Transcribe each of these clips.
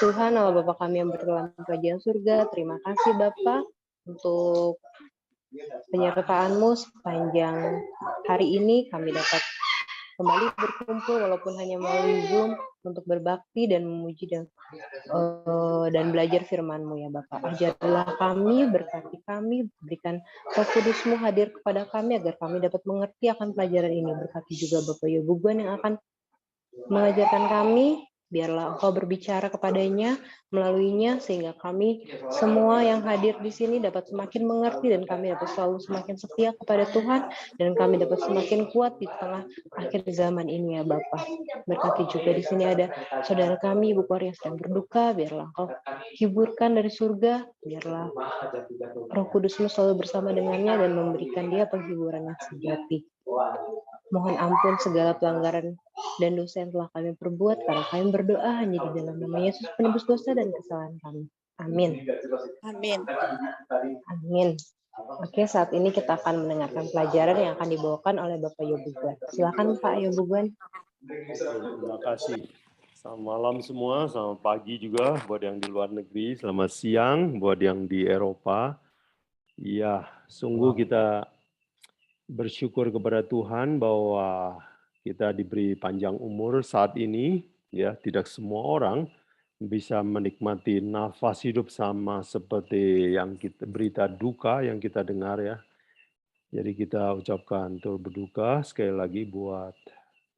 Tuhan Allah Bapa kami yang berdoa di kerajaan surga, terima kasih Bapa untuk penyertaan-Mu sepanjang hari ini kami dapat kembali berkumpul walaupun hanya melalui Zoom untuk berbakti dan memuji dan belajar firman-Mu ya Bapak. Ajarlah kami, berkati kami, berikan Roh Kudus-Mu hadir kepada kami agar kami dapat mengerti akan pelajaran ini. Berkati juga Bapak Yobuguan yang akan mengajarkan kami, biarlah Engkau berbicara kepadanya melaluinya sehingga kami semua yang hadir di sini dapat semakin mengerti dan kami dapat selalu semakin setia kepada Tuhan dan kami dapat semakin kuat di tengah akhir zaman ini ya Bapak. Berkati juga di sini ada saudara kami Ibu Kori yang sedang berduka, biarlah Engkau hiburkan dari surga, biarlah Roh Kudus-Mu selalu bersama dengannya dan memberikan dia penghiburan yang sejati. Mohon ampun segala pelanggaran dan dosa yang telah kami perbuat, karena kami berdoa hanya di dalam nama Yesus penebus dosa dan kesalahan kami. Amin. Amin. Amin. Oke, saat ini kita akan mendengarkan pelajaran yang akan dibawakan oleh Bapak Yobuguan. Silakan Pak Yobuguan. Terima kasih. Selamat malam semua, selamat pagi juga buat yang di luar negeri, selamat siang buat yang di Eropa. Ya, sungguh kita bersyukur kepada Tuhan bahwa kita diberi panjang umur saat ini, ya, tidak semua orang bisa menikmati nafas hidup sama seperti yang kita berita duka yang kita dengar ya. Jadi kita ucapkan turut berduka sekali lagi buat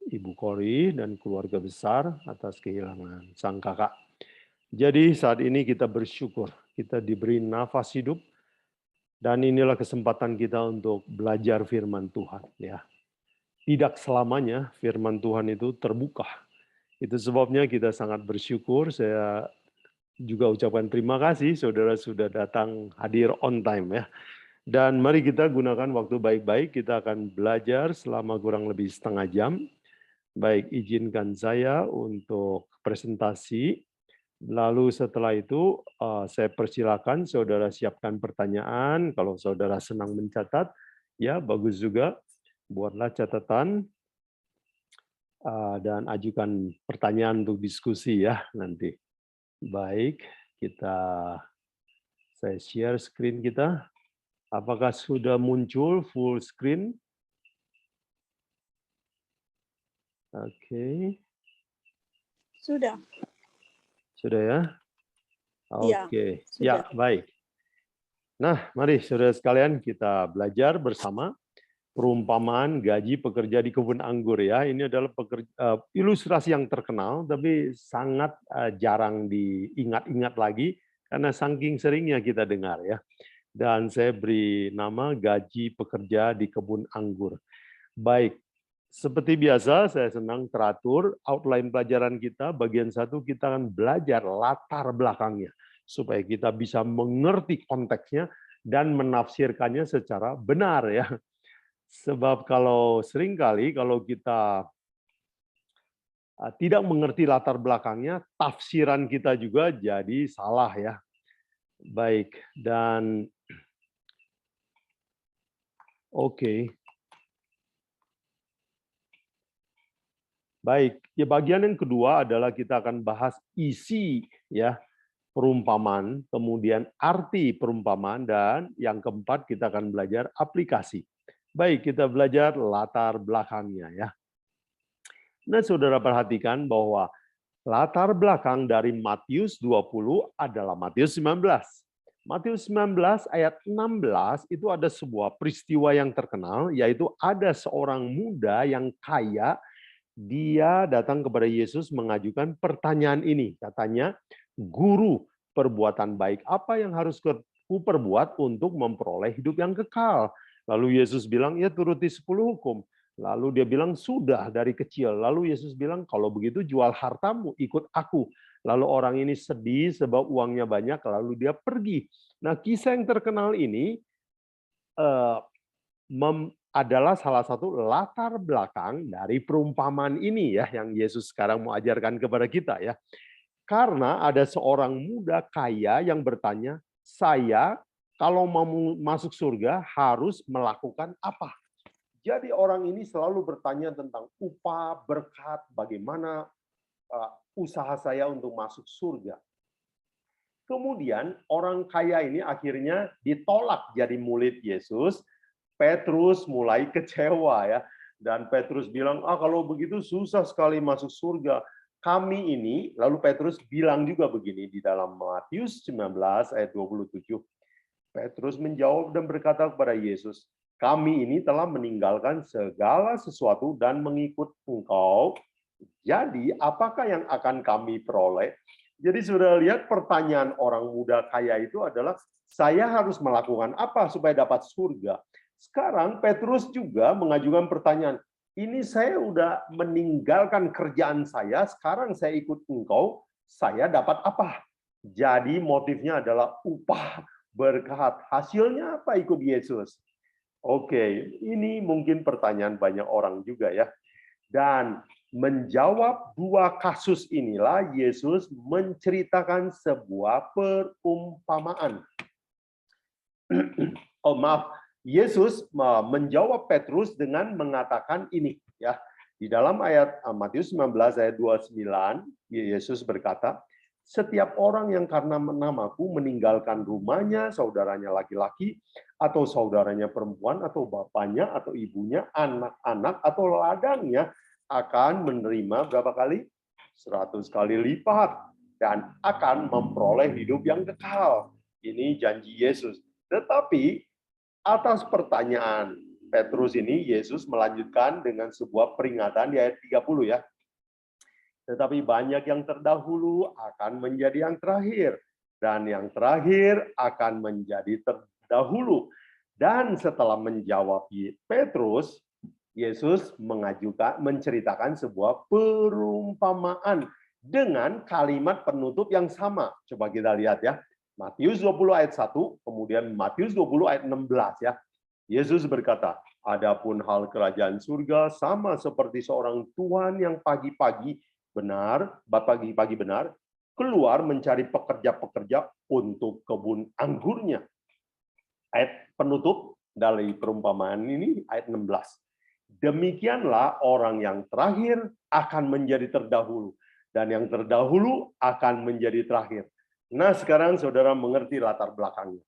Ibu Kori dan keluarga besar atas kehilangan sang kakak. Jadi saat ini kita bersyukur, kita diberi nafas hidup dan inilah kesempatan kita untuk belajar firman Tuhan ya. Tidak selamanya firman Tuhan itu terbuka. Itu sebabnya kita sangat bersyukur. Saya juga ucapkan terima kasih saudara sudah datang hadir on time ya. Dan mari kita gunakan waktu baik-baik. Kita akan belajar selama kurang lebih setengah jam. Baik, izinkan saya untuk presentasi. Lalu setelah itu saya persilakan saudara siapkan pertanyaan. Kalau saudara senang mencatat, ya bagus juga. Buatlah catatan dan ajukan pertanyaan untuk diskusi ya nanti. Baik, saya share screen kita. Apakah sudah muncul full screen? Oke. Sudah. Sudah ya? Oke. Ya, Ya, baik. Nah, mari saudara sekalian kita belajar bersama perumpamaan gaji pekerja di kebun anggur ya. Ini adalah ilustrasi yang terkenal tapi sangat jarang diingat-ingat lagi karena saking seringnya kita dengar ya. Dan saya beri nama gaji pekerja di kebun anggur. Baik, seperti biasa saya senang teratur outline pelajaran kita. Bagian 1 kita akan belajar latar belakangnya supaya kita bisa mengerti konteksnya dan menafsirkannya secara benar ya. Sebab seringkali kalau kita tidak mengerti latar belakangnya, tafsiran kita juga jadi salah ya. Baik, dan oke. Baik, ya bagian yang kedua adalah kita akan bahas isi ya perumpamaan, kemudian arti perumpamaan, dan yang keempat kita akan belajar aplikasi. Baik, kita belajar latar belakangnya ya. Nah, saudara perhatikan bahwa latar belakang dari Matius 20 adalah Matius 19. Matius 19 ayat 16 itu ada sebuah peristiwa yang terkenal, yaitu ada seorang muda yang kaya. Dia datang kepada Yesus mengajukan pertanyaan ini. Katanya, "Guru, perbuatan baik apa yang harus kuperbuat untuk memperoleh hidup yang kekal?" Lalu Yesus bilang, "Ya turuti 10 hukum." Lalu dia bilang, "Sudah dari kecil." Lalu Yesus bilang, "Kalau begitu jual hartamu, ikut aku." Lalu orang ini sedih sebab uangnya banyak, lalu dia pergi. Nah, kisah yang terkenal ini adalah salah satu latar belakang dari perumpamaan ini ya yang Yesus sekarang mau ajarkan kepada kita ya. Karena ada seorang muda kaya yang bertanya, "Saya kalau mau masuk surga harus melakukan apa?" Jadi orang ini selalu bertanya tentang upah, berkat, bagaimana usaha saya untuk masuk surga. Kemudian orang kaya ini akhirnya ditolak jadi murid Yesus. Petrus mulai kecewa ya. Dan Petrus bilang, kalau begitu susah sekali masuk surga. Kami ini, lalu Petrus bilang juga begini di dalam Matius 19 ayat 27. Petrus menjawab dan berkata kepada Yesus, kami ini telah meninggalkan segala sesuatu dan mengikut Engkau. Jadi apakah yang akan kami peroleh? Jadi sudah lihat pertanyaan orang muda kaya itu adalah, saya harus melakukan apa supaya dapat surga? Sekarang Petrus juga mengajukan pertanyaan, ini saya udah meninggalkan kerjaan saya, sekarang saya ikut Engkau, saya dapat apa? Jadi motifnya adalah upah, berkat. Hasilnya apa ikut Yesus? Oke, ini mungkin pertanyaan banyak orang juga ya. Dan menjawab dua kasus inilah Yesus menceritakan sebuah perumpamaan. Oh maaf, Yesus menjawab Petrus dengan mengatakan ini ya. Di dalam ayat Matius 19 ayat 29, Yesus berkata, setiap orang yang karena namaku meninggalkan rumahnya, saudaranya laki-laki, atau saudaranya perempuan, atau bapaknya, atau ibunya, anak-anak, atau ladangnya, akan menerima berapa kali? 100 kali lipat. Dan akan memperoleh hidup yang kekal. Ini janji Yesus. Tetapi atas pertanyaan Petrus ini, Yesus melanjutkan dengan sebuah peringatan di ayat 30 ya. Tetapi banyak yang terdahulu akan menjadi yang terakhir. Dan yang terakhir akan menjadi terdahulu. Dan setelah menjawab Petrus, Yesus menceritakan sebuah perumpamaan dengan kalimat penutup yang sama. Coba kita lihat ya. Matius 20 ayat 1, kemudian Matius 20 ayat 16 ya. Yesus berkata, adapun hal kerajaan surga sama seperti seorang tuan yang pagi-pagi benar keluar mencari pekerja-pekerja untuk kebun anggurnya. Ayat penutup dari perumpamaan ini ayat 16. Demikianlah orang yang terakhir akan menjadi terdahulu dan yang terdahulu akan menjadi terakhir. Nah, sekarang saudara mengerti latar belakangnya.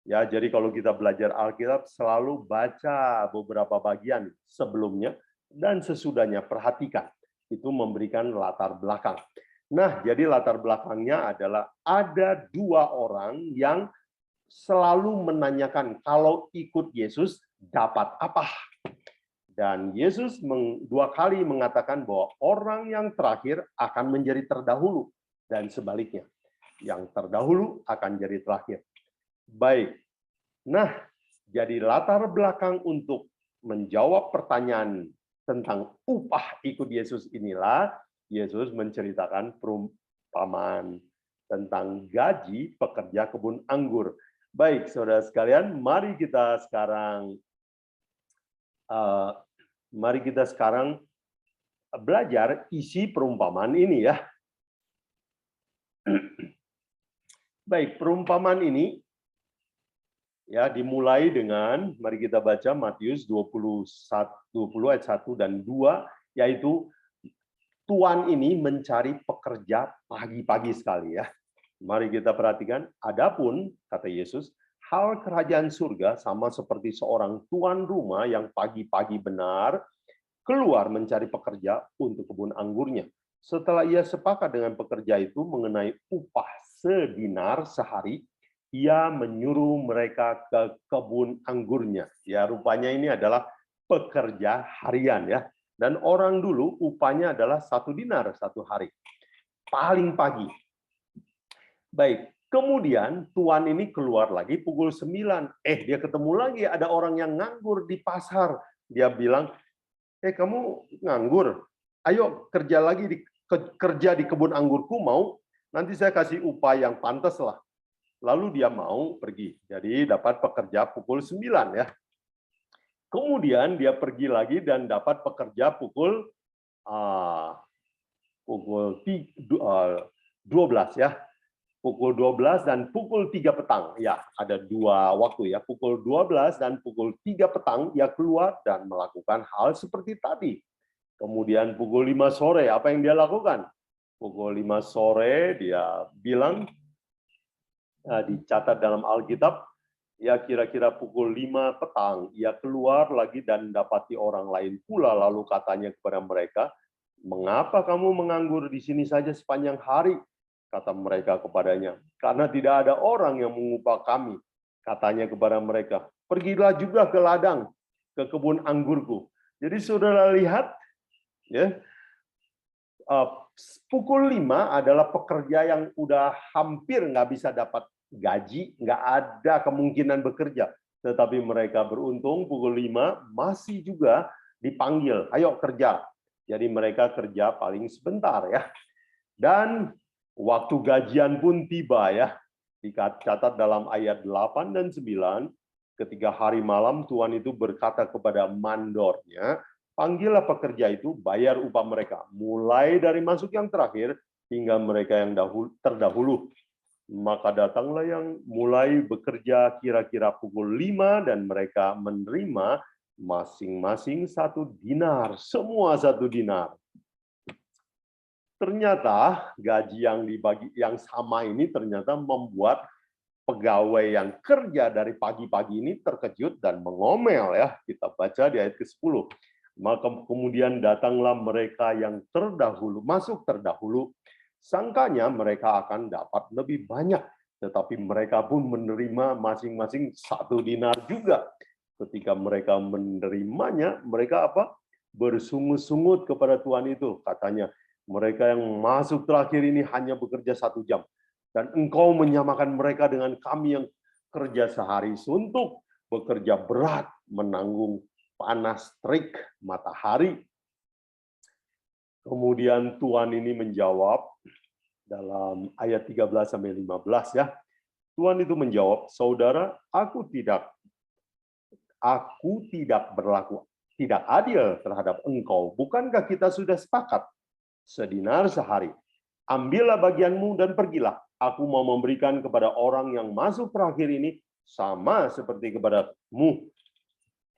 Ya, jadi kalau kita belajar Alkitab selalu baca beberapa bagian sebelumnya dan sesudahnya, perhatikan. Itu memberikan latar belakang. Nah, jadi latar belakangnya adalah ada dua orang yang selalu menanyakan kalau ikut Yesus dapat apa? Dan Yesus dua kali mengatakan bahwa orang yang terakhir akan menjadi terdahulu dan sebaliknya. Yang terdahulu akan jadi terakhir. Baik. Nah, jadi latar belakang untuk menjawab pertanyaan tentang upah ikut Yesus inilah Yesus menceritakan perumpamaan tentang gaji pekerja kebun anggur. Baik, saudara sekalian, mari kita sekarang belajar isi perumpamaan ini ya. Baik, perumpamaan ini ya dimulai dengan, mari kita baca Matius 20 ayat 1 dan 2, yaitu tuan ini mencari pekerja pagi-pagi sekali ya. Mari kita perhatikan, adapun, kata Yesus, hal kerajaan surga sama seperti seorang tuan rumah yang pagi-pagi benar keluar mencari pekerja untuk kebun anggurnya. Setelah ia sepakat dengan pekerja itu mengenai upah sedinar sehari, ia menyuruh mereka ke kebun anggurnya. Ya, rupanya ini adalah pekerja harian ya. Dan orang dulu upahnya adalah 1 dinar satu hari. Paling pagi. Baik, kemudian tuan ini keluar lagi pukul 9. Dia ketemu lagi ada orang yang nganggur di pasar. Dia bilang, kamu nganggur? Ayo kerja di kebun anggurku, mau? Nanti saya kasih upah yang pantas lah. Lalu dia mau pergi. Jadi dapat pekerja pukul 9 ya. Kemudian dia pergi lagi dan dapat pekerja pukul 12 ya. Pukul 12 dan pukul 3 petang. Ya, ada dua waktu ya. Pukul 12 dan pukul 3 petang dia keluar dan melakukan hal seperti tadi. Kemudian pukul 5 sore apa yang dia lakukan? Pukul 5 sore dia bilang, dicatat dalam Alkitab, ya kira-kira pukul 5 petang, ia keluar lagi dan dapati orang lain pula, lalu katanya kepada mereka, "Mengapa kamu menganggur di sini saja sepanjang hari?" Kata mereka kepadanya, "Karena tidak ada orang yang mengupah kami." Katanya kepada mereka, "Pergilah juga ke ladang, ke kebun anggurku." Jadi saudara lihat, ya, pukul 5 adalah pekerja yang udah hampir nggak bisa dapat gaji, nggak ada kemungkinan bekerja. Tetapi mereka beruntung pukul 5 masih juga dipanggil, ayo kerja. Jadi mereka kerja paling sebentar ya. Dan waktu gajian pun tiba ya. Dicatat dalam ayat 8 dan 9, ketika hari malam Tuhan itu berkata kepada mandornya, "Panggillah pekerja itu, bayar upah mereka, mulai dari masuk yang terakhir hingga mereka yang terdahulu." Maka datanglah yang mulai bekerja kira-kira pukul 5 dan mereka menerima masing-masing 1 dinar, semua 1 dinar. Ternyata gaji yang dibagi yang sama ini ternyata membuat pegawai yang kerja dari pagi-pagi ini terkejut dan mengomel ya. Kita baca di ayat ke-10. Maka kemudian datanglah mereka yang terdahulu, masuk terdahulu. Sangkanya mereka akan dapat lebih banyak, tetapi mereka pun menerima masing-masing 1 dinar juga. Ketika mereka menerimanya, mereka apa? Bersungut-sungut kepada Tuhan itu. Katanya, "Mereka yang masuk terakhir ini hanya bekerja 1 jam. Dan engkau menyamakan mereka dengan kami yang kerja sehari suntuk, bekerja berat, menanggung panas terik matahari." Kemudian Tuhan ini menjawab dalam ayat 13-15 ya. Tuhan itu menjawab, "Saudara, aku tidak berlaku tidak adil terhadap engkau. Bukankah kita sudah sepakat? Sedinar sehari. Ambillah bagianmu dan pergilah. Aku mau memberikan kepada orang yang masuk terakhir ini sama seperti kepadamu.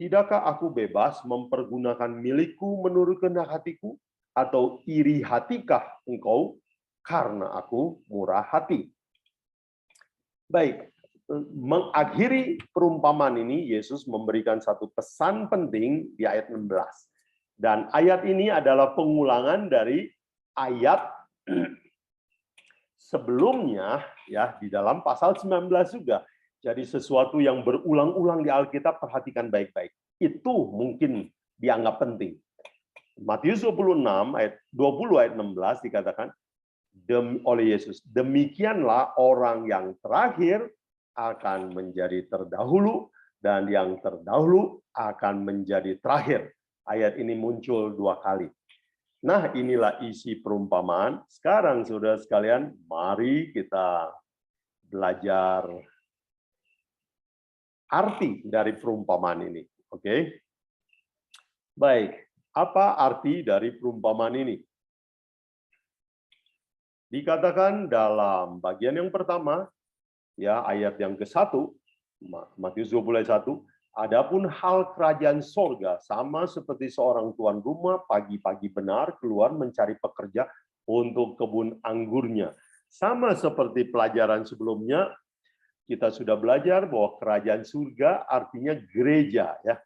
Tidakkah aku bebas mempergunakan milikku menurut kehendak hatiku? Atau iri hatikah engkau karena aku murah hati?" Baik, mengakhiri perumpamaan ini, Yesus memberikan satu pesan penting di ayat 16. Dan ayat ini adalah pengulangan dari ayat sebelumnya ya di dalam pasal 19 juga. Jadi sesuatu yang berulang-ulang di Alkitab, perhatikan baik-baik. Itu mungkin dianggap penting. Matius 26 ayat 20 ayat 16 dikatakan oleh Yesus, "Demikianlah orang yang terakhir akan menjadi terdahulu dan yang terdahulu akan menjadi terakhir." Ayat ini muncul 2 kali. Nah, inilah isi perumpamaan. Sekarang saudara sekalian, mari kita belajar arti dari perumpamaan ini. Oke? Baik, apa arti dari perumpamaan ini? Dikatakan dalam bagian yang pertama, ya ayat yang ke-1, Matius 20 ayat 1, "Adapun hal kerajaan sorga sama seperti seorang tuan rumah pagi-pagi benar keluar mencari pekerja untuk kebun anggurnya." Sama seperti pelajaran sebelumnya, kita sudah belajar bahwa kerajaan surga artinya gereja, ya.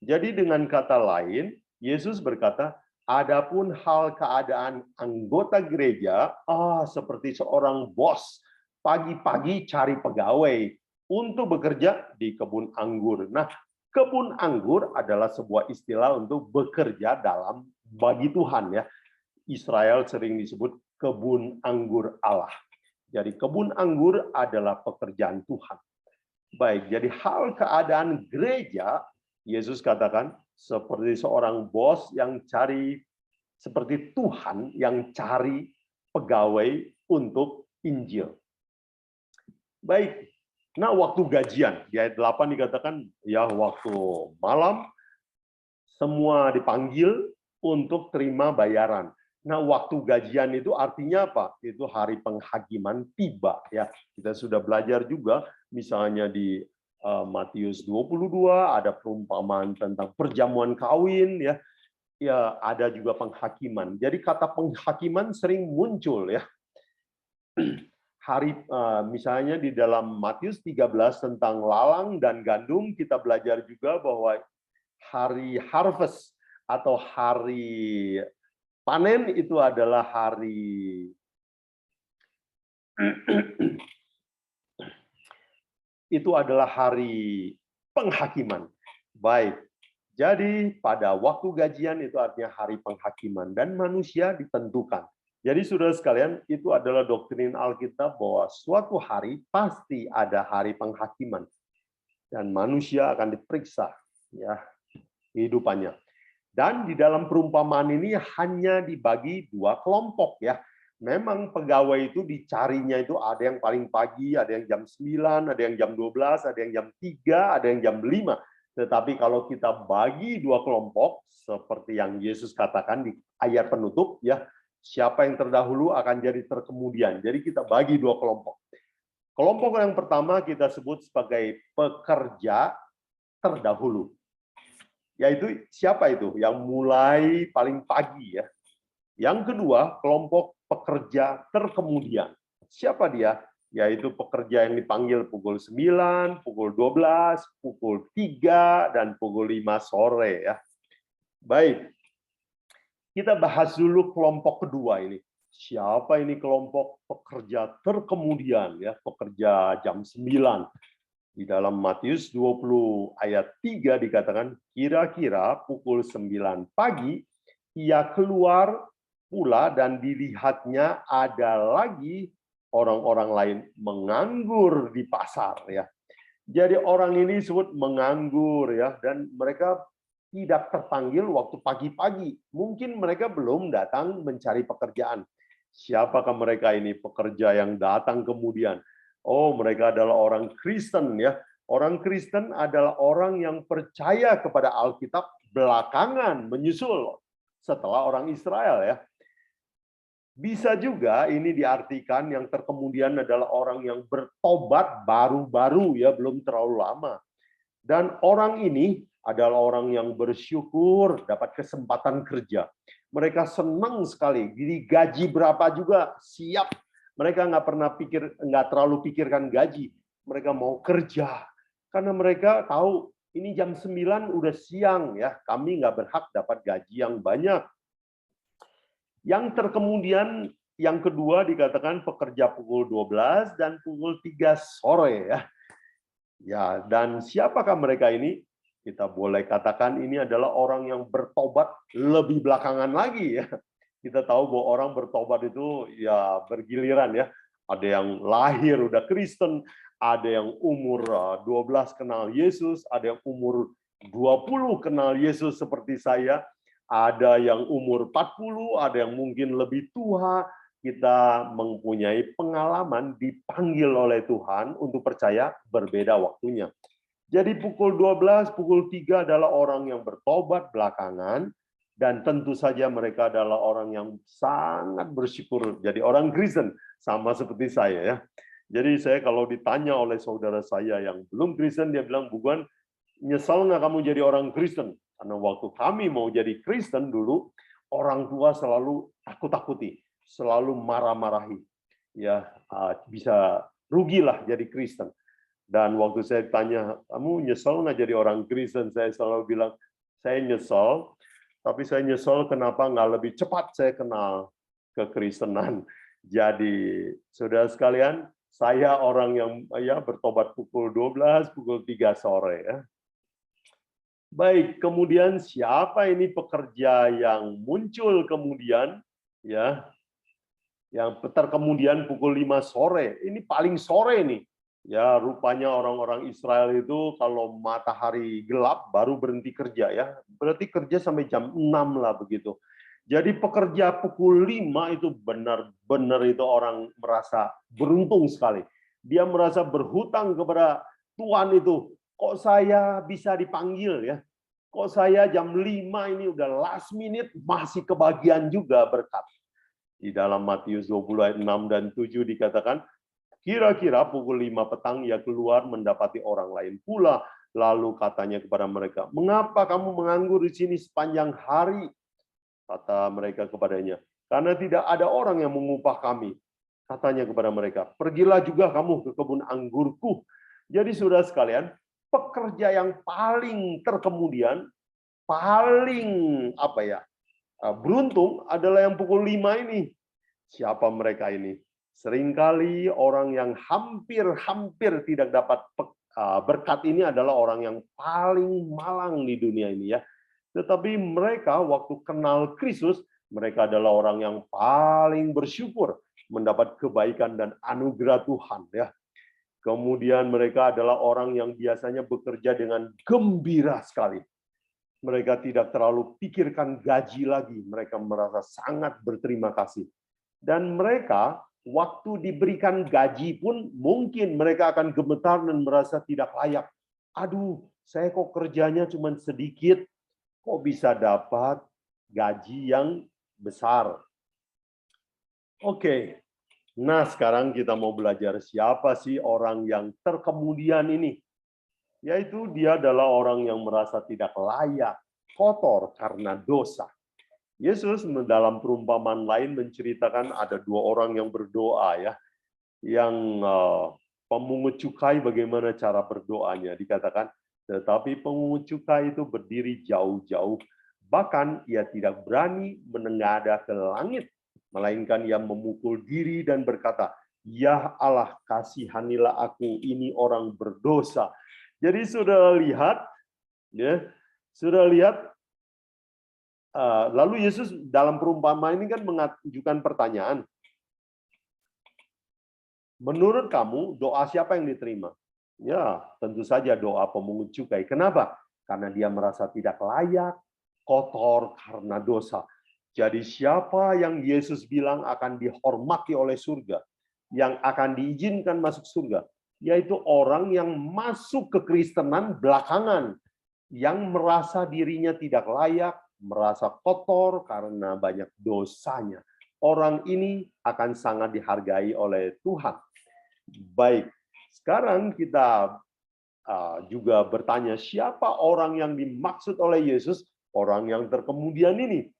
Jadi dengan kata lain, Yesus berkata, adapun hal keadaan anggota gereja, seperti seorang bos pagi-pagi cari pegawai untuk bekerja di kebun anggur. Nah, kebun anggur adalah sebuah istilah untuk bekerja dalam bagi Tuhan, ya. Israel sering disebut kebun anggur Allah. Jadi kebun anggur adalah pekerjaan Tuhan. Baik, jadi hal keadaan gereja, Yesus katakan seperti seorang bos yang cari, seperti Tuhan yang cari pegawai untuk Injil. Baik, nah waktu gajian, di ayat 8 dikatakan, ya waktu malam, semua dipanggil untuk terima bayaran. Nah, waktu gajian itu artinya apa? Itu hari penghakiman tiba, ya. Kita sudah belajar juga, misalnya di Matius 22 ada perumpamaan tentang perjamuan kawin, ya. ya ada juga penghakiman. Jadi kata penghakiman sering muncul ya. Misalnya di dalam Matius 13 tentang lalang dan gandum, kita belajar juga bahwa hari harvest atau hari panen itu adalah hari penghakiman. Baik. Jadi pada waktu gajian itu artinya hari penghakiman dan manusia ditentukan. Jadi saudara sekalian, itu adalah doktrin Alkitab bahwa suatu hari pasti ada hari penghakiman dan manusia akan diperiksa ya kehidupannya. Dan di dalam perumpamaan ini hanya dibagi dua kelompok ya. Memang pegawai itu dicarinya itu ada yang paling pagi, ada yang jam 9, ada yang jam 12, ada yang jam 3, ada yang jam 5. Tetapi kalau kita bagi dua kelompok, seperti yang Yesus katakan di ayat penutup, ya, siapa yang terdahulu akan jadi terkemudian. Jadi kita bagi dua kelompok. Kelompok yang pertama kita sebut sebagai pekerja terdahulu. Yaitu siapa itu? Yang mulai paling pagi ya. Yang kedua, kelompok pekerja terkemudian. Siapa dia? Yaitu pekerja yang dipanggil pukul 9, pukul 12, pukul 3, dan pukul 5 sore ya. Baik. Kita bahas dulu kelompok kedua ini. Siapa ini kelompok pekerja terkemudian ya, pekerja jam 9. Di dalam Matius 20 ayat 3 dikatakan, kira-kira pukul 9 pagi ia keluar pula dan dilihatnya ada lagi orang-orang lain menganggur di pasar ya. Jadi orang ini disebut menganggur ya, dan mereka tidak terpanggil waktu pagi-pagi. Mungkin mereka belum datang mencari pekerjaan. Siapakah mereka ini pekerja yang datang kemudian? Oh, mereka adalah orang Kristen ya. Orang Kristen adalah orang yang percaya kepada Alkitab belakangan menyusul setelah orang Israel ya. Bisa juga ini diartikan yang terkemudian adalah orang yang bertobat baru-baru ya, belum terlalu lama. Dan orang ini adalah orang yang bersyukur dapat kesempatan kerja. Mereka senang sekali, jadi gaji berapa juga siap. Mereka nggak terlalu pikirkan gaji. Mereka mau kerja karena mereka tahu ini jam 9 udah siang ya, kami nggak berhak dapat gaji yang banyak. Yang terkemudian yang kedua dikatakan pekerja pukul 12 dan pukul 3 sore ya. Ya, dan siapakah mereka ini? Kita boleh katakan ini adalah orang yang bertobat lebih belakangan lagi ya. Kita tahu bahwa orang bertobat itu ya bergiliran ya. Ada yang lahir udah Kristen, ada yang umur 12 kenal Yesus, ada yang umur 20 kenal Yesus seperti saya. Ada yang umur 40, ada yang mungkin lebih tua. Kita mempunyai pengalaman dipanggil oleh Tuhan untuk percaya berbeda waktunya. Jadi pukul 12, pukul 3 adalah orang yang bertobat belakangan, dan tentu saja mereka adalah orang yang sangat bersyukur. Jadi orang Kristen, sama seperti saya ya. Jadi saya kalau ditanya oleh saudara saya yang belum Kristen, dia bilang, "Bukan, nyesal nggak kamu jadi orang Kristen?" Karena waktu kami mau jadi Kristen dulu, orang tua selalu takut-takuti, selalu marah-marahi. Ya, bisa rugilah jadi Kristen. Dan waktu saya tanya, "Kamu nyesel nggak jadi orang Kristen?" Saya selalu bilang, "Saya nyesel, tapi saya nyesel kenapa nggak lebih cepat saya kenal kekristenan." Jadi, saudara sekalian, saya orang yang ya bertobat pukul 12, pukul 3 sore ya. Baik, kemudian siapa ini pekerja yang muncul kemudian ya, yang terkemudian pukul 5 sore. Ini paling sore nih. Ya, rupanya orang-orang Israel itu kalau matahari gelap baru berhenti kerja ya. Berarti kerja sampai jam 6 lah begitu. Jadi pekerja pukul 5 itu benar-benar itu orang merasa beruntung sekali. Dia merasa berhutang kepada Tuhan itu. Kok saya bisa dipanggil ya? Kok saya jam 5 ini udah last minute masih kebagian juga berkat. Di dalam Matius 20 ayat 6 dan 7 dikatakan, kira-kira pukul 5 petang ia keluar mendapati orang lain pula. Lalu katanya kepada mereka, "Mengapa kamu menganggur di sini sepanjang hari? Kata mereka kepadanya, karena tidak ada orang yang mengupah kami. Katanya kepada mereka, pergilah juga kamu ke kebun anggurku. Jadi saudara sekalian, pekerja yang paling terkemudian, paling beruntung adalah yang pukul 5 ini. Siapa mereka ini? Seringkali orang yang hampir tidak dapat berkat ini adalah orang yang paling malang di dunia ini ya. Tetapi mereka waktu kenal Kristus, mereka adalah orang yang paling bersyukur mendapat kebaikan dan anugerah Tuhan ya. Kemudian mereka adalah orang yang biasanya bekerja dengan gembira sekali. Mereka tidak terlalu pikirkan gaji lagi, mereka merasa sangat berterima kasih. Dan mereka waktu diberikan gaji pun mungkin mereka akan gemetar dan merasa tidak layak. Aduh, saya kok kerjanya cuma sedikit, kok bisa dapat gaji yang besar. Oke, nah sekarang kita mau belajar siapa sih orang yang terkemudian ini. Yaitu dia adalah orang yang merasa tidak layak, kotor karena dosa. Yesus dalam perumpamaan lain menceritakan ada 2 orang yang berdoa ya, yang pemungut cukai bagaimana cara berdoanya. Dikatakan, tetapi pemungut cukai itu berdiri jauh-jauh, bahkan ia tidak berani menengadah ke langit, melainkan ia memukul diri dan berkata, ya Allah, kasihanilah aku, ini orang berdosa. Jadi sudah lihat, ya, lalu Yesus dalam perumpamaan ini kan mengajukan pertanyaan. Menurut kamu, doa siapa yang diterima? Ya, tentu saja doa pemungut cukai. Kenapa? Karena dia merasa tidak layak, kotor karena dosa. Jadi siapa yang Yesus bilang akan dihormati oleh surga, yang akan diizinkan masuk surga, yaitu orang yang masuk ke Kristenan belakangan, yang merasa dirinya tidak layak, merasa kotor karena banyak dosanya. Orang ini akan sangat dihargai oleh Tuhan. Baik, sekarang kita juga bertanya, siapa orang yang dimaksud oleh Yesus, orang yang terkemudian ini?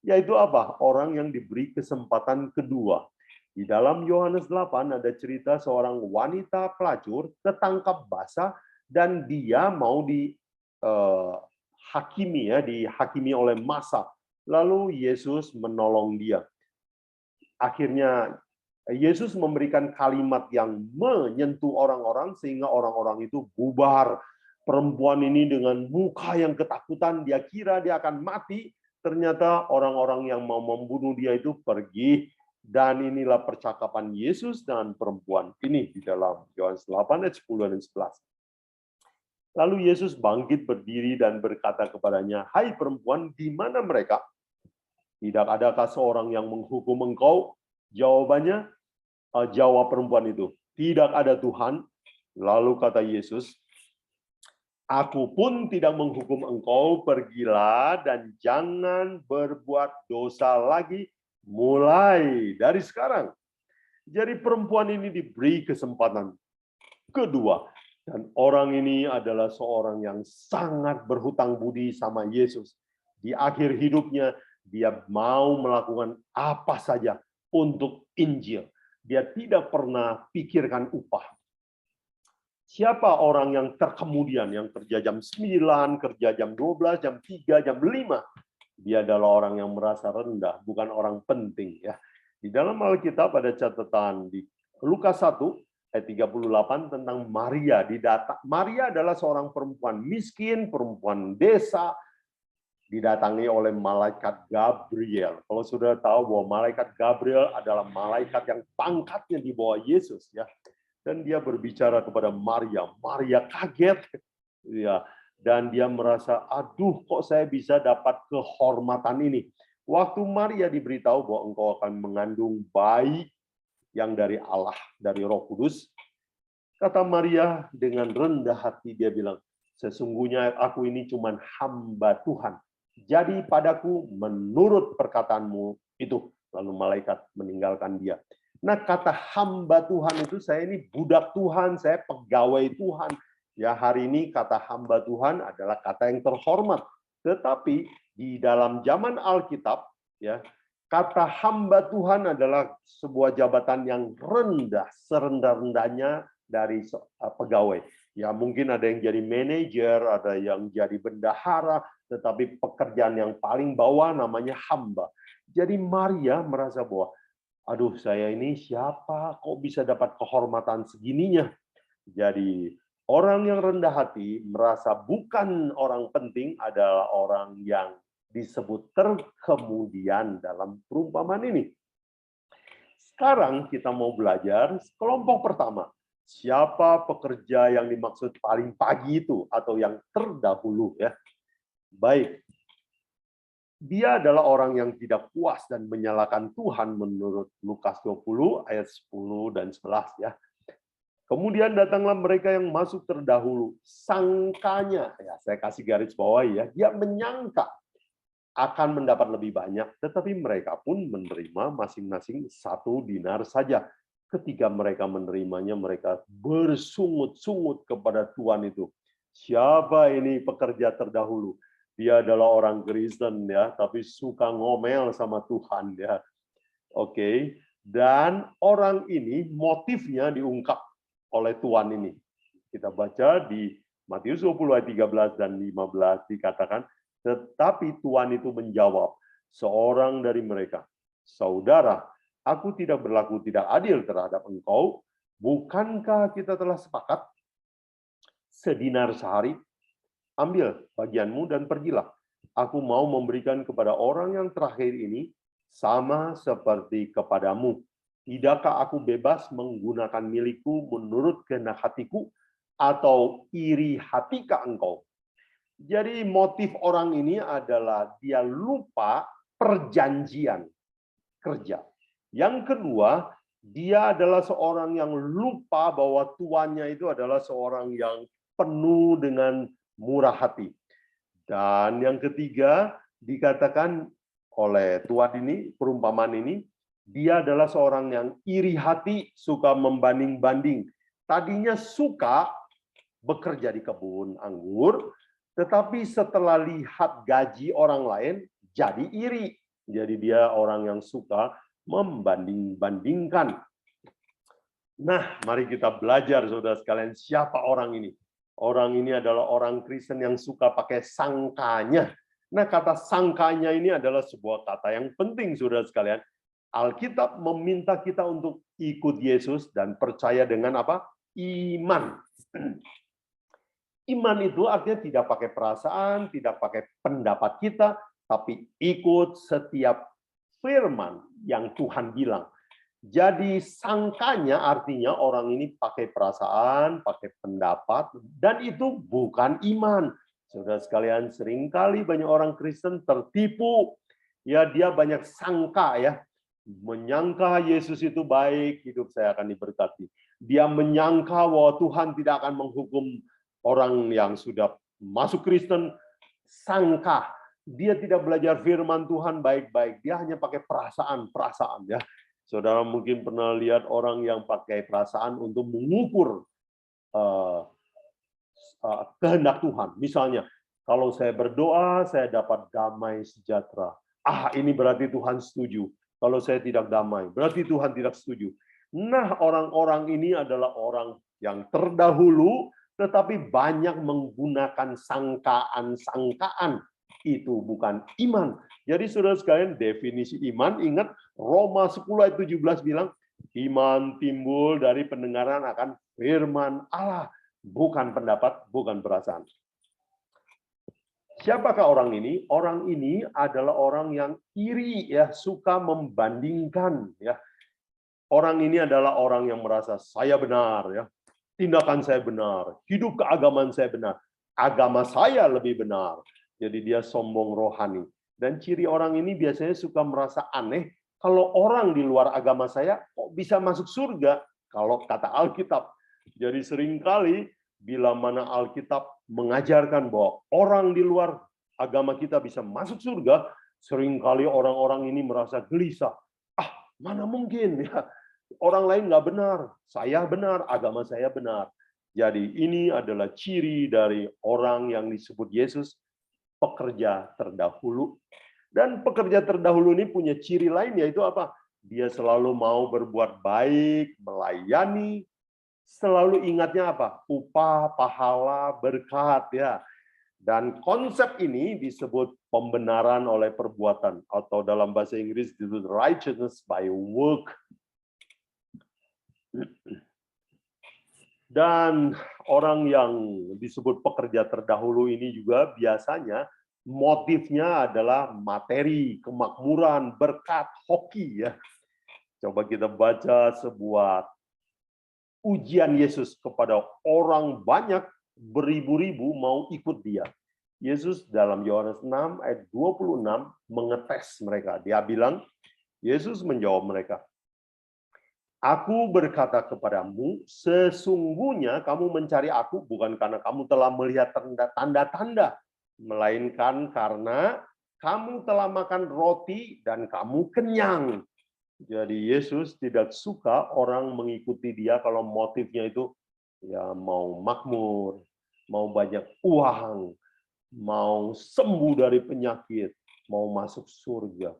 Yaitu apa? Orang yang diberi kesempatan kedua. Di dalam Yohanes 8 ada cerita seorang wanita pelacur tertangkap basah dan dia mau dihakimi oleh massa. Lalu Yesus menolong dia. Akhirnya Yesus memberikan kalimat yang menyentuh orang-orang sehingga orang-orang itu bubar. Perempuan ini dengan muka yang ketakutan, dia kira dia akan mati. Ternyata orang-orang yang mau membunuh dia itu pergi. Dan inilah percakapan Yesus dengan perempuan ini di dalam Yohanes 8 ayat 10 dan 11. Lalu Yesus bangkit berdiri dan berkata kepadanya, hai perempuan, di mana mereka? Tidak adakah seorang yang menghukum engkau? Jawabannya, jawab perempuan itu, tidak ada Tuhan. Lalu kata Yesus, aku pun tidak menghukum engkau, pergilah dan jangan berbuat dosa lagi mulai dari sekarang. Jadi perempuan ini diberi kesempatan kedua. Dan orang ini adalah seorang yang sangat berhutang budi sama Yesus. Di akhir hidupnya, dia mau melakukan apa saja untuk Injil. Dia tidak pernah pikirkan upah. Siapa orang yang terkemudian, yang kerja jam 9, kerja jam 12, jam 3, jam 5? Dia adalah orang yang merasa rendah, bukan orang penting. Ya. Di dalam Alkitab ada catatan di Lukas 1, ayat 38 tentang Maria. Maria adalah seorang perempuan miskin, perempuan desa, didatangi oleh malaikat Gabriel. Kalau sudah tahu bahwa malaikat Gabriel adalah malaikat yang pangkatnya di bawah Yesus, ya. Dan dia berbicara kepada Maria. Maria kaget, ya. Dan dia merasa, aduh, kok saya bisa dapat kehormatan ini. Waktu Maria diberitahu bahwa engkau akan mengandung bayi yang dari Allah, dari Roh Kudus, kata Maria dengan rendah hati, dia bilang, sesungguhnya aku ini cuma hamba Tuhan. Jadi padaku menurut perkataanmu itu. Lalu malaikat meninggalkan dia. Nah, kata hamba Tuhan itu, saya ini budak Tuhan, saya pegawai Tuhan. Ya, hari ini kata hamba Tuhan adalah kata yang terhormat. Tetapi di dalam zaman Alkitab, Ya. Kata hamba Tuhan adalah sebuah jabatan yang rendah, serendah-rendahnya dari pegawai. Ya, mungkin ada yang jadi manajer, ada yang jadi bendahara, tetapi pekerjaan yang paling bawah namanya hamba. Jadi Maria merasa bahwa, aduh saya ini siapa, kok bisa dapat kehormatan segininya? Jadi orang yang rendah hati merasa bukan orang penting adalah orang yang disebut terkemudian dalam perumpamaan ini. Sekarang kita mau belajar kelompok pertama. Siapa pekerja yang dimaksud paling pagi itu atau yang terdahulu ya. Baik. Dia adalah orang yang tidak puas dan menyalahkan Tuhan menurut Lukas 20 ayat 10 dan 11 ya. Kemudian datanglah mereka yang masuk terdahulu, sangkanya, ya saya kasih garis bawah ya, dia menyangka akan mendapat lebih banyak, tetapi mereka pun menerima masing-masing 1 dinar saja. Ketika mereka menerimanya, mereka bersungut-sungut kepada Tuhan itu. Siapa ini pekerja terdahulu? Dia adalah orang Kristen ya, tapi suka ngomel sama Tuhan ya. Oke, dan orang ini motifnya diungkap oleh Tuhan ini. Kita baca di Matius 20 ayat 13 dan 15 dikatakan, tetapi Tuhan itu menjawab seorang dari mereka, saudara, aku tidak berlaku tidak adil terhadap engkau, bukankah kita telah sepakat sedinar sehari? Ambil bagianmu dan pergilah. Aku mau memberikan kepada orang yang terakhir ini sama seperti kepadamu. Tidakkah aku bebas menggunakan milikku menurut kehendak hatiku, atau iri hatikah engkau? Jadi motif orang ini adalah dia lupa perjanjian kerja. Yang kedua, dia adalah seorang yang lupa bahwa tuannya itu adalah seorang yang penuh dengan murah hati. Dan yang ketiga, dikatakan oleh Tuhan ini, perumpamaan ini, dia adalah seorang yang iri hati, suka membanding-banding. Tadinya suka bekerja di kebun anggur, tetapi setelah lihat gaji orang lain, jadi iri. Jadi dia orang yang suka membanding-bandingkan. Nah, mari kita belajar, saudara sekalian, siapa orang ini? Orang ini adalah orang Kristen yang suka pakai sangkanya. Nah, kata sangkanya ini adalah sebuah kata yang penting, saudara sekalian. Alkitab meminta kita untuk ikut Yesus dan percaya dengan apa? Iman. Iman itu artinya tidak pakai perasaan, tidak pakai pendapat kita, tapi ikut setiap firman yang Tuhan bilang. Jadi sangkanya artinya orang ini pakai perasaan, pakai pendapat, dan itu bukan iman. Saudara sekalian, seringkali banyak orang Kristen tertipu. Ya, dia banyak sangka ya. Menyangka Yesus itu baik, hidup saya akan diberkati. Dia menyangka bahwa Tuhan tidak akan menghukum orang yang sudah masuk Kristen. Sangka dia tidak belajar firman Tuhan baik-baik, dia hanya pakai perasaan ya. Saudara mungkin pernah lihat orang yang pakai perasaan untuk mengukur kehendak Tuhan. Misalnya, kalau saya berdoa saya dapat damai sejahtera. Ini berarti Tuhan setuju. Kalau saya tidak damai, berarti Tuhan tidak setuju. Nah, orang-orang ini adalah orang yang terdahulu, tetapi banyak menggunakan sangkaan-sangkaan. Itu bukan iman. Jadi saudara sekalian, definisi iman, ingat Roma 10 ayat 17 bilang, iman timbul dari pendengaran akan firman Allah, bukan pendapat, bukan perasaan. Siapakah orang ini? Orang ini adalah orang yang iri ya, suka membandingkan ya. Orang ini adalah orang yang merasa saya benar ya. Tindakan saya benar, hidup keagamaan saya benar. Agama saya lebih benar. Jadi dia sombong rohani. Dan ciri orang ini biasanya suka merasa aneh kalau orang di luar agama saya kok bisa masuk surga kalau kata Alkitab. Jadi seringkali bila mana Alkitab mengajarkan bahwa orang di luar agama kita bisa masuk surga, seringkali orang-orang ini merasa gelisah. Mana mungkin ya, orang lain nggak benar, saya benar, agama saya benar. Jadi ini adalah ciri dari orang yang disebut Yesus, pekerja terdahulu. Dan pekerja terdahulu ini punya ciri lain, yaitu apa? Dia selalu mau berbuat baik, melayani, selalu ingatnya apa? Upah, pahala, berkat, ya. Dan konsep ini disebut pembenaran oleh perbuatan, atau dalam bahasa Inggris disebut righteousness by work. Dan orang yang disebut pekerja terdahulu ini juga biasanya motifnya adalah materi, kemakmuran, berkat, hoki, ya. Coba kita baca sebuah ujian Yesus kepada orang banyak, beribu-ribu mau ikut dia. Yesus dalam Yohanes 6 ayat 26 mengetes mereka. Dia bilang, Yesus menjawab mereka, Aku berkata kepadamu, sesungguhnya kamu mencari aku bukan karena kamu telah melihat tanda-tanda, melainkan karena kamu telah makan roti dan kamu kenyang. Jadi Yesus tidak suka orang mengikuti dia kalau motifnya itu ya mau makmur, mau banyak uang, mau sembuh dari penyakit, mau masuk surga.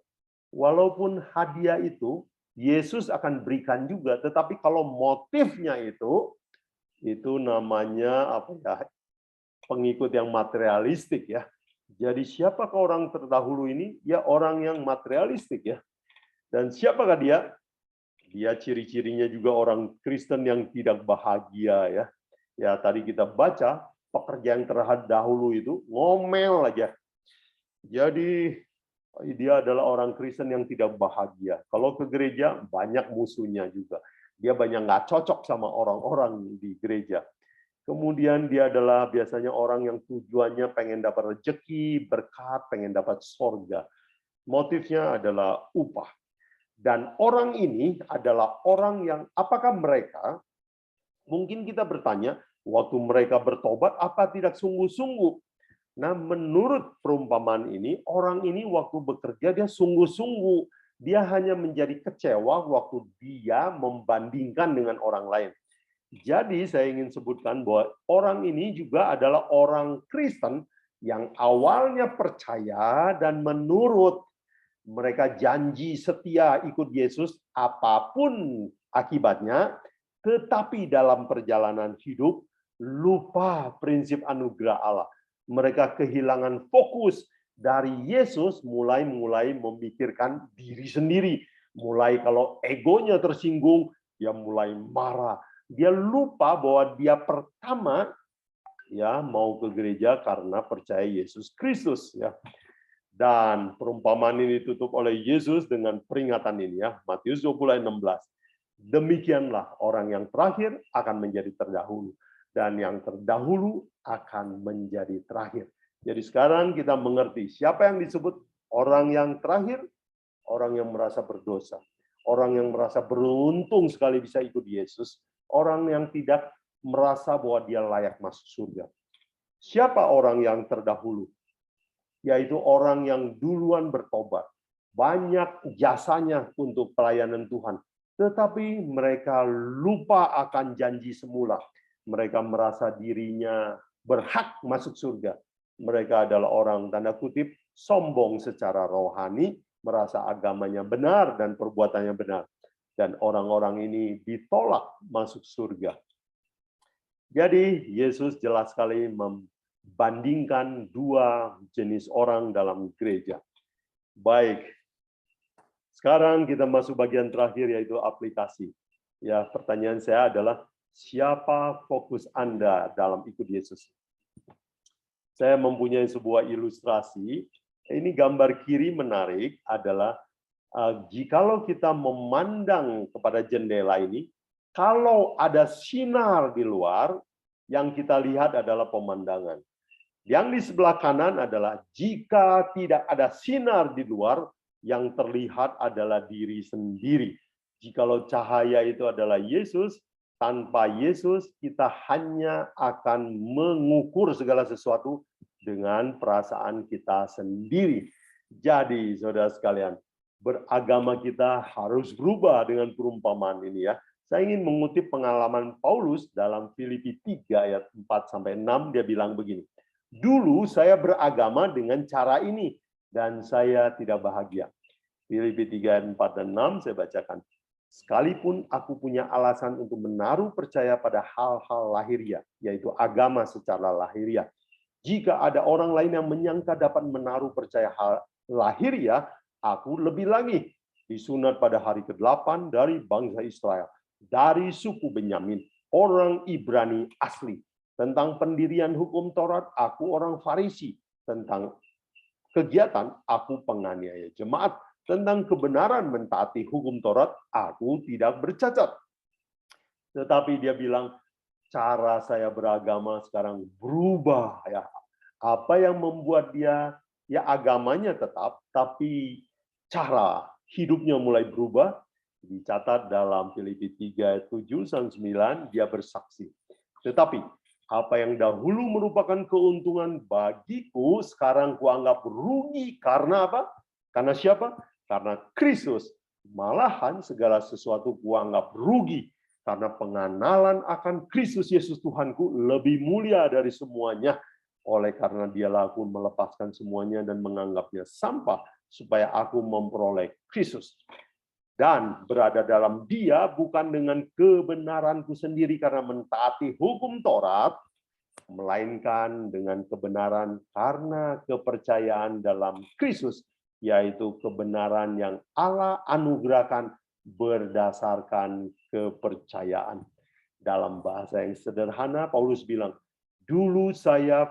Walaupun hadiah itu Yesus akan berikan juga, tetapi kalau motifnya itu namanya apa ya? Pengikut yang materialistik, ya. Jadi siapakah orang terdahulu ini? Ya orang yang materialistik, ya. Dan siapakah dia? Dia ciri-cirinya juga orang Kristen yang tidak bahagia, ya. Ya tadi kita baca pekerjaan terdahulu itu ngomel aja. Jadi dia adalah orang Kristen yang tidak bahagia. Kalau ke gereja banyak musuhnya juga. Dia banyak nggak cocok sama orang-orang di gereja. Kemudian dia adalah biasanya orang yang tujuannya pengen dapat rezeki, berkat, pengen dapat sorga. Motifnya adalah upah. Dan orang ini adalah orang yang, apakah mereka, mungkin kita bertanya, waktu mereka bertobat, apa tidak sungguh-sungguh? Nah, menurut perumpamaan ini, orang ini waktu bekerja, dia sungguh-sungguh. Dia hanya menjadi kecewa waktu dia membandingkan dengan orang lain. Jadi, saya ingin sebutkan bahwa orang ini juga adalah orang Kristen yang awalnya percaya dan menurut. Mereka janji setia ikut Yesus apapun akibatnya, tetapi dalam perjalanan hidup lupa prinsip anugerah Allah. Mereka kehilangan fokus dari Yesus, mulai memikirkan diri sendiri. Mulai kalau egonya tersinggung, dia mulai marah. Dia lupa bahwa dia pertama ya mau ke gereja karena percaya Yesus Kristus, ya. Dan perumpamaan ini ditutup oleh Yesus dengan peringatan ini, ya. Matius 20 ayat 16. Demikianlah orang yang terakhir akan menjadi terdahulu, dan yang terdahulu akan menjadi terakhir. Jadi sekarang kita mengerti siapa yang disebut orang yang terakhir, orang yang merasa berdosa, orang yang merasa beruntung sekali bisa ikut Yesus, orang yang tidak merasa bahwa dia layak masuk surga. Siapa orang yang terdahulu? Yaitu orang yang duluan bertobat. Banyak jasanya untuk pelayanan Tuhan. Tetapi mereka lupa akan janji semula. Mereka merasa dirinya berhak masuk surga. Mereka adalah orang, tanda kutip, sombong secara rohani, merasa agamanya benar dan perbuatannya benar. Dan orang-orang ini ditolak masuk surga. Jadi Yesus jelas sekali bandingkan dua jenis orang dalam gereja. Baik, sekarang kita masuk bagian terakhir, yaitu aplikasi. Ya, pertanyaan saya adalah, siapa fokus Anda dalam ikut Yesus? Saya mempunyai sebuah ilustrasi. Ini gambar kiri menarik adalah, jikalau kita memandang kepada jendela ini, kalau ada sinar di luar, yang kita lihat adalah pemandangan. Yang di sebelah kanan adalah jika tidak ada sinar di luar, yang terlihat adalah diri sendiri. Jikalau cahaya itu adalah Yesus, tanpa Yesus kita hanya akan mengukur segala sesuatu dengan perasaan kita sendiri. Jadi, saudara sekalian, beragama kita harus berubah dengan perumpamaan ini, ya. Saya ingin mengutip pengalaman Paulus dalam Filipi 3 ayat 4-6, dia bilang begini. Dulu saya beragama dengan cara ini, dan saya tidak bahagia. Filipi 3, 4, dan 6 saya bacakan. Sekalipun aku punya alasan untuk menaruh percaya pada hal-hal lahiriah, yaitu agama secara lahiriah. Jika ada orang lain yang menyangka dapat menaruh percaya hal lahiriah, aku lebih lagi. Disunat pada hari ke-8 dari bangsa Israel, dari suku Benyamin, orang Ibrani asli. Tentang pendirian hukum Taurat, aku orang Farisi. Tentang kegiatan, aku penganiaya jemaat. Tentang kebenaran mentaati hukum Taurat, aku tidak bercacat. Tetapi dia bilang, cara saya beragama sekarang berubah. Ya, apa yang membuat dia, ya agamanya tetap, tapi cara hidupnya mulai berubah. Dicatat dalam Filipi 3, 7-9, dia bersaksi. Tetapi apa yang dahulu merupakan keuntungan bagiku, sekarang kuanggap rugi. Karena apa? Karena siapa? Karena Kristus. Malahan segala sesuatu kuanggap rugi. Karena pengenalan akan Kristus Yesus Tuhanku lebih mulia dari semuanya. Oleh karena dialah aku melepaskan semuanya dan menganggapnya sampah, supaya aku memperoleh Kristus. Dan berada dalam dia bukan dengan kebenaranku sendiri karena mentaati hukum Taurat, melainkan dengan kebenaran karena kepercayaan dalam Kristus, yaitu kebenaran yang Allah anugerahkan berdasarkan kepercayaan. Dalam bahasa yang sederhana, Paulus bilang, dulu saya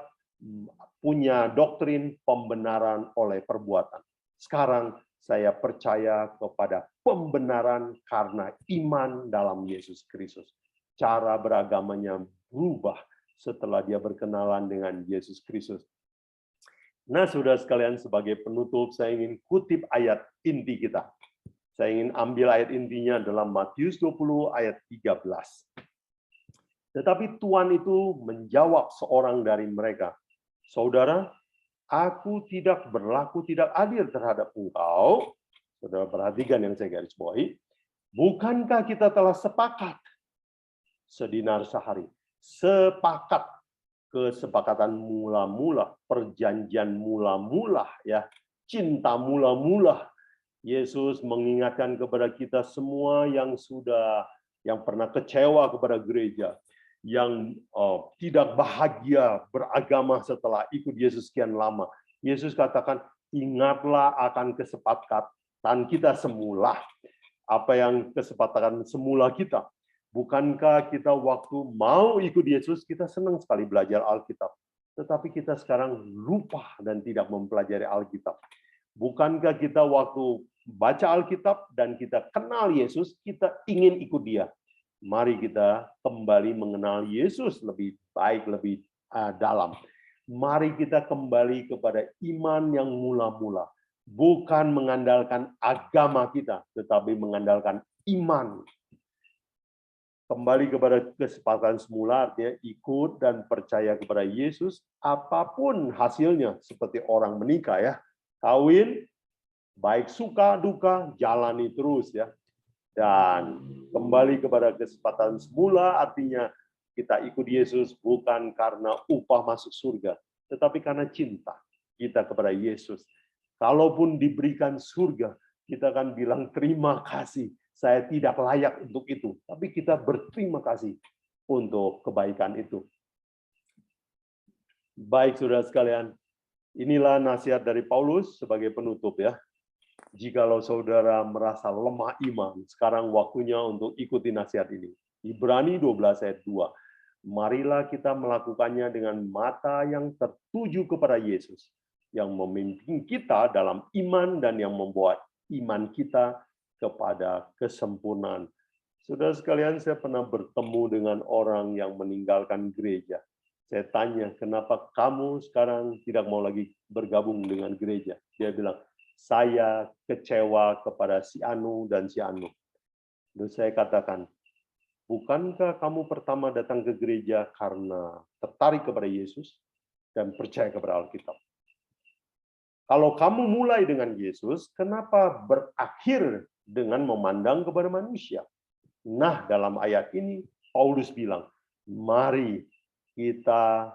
punya doktrin pembenaran oleh perbuatan. Sekarang saya percaya kepada pembenaran karena iman dalam Yesus Kristus. Cara beragamanya berubah setelah dia berkenalan dengan Yesus Kristus. Nah, saudara sekalian, sebagai penutup, saya ingin kutip ayat inti kita. Saya ingin ambil ayat intinya dalam Matius 20 ayat 13. Tetapi Tuhan itu menjawab seorang dari mereka, saudara, aku tidak berlaku tidak adil terhadap engkau. Saudara perhatikan yang saya garis bawahi. Bukankah kita telah sepakat sedinar sehari? Sepakat. Kesepakatan mula-mula, perjanjian mula-mula, ya, cinta mula-mula. Yesus mengingatkan kepada kita semua yang pernah kecewa kepada gereja, yang tidak bahagia beragama setelah ikut Yesus sekian lama. Yesus katakan, ingatlah akan kesepakatan kita semula. Apa yang kesepakatan semula kita? Bukankah kita waktu mau ikut Yesus, kita senang sekali belajar Alkitab. Tetapi kita sekarang lupa dan tidak mempelajari Alkitab. Bukankah kita waktu baca Alkitab dan kita kenal Yesus, kita ingin ikut dia. Mari kita kembali mengenal Yesus lebih baik, lebih dalam. Mari kita kembali kepada iman yang mula-mula. Bukan mengandalkan agama kita, tetapi mengandalkan iman. Kembali kepada kesepakatan semula, artinya ikut dan percaya kepada Yesus, apapun hasilnya, seperti orang menikah, ya, kawin, baik suka duka, jalani terus, ya. Dan kembali kepada kesempatan semula, artinya kita ikut Yesus bukan karena upah masuk surga, tetapi karena cinta kita kepada Yesus. Kalaupun diberikan surga, kita akan bilang terima kasih. Saya tidak layak untuk itu, tapi kita berterima kasih untuk kebaikan itu. Baik, saudara sekalian, inilah nasihat dari Paulus sebagai penutup, ya. Jikalau saudara merasa lemah iman, sekarang waktunya untuk ikuti nasihat ini. Ibrani 12 ayat 2. Marilah kita melakukannya dengan mata yang tertuju kepada Yesus, yang memimpin kita dalam iman dan yang membuat iman kita kepada kesempurnaan. Saudara sekalian, saya pernah bertemu dengan orang yang meninggalkan gereja. Saya tanya, kenapa kamu sekarang tidak mau lagi bergabung dengan gereja? Dia bilang, saya kecewa kepada si Anu dan si Anu. Lalu saya katakan, bukankah kamu pertama datang ke gereja karena tertarik kepada Yesus dan percaya kepada Alkitab? Kalau kamu mulai dengan Yesus, kenapa berakhir dengan memandang kepada manusia? Nah, dalam ayat ini, Paulus bilang, mari kita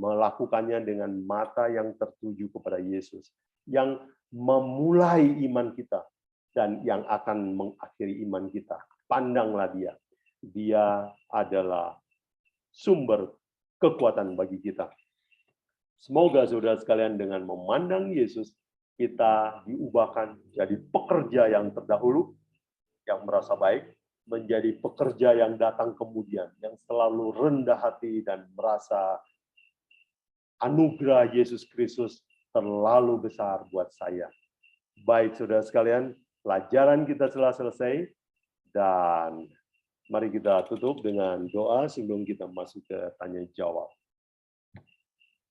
melakukannya dengan mata yang tertuju kepada Yesus. yang memulai iman kita dan yang akan mengakhiri iman kita. Pandanglah dia. Dia adalah sumber kekuatan bagi kita. Semoga saudara sekalian dengan memandang Yesus, kita diubahkan jadi pekerja yang terdahulu, yang merasa baik, menjadi pekerja yang datang kemudian, yang selalu rendah hati dan merasa anugerah Yesus Kristus terlalu besar buat saya. Baik saudara sekalian, pelajaran kita telah selesai, dan mari kita tutup dengan doa sebelum kita masuk ke tanya jawab.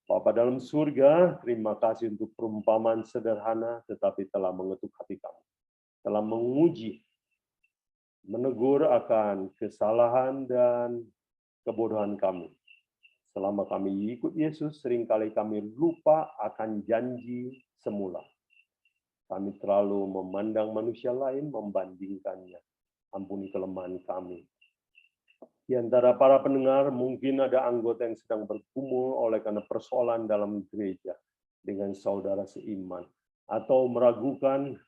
Bapa dalam surga, terima kasih untuk perumpamaan sederhana tetapi telah mengetuk hati kami. Telah menguji, menegur akan kesalahan dan kebodohan kami. Selama kami ikut Yesus, seringkali kami lupa akan janji semula. Kami terlalu memandang manusia lain, membandingkannya. Ampuni kelemahan kami. Di antara para pendengar, mungkin ada anggota yang sedang bergumul oleh karena persoalan dalam gereja dengan saudara seiman, atau meragukan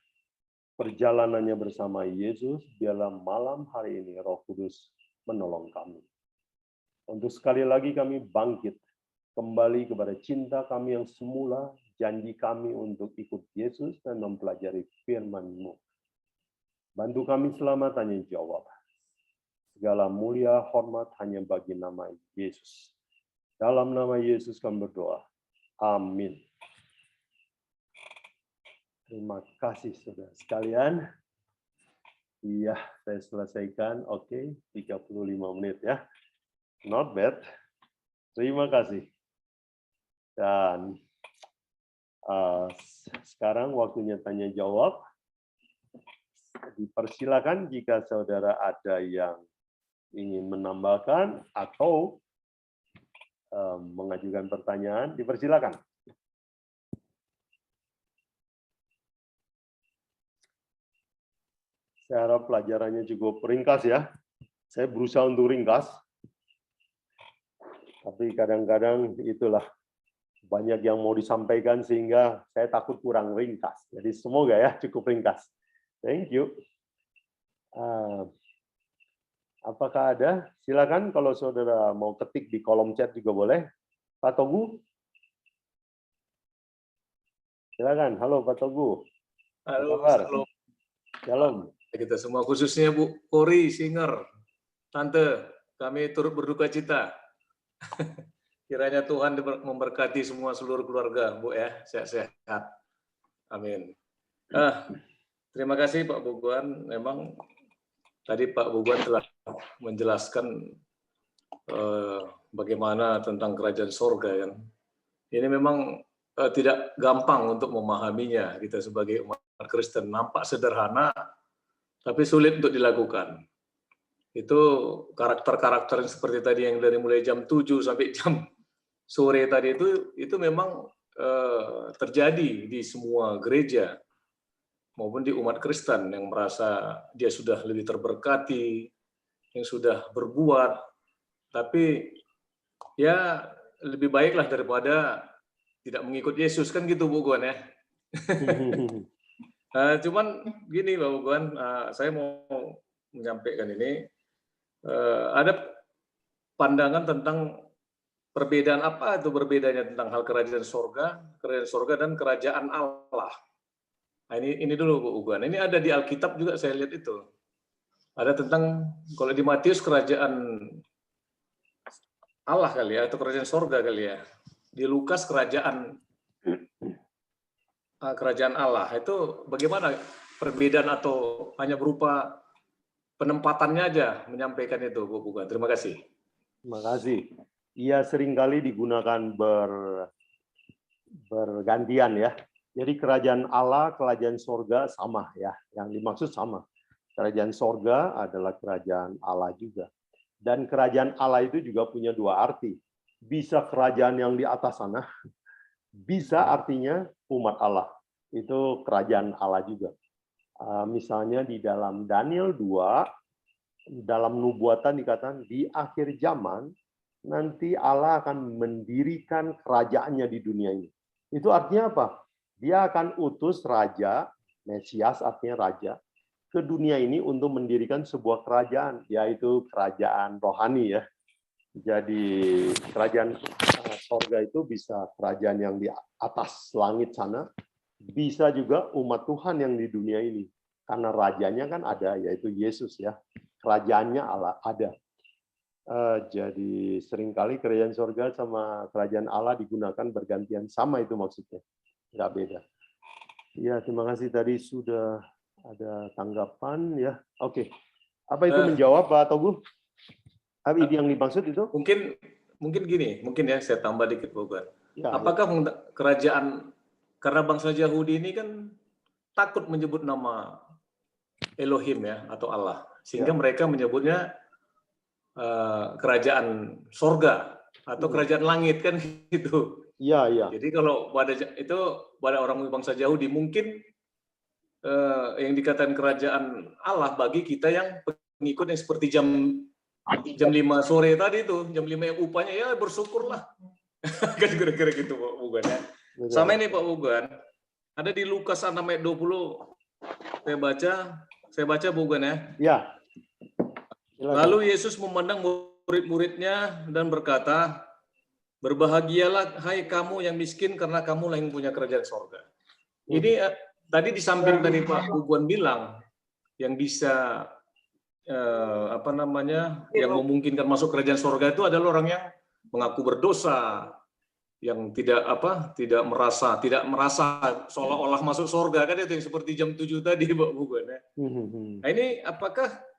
perjalanannya bersama Yesus. Biarlah malam hari ini Roh Kudus menolong kami. Untuk sekali lagi kami bangkit kembali kepada cinta kami yang semula, janji kami untuk ikut Yesus dan mempelajari firman-Mu. Bantu kami selama tanya jawab. Segala mulia hormat hanya bagi nama Yesus. Dalam nama Yesus kami berdoa. Amin. Terima kasih saudara sekalian. Iya, saya selesaikan. Oke, 35 menit ya. Not bad. Terima kasih. Dan sekarang waktunya tanya jawab. Dipersilakan jika saudara ada yang ingin menambahkan atau mengajukan pertanyaan, dipersilakan. Saya harap pelajarannya cukup ringkas ya. Saya berusaha untuk ringkas. Tapi kadang-kadang itulah banyak yang mau disampaikan sehingga saya takut kurang ringkas. Jadi semoga ya cukup ringkas. Thank you. Apakah ada? Silakan kalau saudara mau ketik di kolom chat juga boleh. Pak Togu? Silakan. Halo Pak Togu. Halo, Shalom. Shalom. Kita semua, khususnya Bu Kori Singer, Tante, kami turut berduka cita. Kiranya Tuhan memberkati semua seluruh keluarga, Bu ya, sehat-sehat. Amin. Terima kasih Pak Buguan. Memang tadi Pak Buguan telah menjelaskan bagaimana tentang kerajaan sorga kan. Ini memang tidak gampang untuk memahaminya kita sebagai umat Kristen. Nampak sederhana, tapi sulit untuk dilakukan. Itu karakter-karakter seperti tadi yang dari mulai jam 7 sampai jam sore tadi itu memang terjadi di semua gereja maupun di umat Kristen yang merasa dia sudah lebih terberkati, yang sudah berbuat, tapi ya lebih baiklah daripada tidak mengikut Yesus, kan gitu Bu Guan ya. Cuman gini Pak Buguan, saya mau menyampaikan ini, ada pandangan tentang perbedaan apa itu berbedanya tentang hal kerajaan sorga dan kerajaan Allah. Nah, ini dulu Bu Buguan, ini ada di Alkitab juga saya lihat itu. Ada tentang, kalau di Matius kerajaan Allah kali ya, atau kerajaan sorga kali ya. Di Lukas kerajaan Allah, itu bagaimana perbedaan atau hanya berupa penempatannya aja menyampaikan itu, Bu Buguan. Terima kasih. Terima kasih. Ia seringkali digunakan bergantian ya. Jadi kerajaan Allah, kerajaan sorga sama ya. Yang dimaksud sama. Kerajaan sorga adalah kerajaan Allah juga. Dan kerajaan Allah itu juga punya dua arti. Bisa kerajaan yang di atas sana, bisa artinya umat Allah. Itu kerajaan Allah juga. Misalnya di dalam Daniel 2, dalam nubuatan dikatakan di akhir zaman, nanti Allah akan mendirikan kerajaannya di dunia ini. Itu artinya apa? Dia akan utus raja, Mesias artinya raja, ke dunia ini untuk mendirikan sebuah kerajaan, yaitu kerajaan rohani ya. Jadi kerajaan sorga itu bisa kerajaan yang di atas langit sana, bisa juga umat Tuhan yang di dunia ini. Karena rajanya kan ada, yaitu Yesus ya. Kerajaannya Allah ada. Jadi seringkali kerajaan sorga sama kerajaan Allah digunakan bergantian, sama itu maksudnya, nggak beda. Ya, terima kasih tadi sudah ada tanggapan ya. Oke, apa itu menjawab Pak Togu? Apa yang dimaksud itu? Mungkin gini, mungkin ya saya tambah dikit Bukan. Ya, apakah kerajaan, karena bangsa Yahudi ini kan takut menyebut nama Elohim ya atau Allah, sehingga mereka menyebutnya kerajaan sorga atau kerajaan langit kan gitu. Iya, iya. Jadi kalau pada orang bangsa Yahudi mungkin yang dikatakan kerajaan Allah bagi kita yang pengikut yang seperti jam 5 sore tadi itu, jam 5 yang upahnya ya bersyukurlah. Kan kira-kira gitu Pak Bugan ya. Sama ini Pak Bugan, ada di Lukas 6 ayat 20 saya baca Bugan ya. Ya. Lalu Yesus memandang murid-muridnya dan berkata, berbahagialah hai kamu yang miskin karena kamu yang punya kerajaan sorga. Ini tadi di samping tadi Pak Buguan bilang yang bisa yang memungkinkan masuk kerajaan sorga itu adalah orang yang mengaku berdosa, yang tidak merasa seolah-olah masuk sorga kan, itu yang seperti jam 7 tadi Pak Buguan ya. Nah ini apakah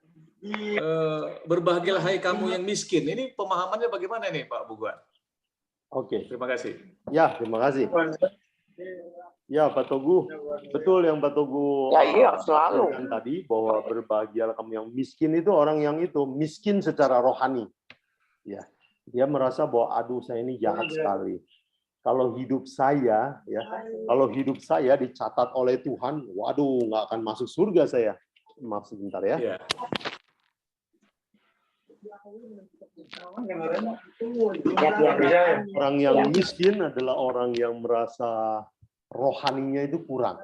berbahagialah hai kamu yang miskin, ini pemahamannya bagaimana nih Pak Buguan? Oke. Terima kasih. Ya, terima kasih. Ya, Pak Togu, betul yang Pak Togu selalu tadi, bahwa berbahagialah kamu yang miskin itu orang yang itu miskin secara rohani. Ya, dia merasa bahwa aduh saya ini jahat sekali. Kalau hidup saya dicatat oleh Tuhan, waduh nggak akan masuk surga saya. Maaf sebentar ya. Ya. Orang yang miskin adalah orang yang merasa rohaninya itu kurang.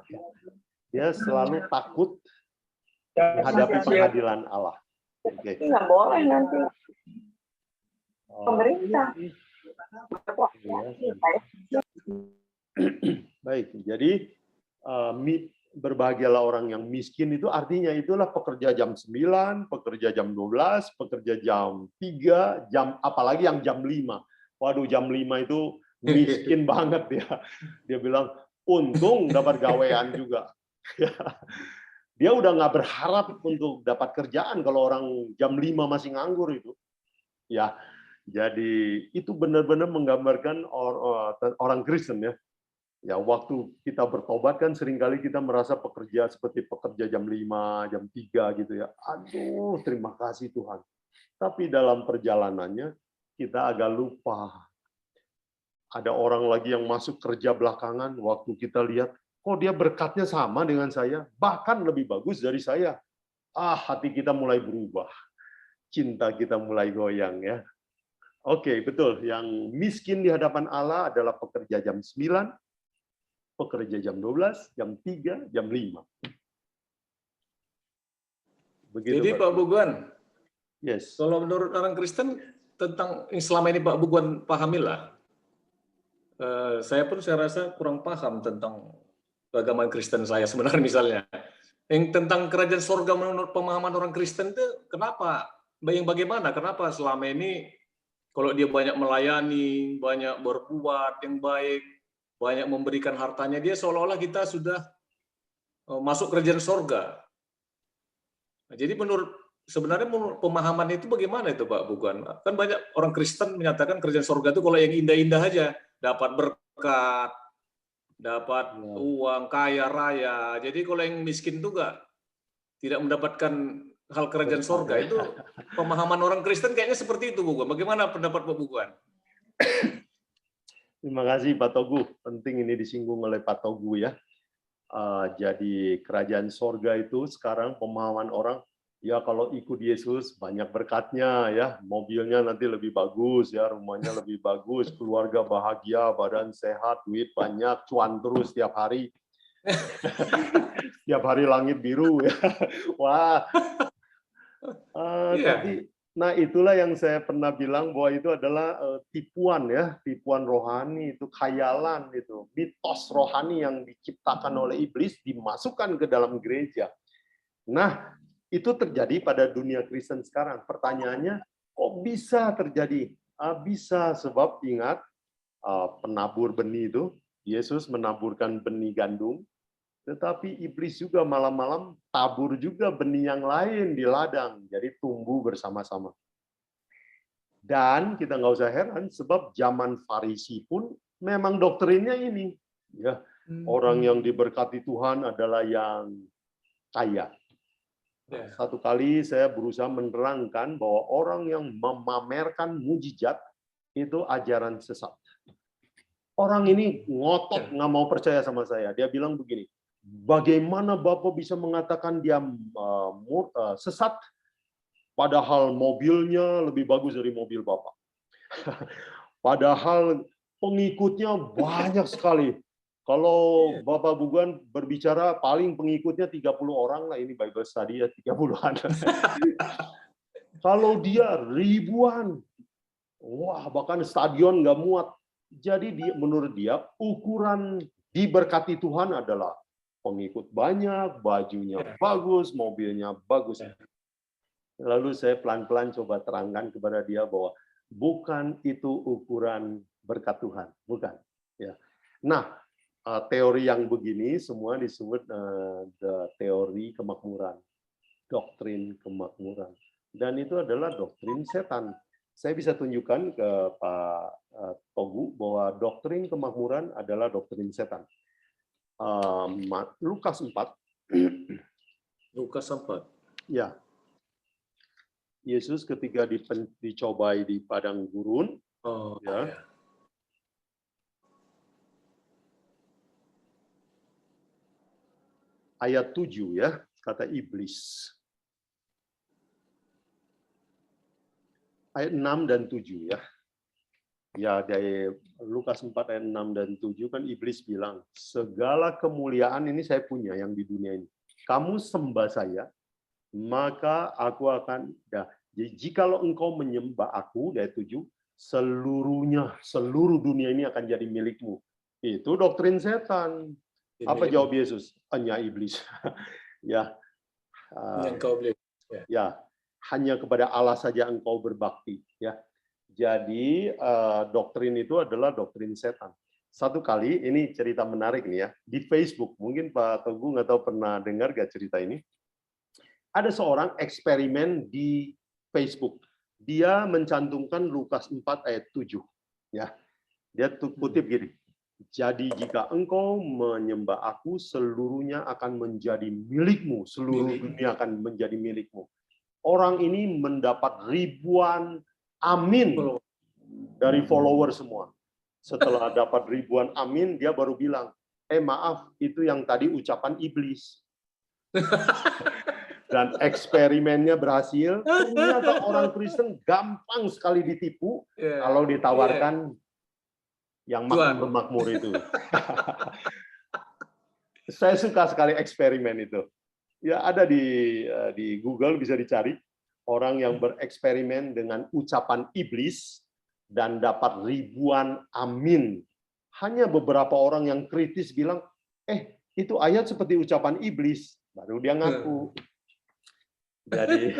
Dia selalu takut menghadapi pengadilan Allah. Oke. nggak boleh nanti pemerintah. Baik, jadi berbahagialah orang yang miskin itu artinya itulah pekerja jam 9, pekerja jam 12, pekerja jam 3, apalagi yang jam 5. Waduh, jam 5 itu miskin banget ya. Dia bilang, untung dapat gawean juga. Dia udah nggak berharap untuk dapat kerjaan kalau orang jam 5 masih nganggur itu. Ya, jadi itu benar-benar menggambarkan orang Kristen ya. Ya, waktu kita bertobat kan seringkali kita merasa pekerja seperti pekerja jam 5, jam 3 gitu ya. Aduh, terima kasih Tuhan. Tapi dalam perjalanannya kita agak lupa. Ada orang lagi yang masuk kerja belakangan, waktu kita lihat, kok dia berkatnya sama dengan saya, bahkan lebih bagus dari saya. Hati kita mulai berubah. Cinta kita mulai goyang ya. Oke, betul. Yang miskin di hadapan Allah adalah pekerja jam 9, pekerja jam 12, jam 3, jam 5. Begitu, jadi Pak Buguan, yes. Kalau menurut orang Kristen tentang yang selama ini Pak Buguan pahamilah, saya rasa kurang paham tentang keagamaan Kristen saya sebenarnya misalnya. Yang tentang kerajaan sorga menurut pemahaman orang Kristen itu kenapa? Bagaimana? Kenapa selama ini kalau dia banyak melayani, banyak berbuat yang baik, banyak memberikan hartanya, dia seolah-olah kita sudah masuk kerajaan sorga. Nah, jadi sebenarnya menurut pemahaman itu bagaimana itu Pak Buguan? Kan banyak orang Kristen menyatakan kerajaan sorga itu kalau yang indah-indah aja, dapat berkat, dapat uang, kaya raya. Jadi kalau yang miskin juga tidak mendapatkan hal kerajaan sorga, itu pemahaman orang Kristen kayaknya seperti itu Buguan. Bagaimana pendapat Pak Buguan? Terima kasih Pak Togu. Penting ini disinggung oleh Pak Togu ya. Jadi kerajaan sorga itu sekarang pemahaman orang, Ya kalau ikut Yesus banyak berkatnya ya, mobilnya nanti lebih bagus ya, rumahnya lebih bagus, keluarga bahagia, badan sehat, duit banyak, cuan terus tiap hari. Tiap hari langit biru ya. Wah. Iya. Tapi nah itulah yang saya pernah bilang bahwa itu adalah tipuan ya, tipuan rohani, itu khayalan itu, mitos rohani yang diciptakan oleh iblis dimasukkan ke dalam gereja. Nah, itu terjadi pada dunia Kristen sekarang. Pertanyaannya, kok bisa terjadi? Bisa, sebab ingat penabur benih itu, Yesus menaburkan benih gandum, tetapi iblis juga malam-malam tabur juga benih yang lain di ladang, jadi tumbuh bersama-sama. Dan kita nggak usah heran, sebab zaman Farisi pun memang doktrinnya ini, ya, orang yang diberkati Tuhan adalah yang kaya. Satu kali saya berusaha menerangkan bahwa orang yang memamerkan mujizat itu ajaran sesat. Orang ini ngotot nggak mau percaya sama saya. Dia bilang begini, bagaimana Bapak bisa mengatakan dia sesat, padahal mobilnya lebih bagus dari mobil Bapak. Padahal pengikutnya banyak sekali. Kalau Bapak Bugan berbicara, paling pengikutnya 30 orang lah, ini Bible Study ya, 30-an. Kalau dia ribuan, wah bahkan stadion nggak muat. Jadi menurut dia, ukuran diberkati Tuhan adalah pengikut banyak, bajunya bagus, mobilnya bagus. Lalu saya pelan-pelan coba terangkan kepada dia bahwa bukan itu ukuran berkat Tuhan, bukan. Ya. Nah, teori yang begini semua disebut teori kemakmuran, doktrin kemakmuran, dan itu adalah doktrin setan. Saya bisa tunjukkan ke Pak Togu bahwa doktrin kemakmuran adalah doktrin setan. Lukas 4. Lukas 4. Ya. Yesus ketika dicobai di padang gurun, ya. Ayat 7 ya, kata iblis. Ayat 6 dan 7 ya. Ya, dari Lukas 4 ayat 6 dan 7 kan iblis bilang, segala kemuliaan ini saya punya yang di dunia ini. Kamu sembah saya, maka aku akan, jadi jikalau engkau menyembah aku, ayat 7, seluruh dunia ini akan jadi milikmu. Itu doktrin setan. Apa jawab Yesus? Hanya iblis. Ya. Ya, hanya kepada Allah saja engkau berbakti. Ya. Jadi doktrin itu adalah doktrin setan. Satu kali, ini cerita menarik nih ya, di Facebook, mungkin Pak Teguh nggak tahu pernah dengar gak cerita ini? Ada seorang eksperimen di Facebook. Dia mencantumkan Lukas 4 ayat 7. Ya. Dia kutip gini. Jadi jika engkau menyembah aku, seluruhnya akan menjadi milikmu. Seluruh dunia akan menjadi milikmu. Orang ini mendapat ribuan amin dari follower semua. Setelah dapat ribuan amin, dia baru bilang, maaf, itu yang tadi ucapan iblis. Dan eksperimennya berhasil. Ternyata orang Kristen gampang sekali ditipu kalau ditawarkan yang makmur itu. Saya suka sekali eksperimen itu. Ya ada di Google bisa dicari orang yang bereksperimen dengan ucapan iblis dan dapat ribuan amin. Hanya beberapa orang yang kritis bilang, itu ayat seperti ucapan iblis. Baru dia ngaku. Jadi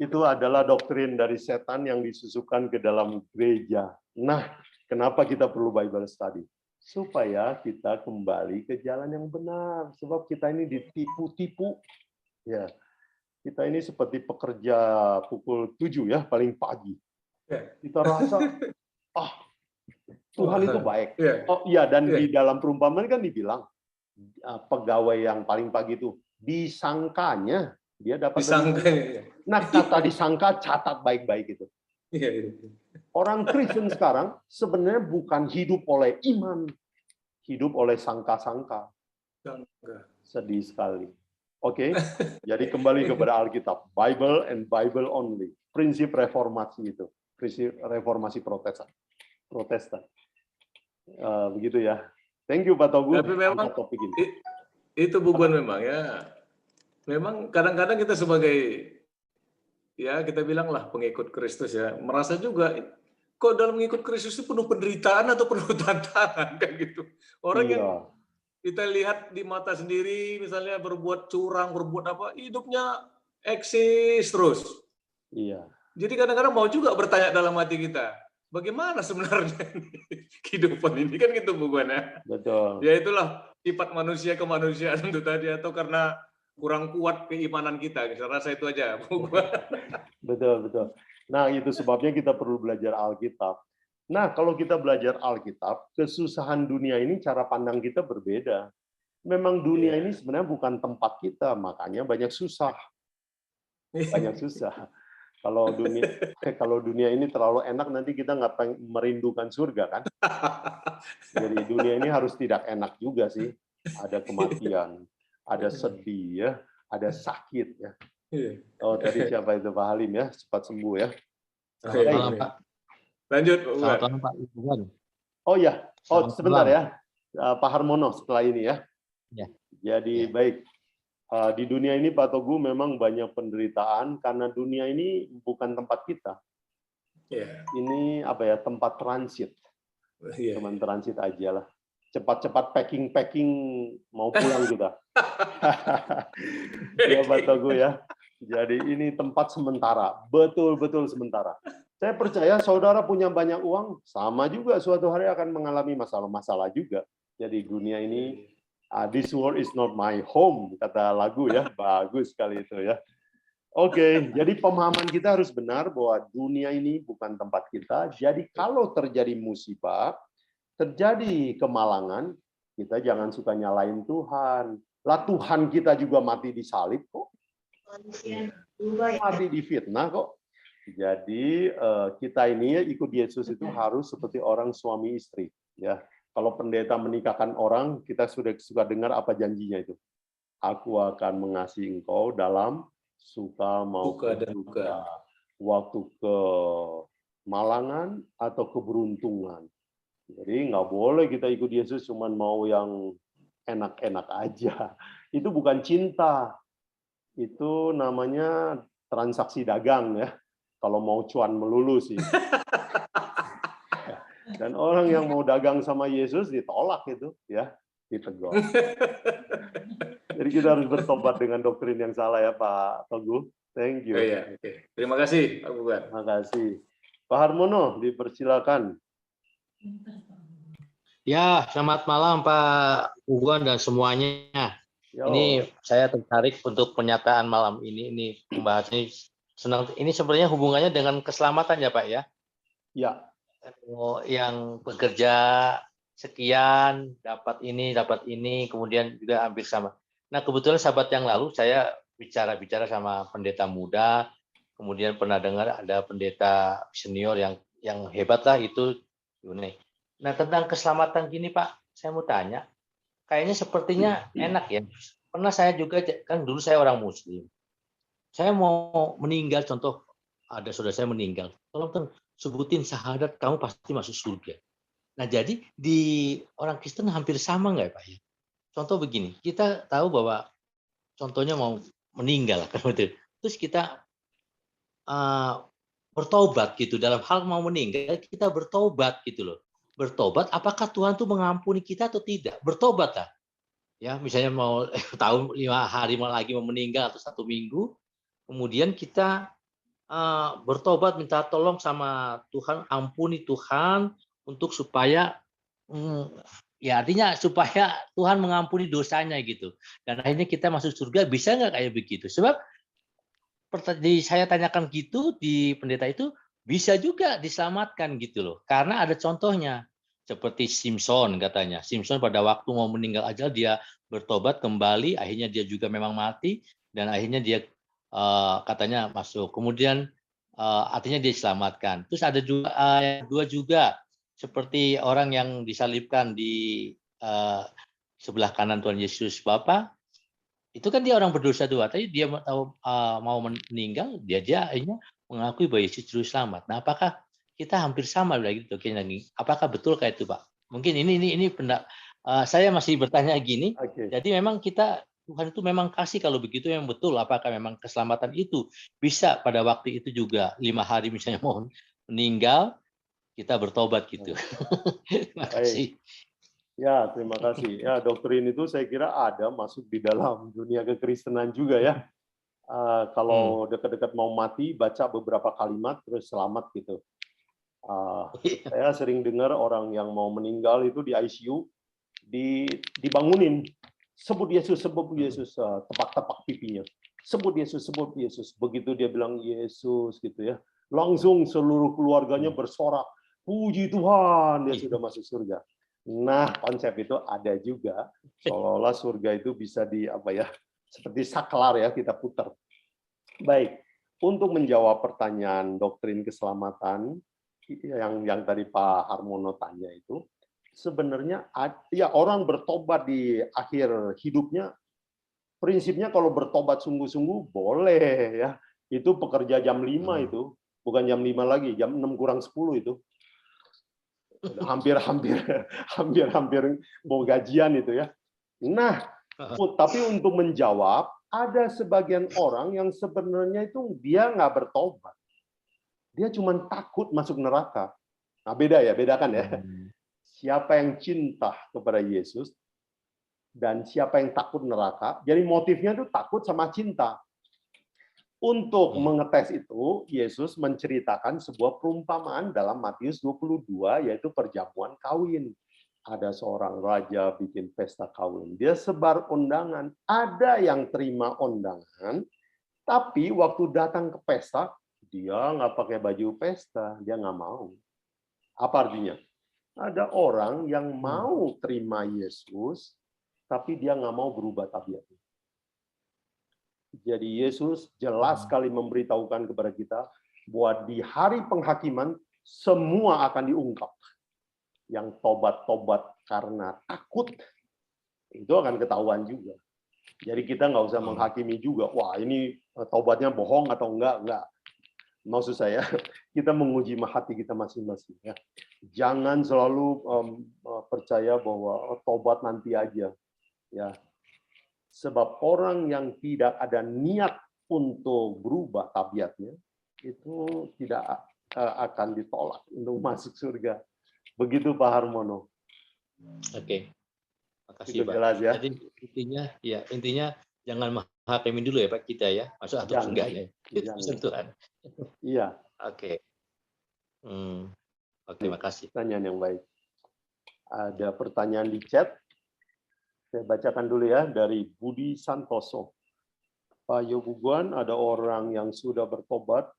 itu adalah doktrin dari setan yang disusukan ke dalam gereja. Nah, kenapa kita perlu Bible study? Supaya kita kembali ke jalan yang benar. Sebab kita ini ditipu-tipu. Ya, kita ini seperti pekerja pukul 7 ya, paling pagi. Kita rasa, Tuhan itu baik. Oh iya, dan di dalam perumpamaan kan dibilang, pegawai yang paling pagi itu disangkanya dia dapat. Nah, kata disangka catat baik-baik itu. Orang Kristen sekarang sebenarnya bukan hidup oleh iman, hidup oleh sangka-sangka. Sedih sekali. Oke, jadi kembali kepada Alkitab, Bible and Bible only. Prinsip reformasi itu, prinsip reformasi Protestan. Begitu ya. Thank you Pak Togu. Tapi memang angkat topik ini. itu bukan memang ya. Memang kadang-kadang kita sebagai ya kita bilanglah pengikut Kristus ya, merasa juga kok dalam mengikut Kristus itu penuh penderitaan atau penuh tantangan kan gitu. Orang yang Iya, kita lihat di mata sendiri misalnya berbuat curang, berbuat apa, hidupnya eksis terus. iya. Jadi kadang-kadang mau juga bertanya dalam hati kita, bagaimana sebenarnya kehidupan ini kan gitu bukan ya? Betul. Ya itulah sifat manusia kemanusiaan itu tadi, atau karena kurang kuat keimanan kita. Saya rasa itu aja. Betul, betul. Nah, itu sebabnya kita perlu belajar Alkitab. Nah, kalau kita belajar Alkitab, kesusahan dunia ini cara pandang kita berbeda. Memang dunia ini sebenarnya bukan tempat kita, makanya banyak susah. Banyak susah. Kalau dunia ini terlalu enak, nanti kita nggak merindukan surga kan? Jadi dunia ini harus tidak enak juga sih. Ada kematian, ada sedih ya, ada sakit ya. Oh, tadi siapa itu Pak Halim ya? Cepat sembuh ya. Selamat malam, Pak. Lanjut, Selamat malam, Pak Iwan. Oh ya, Selamat sebentar malam. ya, Pak Harmono setelah ini ya. Ya. Jadi Ya. baik, di dunia ini Pak Togu memang banyak penderitaan karena dunia ini bukan tempat kita. Ya. Ini apa ya, tempat transit. Ya. Cuman transit aja lah. Cepat-cepat packing mau pulang kita. Ya Pak Togu ya. Jadi ini tempat sementara, betul-betul sementara. Saya percaya saudara punya banyak uang, sama juga suatu hari akan mengalami masalah-masalah juga. Jadi dunia ini, this world is not my home, kata lagu ya, bagus sekali itu ya. Oke, jadi pemahaman kita harus benar bahwa dunia ini bukan tempat kita. Jadi kalau terjadi musibah, terjadi kemalangan, kita jangan suka nyalain Tuhan. Lah Tuhan kita juga mati di salib kok. Mati di fitnah kok. Jadi kita ini ikut Yesus itu harus seperti orang suami istri. Ya, kalau pendeta menikahkan orang, kita sudah suka dengar apa janjinya itu. Aku akan mengasihi engkau dalam suka maupun duka, waktu kemalangan atau keberuntungan. Jadi nggak boleh kita ikut Yesus cuman mau yang enak-enak aja. Itu bukan cinta. Itu namanya transaksi dagang ya. Kalau mau cuan melulu sih. Dan orang yang mau dagang sama Yesus ditolak itu ya, ditegur. Jadi kita harus bertobat dengan doktrin yang salah ya Pak Togu. Thank you. Ya. Terima kasih Pak Bukan. Terima kasih. Pak Harmono, dipersilakan. Ya, selamat malam Pak Uwan dan semuanya. Yo. Ini saya tertarik untuk pernyataan malam ini. Ini pembahasan ini senang. Ini sebenarnya hubungannya dengan keselamatan ya Pak ya. Ya. Yang bekerja sekian dapat ini, kemudian juga hampir sama. Nah kebetulan sahabat yang lalu saya bicara sama pendeta muda, kemudian pernah dengar ada pendeta senior yang hebat lah itu. Nah tentang keselamatan gini Pak, saya mau tanya, kayaknya sepertinya enak ya. Pernah saya juga, kan dulu saya orang Muslim. Saya mau meninggal, contoh ada saudara saya meninggal, tolong sebutin syahadat, kamu pasti masuk surga. Nah jadi di orang Kristen hampir sama nggak Pak ya? Contoh begini, kita tahu bahwa contohnya mau meninggal, terus kita bertobat gitu, dalam hal mau meninggal kita bertobat gitu loh. Bertobat, apakah Tuhan tuh mengampuni kita atau tidak? Bertobat lah. Ya, misalnya mau tahun 5 hari lagi mau meninggal atau 1 minggu, kemudian kita bertobat minta tolong sama Tuhan, ampuni Tuhan untuk supaya ya artinya supaya Tuhan mengampuni dosanya gitu. Dan akhirnya kita masuk surga, bisa nggak kayak begitu? Sebab saya tanyakan gitu di pendeta itu, bisa juga diselamatkan gitu loh. Karena ada contohnya. Seperti Simpson katanya. Simpson pada waktu mau meninggal aja dia bertobat kembali, akhirnya dia juga memang mati, dan akhirnya dia katanya masuk. Kemudian artinya dia diselamatkan. Terus ada juga yang kedua juga, seperti orang yang disalibkan di sebelah kanan Tuhan Yesus Bapa, Itu kan dia orang berdosa dua, tapi dia mau meninggal, dia akhirnya mengakui bahwa Yesus juru selamat. Nah, apakah kita hampir sama lagi dokternya nih? Apakah betul kayak itu, Pak? Mungkin ini saya masih bertanya gini. Oke. Jadi memang Tuhan itu memang kasih kalau begitu yang betul. Apakah memang keselamatan itu bisa pada waktu itu juga 5 hari misalnya mau meninggal kita bertobat gitu. Terima kasih. Ya, terima kasih. Ya, doktrin itu saya kira ada masuk di dalam dunia kekristenan juga ya. Kalau dekat-dekat mau mati, baca beberapa kalimat terus selamat gitu. Saya sering dengar orang yang mau meninggal itu di ICU dibangunin, sebut Yesus, tepak-tepak pipinya. Sebut Yesus. Begitu dia bilang Yesus gitu ya, langsung seluruh keluarganya bersorak, puji Tuhan, dia sudah masuk surga. Nah, konsep itu ada juga, seolah-olah surga itu bisa seperti saklar ya, kita putar. Baik, untuk menjawab pertanyaan doktrin keselamatan yang tadi Pak Harmono tanya itu, sebenarnya ya orang bertobat di akhir hidupnya, prinsipnya kalau bertobat sungguh-sungguh boleh ya. Itu pekerja jam 5 itu, bukan jam 5 lagi, jam 6 kurang 10 itu. Hampir mau gajian itu ya. Nah, tapi untuk menjawab, ada sebagian orang yang sebenarnya itu dia nggak bertobat. Dia cuma takut masuk neraka. Nah, bedakan ya. Siapa yang cinta kepada Yesus dan siapa yang takut neraka. Jadi motifnya itu takut sama cinta. Untuk mengetes itu, Yesus menceritakan sebuah perumpamaan dalam Matius 22, yaitu perjamuan kawin. Ada seorang raja bikin pesta kawin. Dia sebar undangan. Ada yang terima undangan, tapi waktu datang ke pesta, dia nggak pakai baju pesta. Dia nggak mau. Apa artinya? Ada orang yang mau terima Yesus, tapi dia nggak mau berubah tabiatnya. Jadi Yesus jelas sekali memberitahukan kepada kita bahwa di hari penghakiman semua akan diungkap. Yang tobat-tobat karena takut itu akan ketahuan juga. Jadi kita nggak usah menghakimi juga. Wah, ini tobatnya bohong atau enggak. Maksud saya kita menguji hati kita masing-masing. Ya. Jangan selalu percaya bahwa tobat nanti aja. Ya. Sebab orang yang tidak ada niat untuk berubah tabiatnya, itu tidak akan ditolak untuk masuk surga. Begitu Pak Harmono. Oke. Makasih, Pak. Jelas ya. Jadi intinya jangan menghakimi dulu ya Pak kita ya. Masuk atau enggaknya. Itu Tuhan. Iya. Oke. Terima kasih. Pertanyaan yang baik. Ada pertanyaan di chat. Saya bacakan dulu ya, dari Budi Santoso. Pak Yobuguan, ada orang yang sudah bertobat,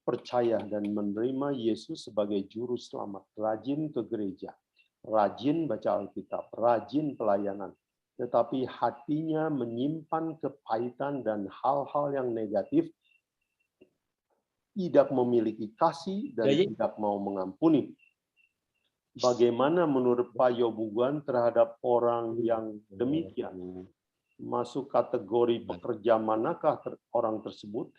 percaya dan menerima Yesus sebagai juru selamat, rajin ke gereja, rajin baca Alkitab, rajin pelayanan, tetapi hatinya menyimpan kepahitan dan hal-hal yang negatif, tidak memiliki kasih dan tidak mau mengampuni. Bagaimana menurut Pak Yobuguan terhadap orang yang demikian? Masuk kategori pekerja manakah orang tersebut?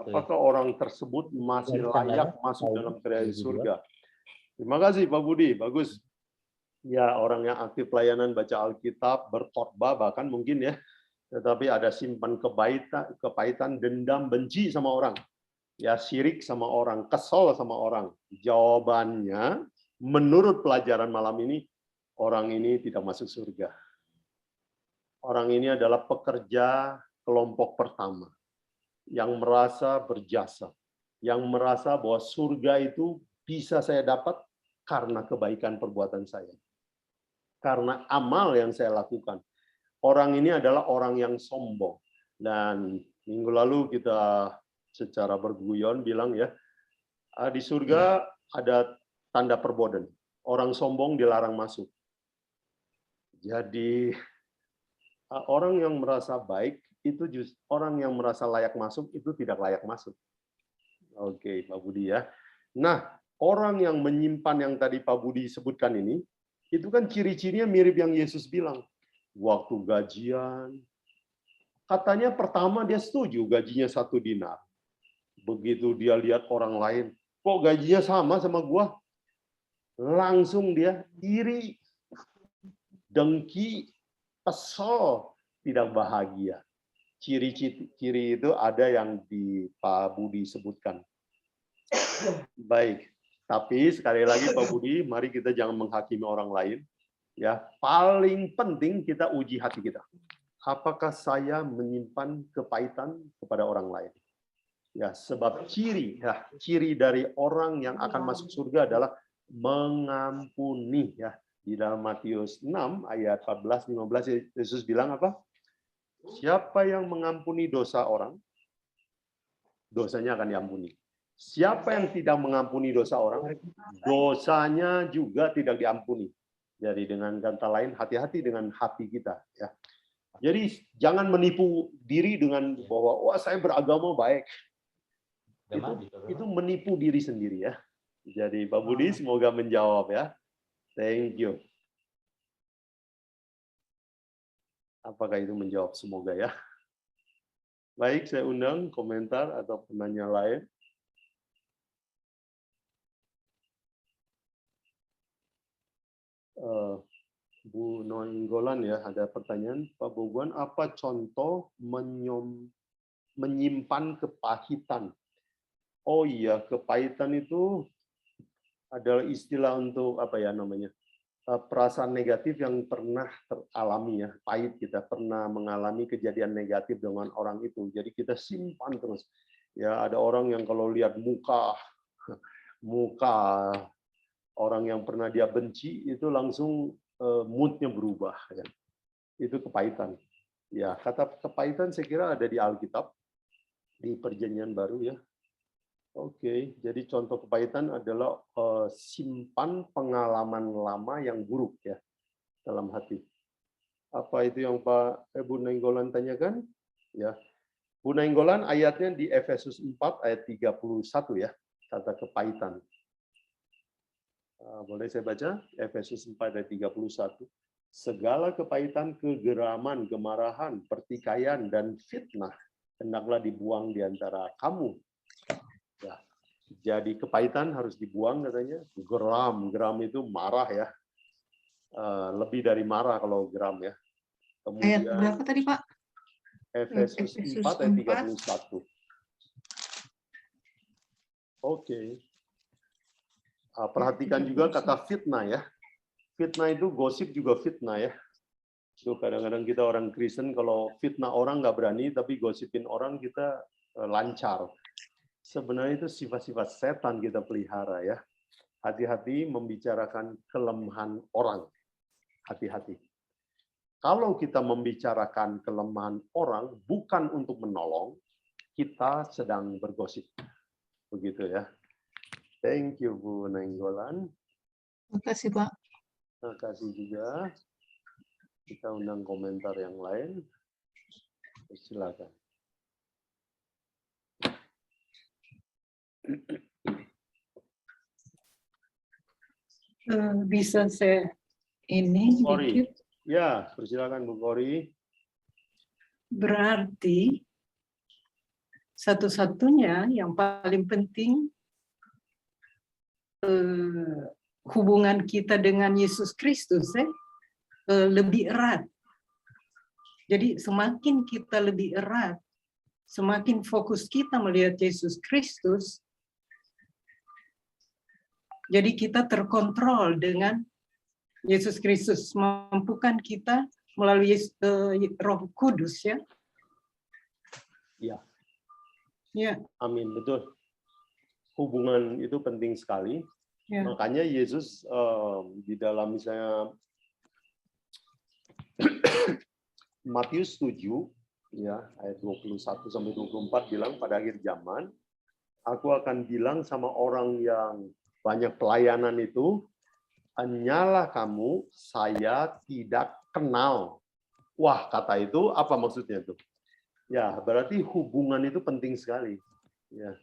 Apakah orang tersebut masih layak masuk dalam kerajaan surga? Terima kasih Pak Budi, bagus. Ya, orang yang aktif pelayanan, baca Alkitab, berkhotbah bahkan mungkin ya, tetapi ada simpan kepahitan, dendam, benci sama orang. Ya, syirik sama orang, kesel sama orang. Jawabannya, menurut pelajaran malam ini, orang ini tidak masuk surga. Orang ini adalah pekerja kelompok pertama yang merasa berjasa, yang merasa bahwa surga itu bisa saya dapat karena kebaikan perbuatan saya, karena amal yang saya lakukan. Orang ini adalah orang yang sombong. Dan minggu lalu kita secara berguyon bilang ya, di surga ada tanda perboden. Orang sombong dilarang masuk. Jadi orang yang merasa baik itu justru orang yang merasa layak masuk itu tidak layak masuk. Oke, Pak Budi ya. Nah, orang yang menyimpan yang tadi Pak Budi sebutkan ini, itu kan ciri-cirinya mirip yang Yesus bilang. Waktu gajian, Katanya pertama dia setuju gajinya 1 dinar. Begitu dia lihat orang lain, kok gajinya sama gua? Langsung dia iri, dengki, kesel, tidak bahagia. Ciri-ciri itu ada yang di Pak Budi sebutkan. Baik, tapi sekali lagi Pak Budi, mari kita jangan menghakimi orang lain. Ya, paling penting kita uji hati kita. Apakah saya menyimpan kepahitan kepada orang lain? Ya, sebab ciri dari orang yang akan masuk surga adalah mengampuni. Ya, di dalam Matius 6 ayat 14-15 Yesus bilang apa? Siapa yang mengampuni dosa orang, dosanya akan diampuni. Siapa yang tidak mengampuni dosa orang, dosanya juga tidak diampuni. Jadi dengan kata lain, hati-hati dengan hati kita. Ya. Jadi jangan menipu diri dengan bahwa wah saya beragama baik. Itu menipu diri sendiri ya. Jadi Pak Budi semoga menjawab ya. Thank you. Apakah itu menjawab? Semoga ya. Baik, saya undang komentar atau penanya lain. Bu Noinggolan ya, ada pertanyaan. Pak Boguan, apa contoh menyimpan kepahitan? Oh iya, kepahitan itu adalah istilah untuk apa ya namanya? Perasaan negatif yang pernah teralami ya, pahit, kita pernah mengalami kejadian negatif dengan orang itu. Jadi kita simpan terus. Ya, ada orang yang kalau lihat muka orang yang pernah dia benci itu langsung moodnya berubah ya. Itu kepahitan. Ya, kata kepahitan saya kira ada di Alkitab di Perjanjian Baru ya. Oke, jadi contoh kepahitan adalah simpan pengalaman lama yang buruk ya dalam hati. Apa itu yang Pak Bu Nainggolan tanyakan? Ya. Bu Nainggolan ayatnya di Efesus 4 ayat 31 ya, kata kepahitan. Boleh saya baca? Efesus 4 ayat 31. Segala kepahitan, kegeraman, kemarahan, pertikaian, dan fitnah hendaklah dibuang di antara kamu. Ya. Jadi kepahitan harus dibuang katanya. Geram itu marah ya. Lebih dari marah kalau geram ya. Kemudian, ayat berapa tadi Pak? Efesus 4 ayat 31. Oke. Perhatikan juga kata fitnah ya. Fitnah itu gosip juga fitnah ya. So, kadang-kadang kita orang Kristen kalau fitnah orang nggak berani, tapi gosipin orang kita lancar. Sebenarnya itu sifat-sifat setan kita pelihara ya. Hati-hati membicarakan kelemahan orang. Hati-hati. Kalau kita membicarakan kelemahan orang bukan untuk menolong, kita sedang bergosip. Begitu ya. Thank you Bu Nainggolan. Terima kasih Pak. Terima kasih juga. Kita undang komentar yang lain. Silakan. Bisa saya ini Kori. dikit? Ya, persilakan Bu Kori. Berarti satu-satunya yang paling penting hubungan kita dengan Yesus Kristus lebih erat. Jadi semakin kita lebih erat, semakin fokus kita melihat Yesus Kristus, jadi kita terkontrol dengan Yesus Kristus, mampukan kita melalui Roh Kudus ya. Ya. Ya. Amin, betul. Hubungan itu penting sekali. Ya. Makanya Yesus di dalam misalnya Matius 7 ya ayat 21 sampai 24 bilang pada akhir zaman aku akan bilang sama orang yang banyak pelayanan itu, hanyalah kamu saya tidak kenal. Wah, kata itu apa maksudnya tuh? Ya, berarti hubungan itu penting sekali. Ya.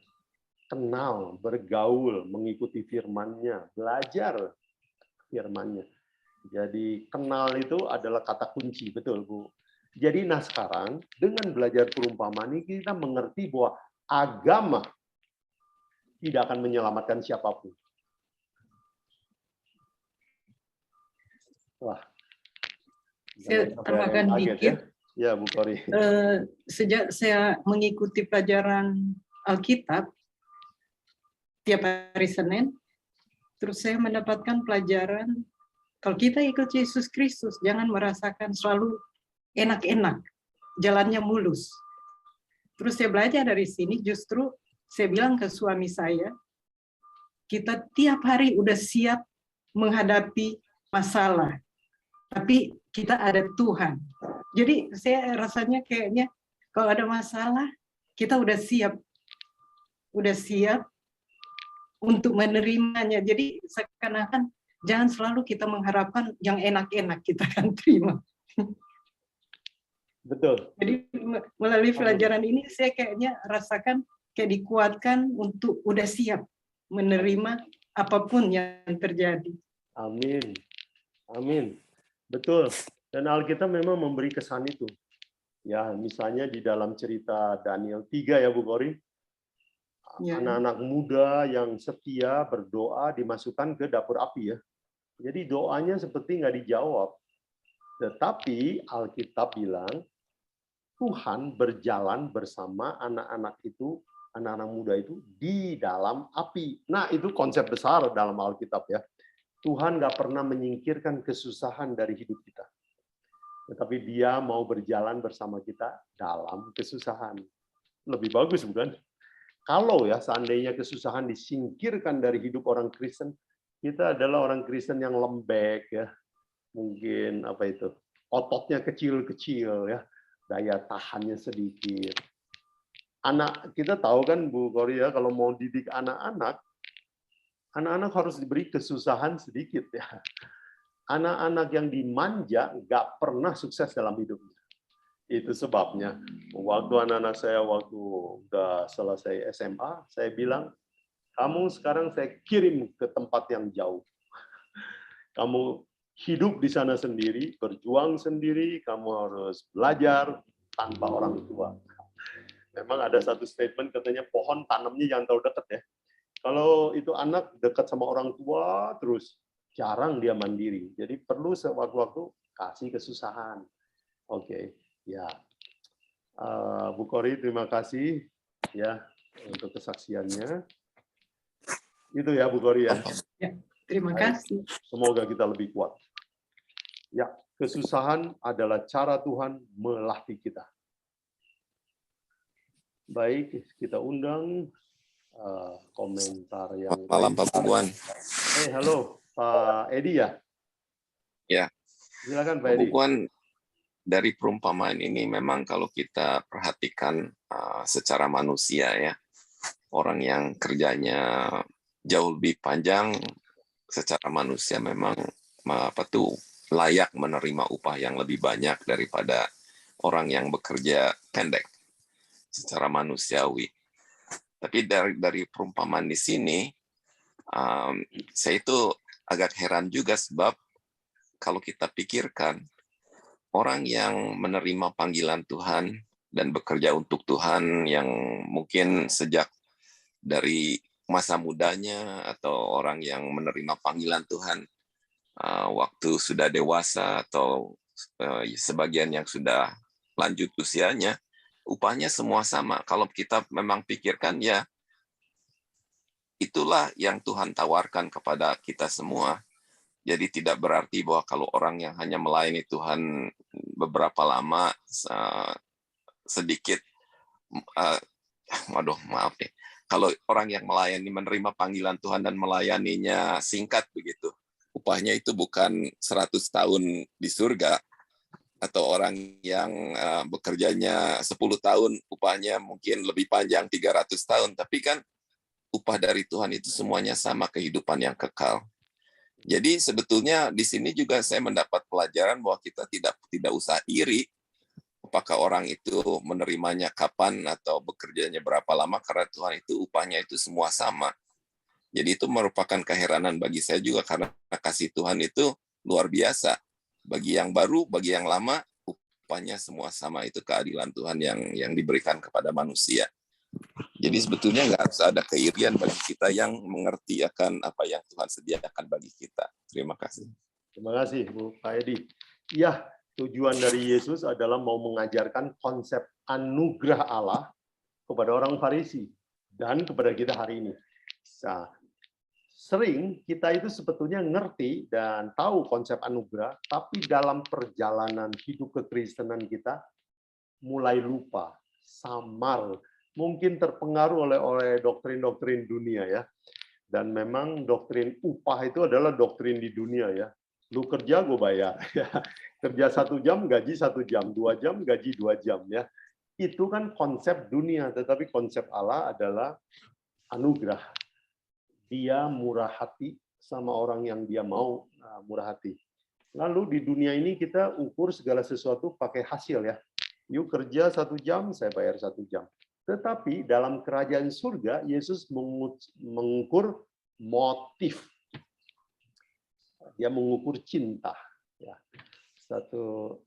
Kenal, bergaul, mengikuti firman-Nya, belajar firman-Nya. Jadi kenal itu adalah kata kunci, betul Bu. Jadi sekarang dengan belajar perumpamaan ini kita mengerti bahwa agama tidak akan menyelamatkan siapapun. Wah. Saya tambahkan dikit. Ya, Bu Kori. Sejak saya mengikuti pelajaran Alkitab tiap hari Senin, terus saya mendapatkan pelajaran kalau kita ikut Yesus Kristus, jangan merasakan selalu enak-enak, jalannya mulus. Terus saya belajar dari sini, justru saya bilang ke suami saya, kita tiap hari udah siap menghadapi masalah, tapi kita ada Tuhan. Jadi saya rasanya kayaknya kalau ada masalah, kita udah siap untuk menerimanya. Jadi seakan-akan jangan selalu kita mengharapkan yang enak-enak kita akan terima. Betul. Jadi melalui pelajaran ini saya kayaknya rasakan kayak dikuatkan untuk udah siap menerima apapun yang terjadi. Amin. Amin. Betul. Dan Alkitab memang memberi kesan itu. Ya, misalnya di dalam cerita Daniel 3 ya Bu Kori. Ya. Anak-anak muda yang setia berdoa dimasukkan ke dapur api ya. Jadi doanya seperti nggak dijawab. Tetapi Alkitab bilang Tuhan berjalan bersama anak-anak itu, anak-anak muda itu di dalam api. Nah, itu konsep besar dalam Alkitab ya. Tuhan nggak pernah menyingkirkan kesusahan dari hidup kita. Tetapi Dia mau berjalan bersama kita dalam kesusahan. Lebih bagus bukan? Kalau ya seandainya kesusahan disingkirkan dari hidup orang Kristen, kita adalah orang Kristen yang lembek ya. Mungkin apa itu? Ototnya kecil-kecil ya. Daya tahannya sedikit. Anak kita tahu kan Bu Kori ya, kalau mau didik anak-anak harus diberi kesusahan sedikit ya. Anak-anak yang dimanja nggak pernah sukses dalam hidupnya. Itu sebabnya waktu anak-anak saya waktu udah selesai SMA, saya bilang, kamu sekarang saya kirim ke tempat yang jauh. Kamu hidup di sana sendiri, berjuang sendiri, kamu harus belajar tanpa orang tua. Memang ada satu statement katanya pohon tanamnya jangan terlalu dekat ya. Kalau itu anak dekat sama orang tua terus jarang dia mandiri. Jadi perlu sewaktu-waktu kasih kesusahan. Oke, ya. Bu Kori terima kasih ya untuk kesaksiannya. Itu ya Bu Kori ya. Ya, terima kasih. Semoga kita lebih kuat. Ya, kesusahan adalah cara Tuhan melatih kita. Baik, kita undang komentar yang malam Pak Puguan. Halo Pak Edi ya? Ya. Silakan Pak Pak Edi. Puguan, dari perumpamaan ini memang kalau kita perhatikan secara manusia ya, orang yang kerjanya jauh lebih panjang secara manusia memang layak menerima upah yang lebih banyak daripada orang yang bekerja pendek secara manusiawi. Tapi dari perumpamaan di sini, saya itu agak heran juga sebab kalau kita pikirkan orang yang menerima panggilan Tuhan dan bekerja untuk Tuhan yang mungkin sejak dari masa mudanya atau orang yang menerima panggilan Tuhan waktu sudah dewasa atau sebagian yang sudah lanjut usianya, upahnya semua sama. Kalau kita memang pikirkan ya, itulah yang Tuhan tawarkan kepada kita semua. Jadi tidak berarti bahwa kalau orang yang hanya melayani Tuhan beberapa lama, sedikit, maaf nih, kalau orang yang menerima panggilan Tuhan dan melayaninya singkat begitu, upahnya itu bukan 100 tahun di surga, atau orang yang bekerjanya 10 tahun, upahnya mungkin lebih panjang 300 tahun, tapi kan upah dari Tuhan itu semuanya sama, kehidupan yang kekal. Jadi sebetulnya di sini juga saya mendapat pelajaran bahwa kita tidak usah iri apakah orang itu menerimanya kapan atau bekerjanya berapa lama, karena Tuhan itu upahnya itu semua sama. Jadi itu merupakan keheranan bagi saya juga karena kasih Tuhan itu luar biasa. Bagi yang baru, bagi yang lama, upahnya semua sama, itu keadilan Tuhan yang diberikan kepada manusia. Jadi sebetulnya nggak harus ada keirian bagi kita yang mengerti akan apa yang Tuhan sediakan bagi kita. Terima kasih. Terima kasih, Bu Pak Edi. Ya, tujuan dari Yesus adalah mau mengajarkan konsep anugerah Allah kepada orang Farisi dan kepada kita hari ini. Nah, sering kita itu sebetulnya ngerti dan tahu konsep anugerah, tapi dalam perjalanan hidup kekristenan kita mulai lupa, samar, mungkin terpengaruh oleh doktrin-doktrin dunia ya. Dan memang doktrin upah itu adalah doktrin di dunia ya. Lu kerja gue bayar. Kerja 1 jam gaji 1 jam, 2 jam gaji 2 jam ya. Itu kan konsep dunia, tetapi konsep Allah adalah anugerah. Dia murah hati sama orang yang dia mau murah hati. Lalu di dunia ini kita ukur segala sesuatu pakai hasil ya. Yuk kerja 1 jam, saya bayar 1 jam. Tetapi dalam kerajaan surga, Yesus mengukur motif. Dia mengukur cinta. Ya.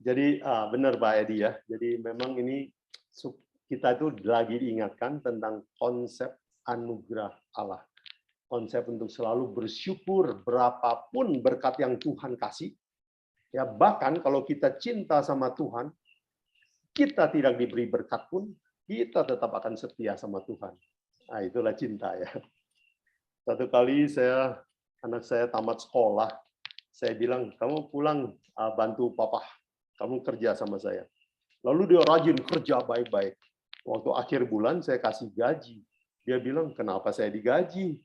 Jadi benar Pak Edi ya. Jadi memang ini kita itu lagi diingatkan tentang konsep anugerah Allah. Konsep untuk selalu bersyukur berapapun berkat yang Tuhan kasih. Ya bahkan kalau kita cinta sama Tuhan, kita tidak diberi berkat pun, kita tetap akan setia sama Tuhan. Nah, itulah cinta ya. Satu kali anak saya tamat sekolah, saya bilang, kamu pulang bantu papa, kamu kerja sama saya. Lalu dia rajin kerja baik-baik. Waktu akhir bulan saya kasih gaji. Dia bilang, kenapa saya digaji?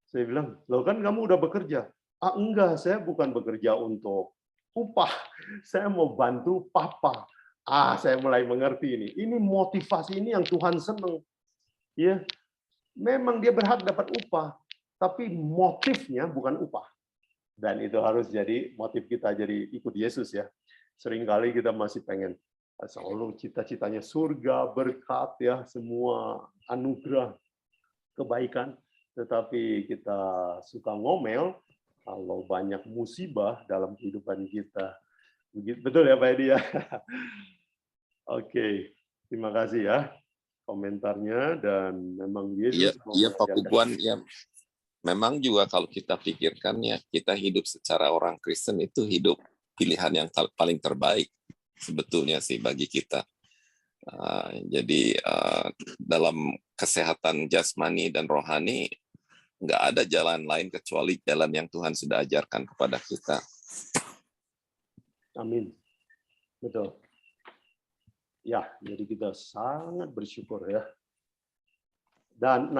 Saya bilang, loh kan kamu udah bekerja. Ah enggak, saya bukan bekerja untuk upah. Saya mau bantu papa. Saya mulai mengerti ini. Ini motivasi ini yang Tuhan senang. Ya, memang dia berhak dapat upah, tapi motifnya bukan upah. Dan itu harus jadi motif kita jadi ikut Yesus ya. Seringkali kita masih pengen selalu cita-citanya surga, berkat ya, semua anugerah, kebaikan, tetapi kita suka ngomel kalau banyak musibah dalam kehidupan kita. Betul ya Pak Edi ya? Oke, terima kasih ya komentarnya, dan memang Yesus Iya Pak Puguan, ya memang juga kalau kita pikirkan ya, kita hidup secara orang Kristen itu hidup pilihan yang paling terbaik sebetulnya sih bagi kita. Jadi dalam kesehatan jasmani dan rohani nggak ada jalan lain kecuali jalan yang Tuhan sudah ajarkan kepada kita. Amin. Betul. Ya, jadi kita sangat bersyukur ya. Dan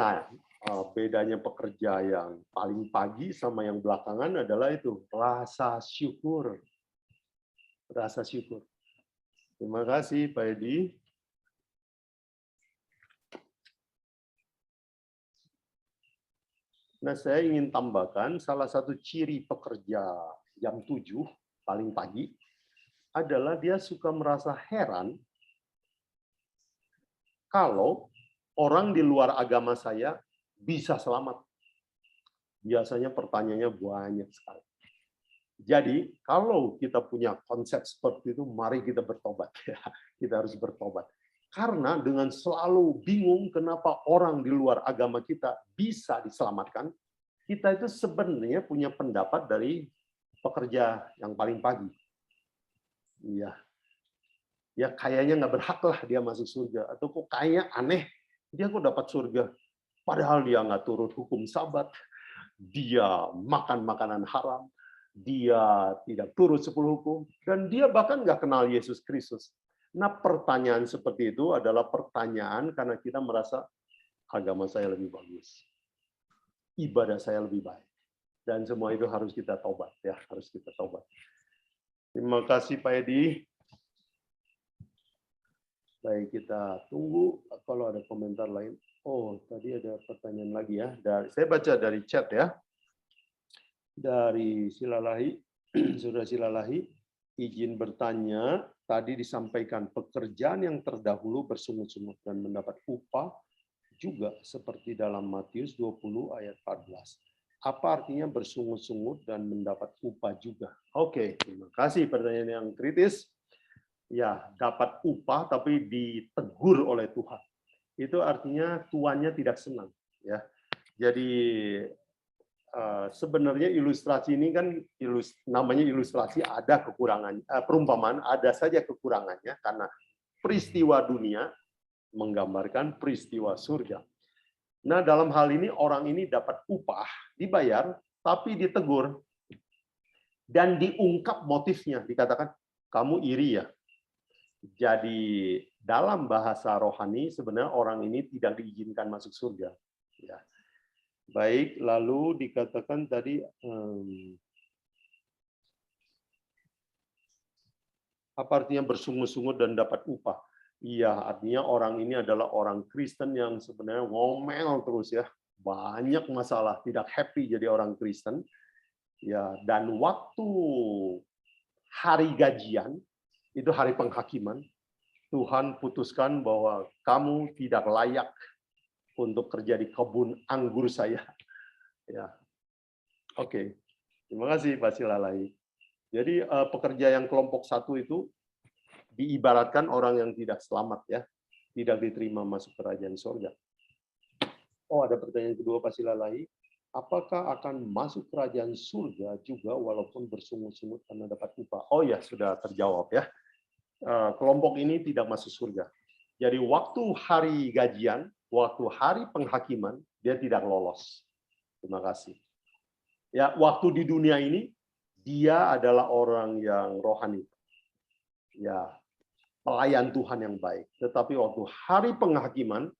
bedanya pekerja yang paling pagi sama yang belakangan adalah itu, rasa syukur. Rasa syukur. Terima kasih Pak Edi. Nah, saya ingin tambahkan salah satu ciri pekerja jam 7 paling pagi adalah dia suka merasa heran kalau orang di luar agama saya bisa selamat. Biasanya pertanyaannya banyak sekali. Jadi, kalau kita punya konsep seperti itu, mari kita bertobat. Kita harus bertobat. Karena dengan selalu bingung kenapa orang di luar agama kita bisa diselamatkan, kita itu sebenarnya punya pendapat dari pekerja yang paling pagi. Iya. Ya kayaknya nggak berhak lah dia masuk surga. Atau kok kayaknya aneh, dia kok dapat surga. Padahal dia nggak turut hukum Sabat, dia makan makanan haram, dia tidak turut 10 hukum, dan dia bahkan nggak kenal Yesus Kristus. Nah, pertanyaan seperti itu adalah pertanyaan karena kita merasa agama saya lebih bagus, ibadah saya lebih baik, dan semua itu harus kita tobat ya, harus kita tobat. Terima kasih Pak Edi. Baik, kita tunggu kalau ada komentar lain. Oh, tadi ada pertanyaan lagi ya. Saya baca dari chat ya. Dari Silalahi, Saudara Silalahi, izin bertanya, tadi disampaikan pekerjaan yang terdahulu bersungut-sungut dan mendapat upah juga seperti dalam Matius 20 ayat 14. Apa artinya bersungut-sungut dan mendapat upah juga? Oke, terima kasih pertanyaan yang kritis. ya dapat upah tapi ditegur oleh Tuhan. Itu artinya tuannya tidak senang, ya. Jadi sebenarnya ilustrasi ini kan namanya ilustrasi, ada kekurangannya, perumpamaan ada saja kekurangannya karena peristiwa dunia menggambarkan peristiwa surga. Nah, dalam hal ini orang ini dapat upah, dibayar, tapi ditegur dan diungkap motifnya, dikatakan kamu iri ya. Jadi dalam bahasa rohani sebenarnya orang ini tidak diizinkan masuk surga. Ya. Baik, lalu dikatakan tadi apa artinya bersungut-sungut dan dapat upah? Iya, artinya orang ini adalah orang Kristen yang sebenarnya ngomel terus ya, banyak masalah, tidak happy jadi orang Kristen. Ya, dan waktu hari gajian, itu hari penghakiman, Tuhan putuskan bahwa kamu tidak layak untuk kerja di kebun anggur saya. Ya, oke. Terima kasih Pak Silalai. Jadi pekerja yang kelompok 1 itu diibaratkan orang yang tidak selamat ya, tidak diterima masuk kerajaan surga. Oh, ada pertanyaan kedua Pak Silalai. Apakah akan masuk kerajaan surga juga walaupun bersungut-sungut karena dapat upah? Oh ya, sudah terjawab ya. Kelompok ini tidak masuk surga. Jadi waktu hari gajian, waktu hari penghakiman, dia tidak lolos. Terima kasih. Ya, waktu di dunia ini, dia adalah orang yang rohani. Ya, pelayan Tuhan yang baik. Tetapi waktu hari penghakiman,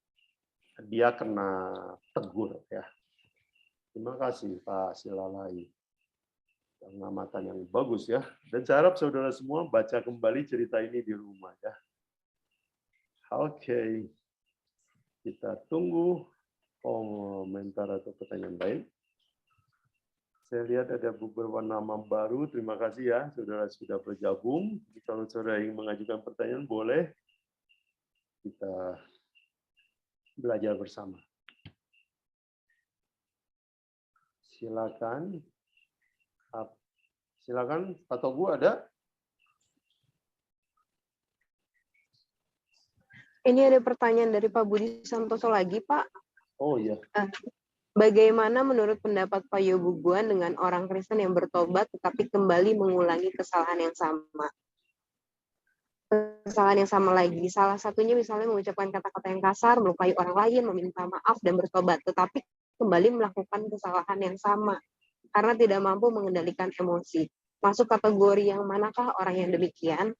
dia kena tegur. Ya. Terima kasih Pak Silalai. Pengamatan yang bagus ya. Dan saya harap saudara semua baca kembali cerita ini di rumah ya. Oke. Kita tunggu komentar atau pertanyaan lain. Saya lihat ada beberapa nama baru. Terima kasih ya, saudara sudah bergabung. Kalau saudara ingin mengajukan pertanyaan, boleh kita belajar bersama. Silakan. Silakan, Pak Togu ada? Ini ada pertanyaan dari Pak Budi Santoso lagi, Pak. Oh iya. Bagaimana menurut pendapat Pak Yobubuan dengan orang Kristen yang bertobat tetapi kembali mengulangi kesalahan yang sama? Kesalahan yang sama lagi. Salah satunya misalnya mengucapkan kata-kata yang kasar, melukai orang lain, meminta maaf dan bertobat, tetapi kembali melakukan kesalahan yang sama karena tidak mampu mengendalikan emosi. Masuk kategori yang manakah orang yang demikian?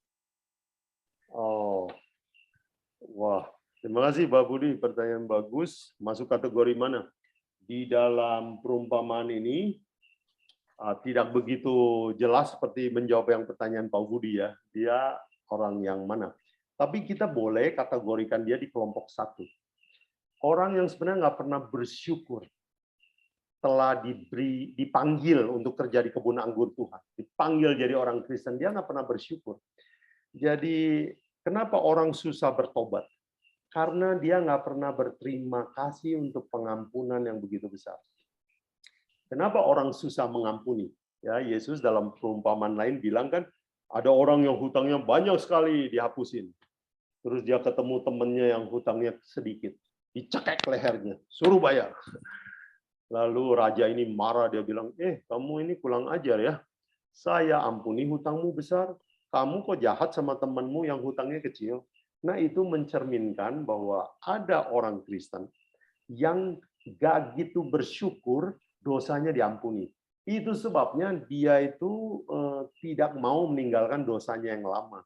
Oh, wah, terima kasih Pak Budi, pertanyaan bagus. Masuk kategori mana? Di dalam perumpamaan ini tidak begitu jelas seperti menjawab yang pertanyaan Pak Budi ya. Dia orang yang mana? Tapi kita boleh kategorikan dia di kelompok 1. Orang yang sebenarnya nggak pernah bersyukur telah dipanggil untuk kerja di kebun anggur Tuhan. Dipanggil jadi orang Kristen, dia nggak pernah bersyukur. Jadi kenapa orang susah bertobat? Karena dia nggak pernah berterima kasih untuk pengampunan yang begitu besar. Kenapa orang susah mengampuni? Ya, Yesus dalam perumpamaan lain bilang kan, ada orang yang hutangnya banyak sekali dihapusin. Terus dia ketemu temannya yang hutangnya sedikit. Dicekek lehernya, suruh bayar. Lalu raja ini marah, dia bilang, kamu ini kurang ajar ya. Saya ampuni hutangmu besar, kamu kok jahat sama temanmu yang hutangnya kecil. Nah, itu mencerminkan bahwa ada orang Kristen yang gak gitu bersyukur dosanya diampuni. Itu sebabnya dia itu tidak mau meninggalkan dosanya yang lama.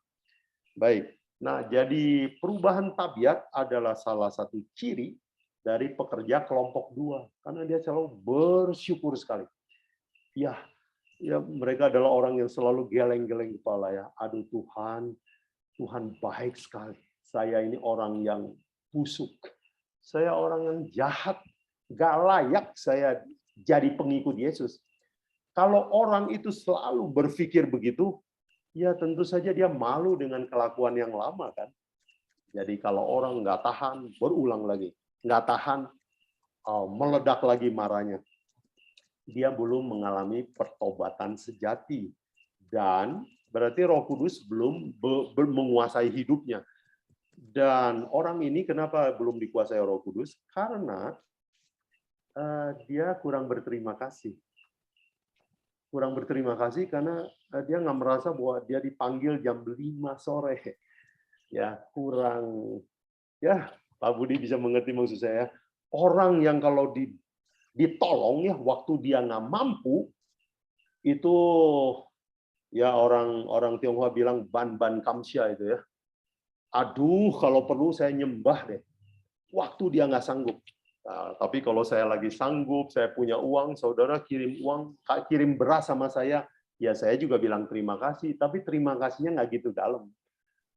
Baik, nah jadi perubahan tabiat adalah salah satu ciri dari pekerja kelompok 2, karena dia selalu bersyukur sekali. Ya, mereka adalah orang yang selalu geleng-geleng kepala ya. Aduh Tuhan baik sekali. Saya ini orang yang busuk. Saya orang yang jahat. Gak layak saya jadi pengikut Yesus. Kalau orang itu selalu berpikir begitu, ya tentu saja dia malu dengan kelakuan yang lama kan. Jadi kalau orang nggak tahan, berulang lagi. Nggak tahan, meledak lagi marahnya. Dia belum mengalami pertobatan sejati. Dan Berarti Roh Kudus belum menguasai hidupnya. Dan orang ini kenapa belum dikuasai Roh Kudus? Karena dia kurang berterima kasih. Kurang berterima kasih karena dia nggak merasa bahwa dia dipanggil jam 5 sore. Ya, kurang. Ya, Pak Budi bisa mengerti maksud saya. Orang yang kalau ditolong ya waktu dia nggak mampu, itu ya orang Tionghoa bilang ban kamsya itu ya. Aduh, kalau perlu saya nyembah deh. Waktu dia nggak sanggup. Nah, tapi kalau saya lagi sanggup, saya punya uang, saudara kirim uang, kirim beras sama saya, ya saya juga bilang terima kasih. Tapi terima kasihnya nggak gitu dalam.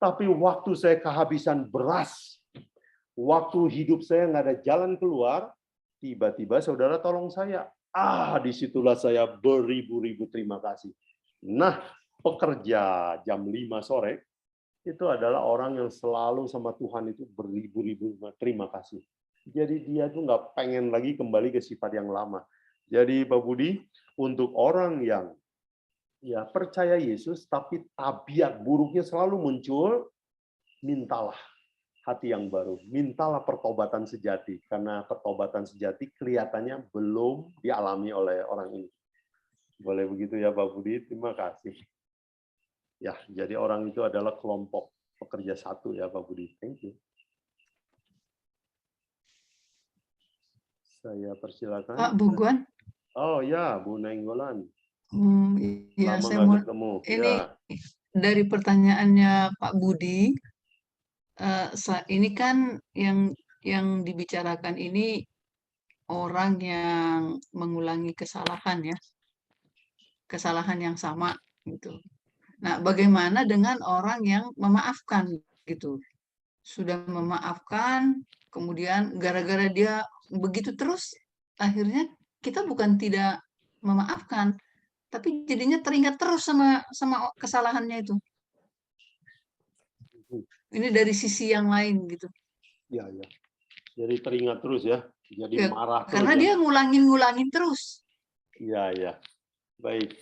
Tapi waktu saya kehabisan beras, waktu hidup saya nggak ada jalan keluar, tiba-tiba saudara tolong saya. Disitulah saya beribu-ribu terima kasih. Nah, pekerja jam 5 sore, itu adalah orang yang selalu sama Tuhan itu beribu-ribu terima kasih. Jadi dia tuh nggak pengen lagi kembali ke sifat yang lama. Jadi Pak Budi, untuk orang yang ya percaya Yesus, tapi tabiat buruknya selalu muncul, mintalah hati yang baru. Mintalah pertobatan sejati. Karena pertobatan sejati kelihatannya belum dialami oleh orang ini. Boleh begitu ya Pak Budi? Terima kasih. Ya, jadi orang itu adalah kelompok pekerja satu ya Pak Budi. Thank you. Saya persilakan. Pak Buguan. Oh ya, Bu Nainggolan. Ya, Lama saya nggak mau ketemu. ini Ya. dari pertanyaannya Pak Budi. Ini kan yang dibicarakan ini orang yang mengulangi kesalahan ya, kesalahan yang sama gitu. Nah, bagaimana dengan orang yang memaafkan gitu? Sudah memaafkan, kemudian gara-gara dia begitu terus, akhirnya kita bukan tidak memaafkan, tapi jadinya teringat terus sama kesalahannya itu. Ini dari sisi yang lain gitu. Ya, ya. Jadi teringat terus ya. Jadi Ya, marah terus. karena Ya. dia ngulangin terus. Iya, ya. Baik.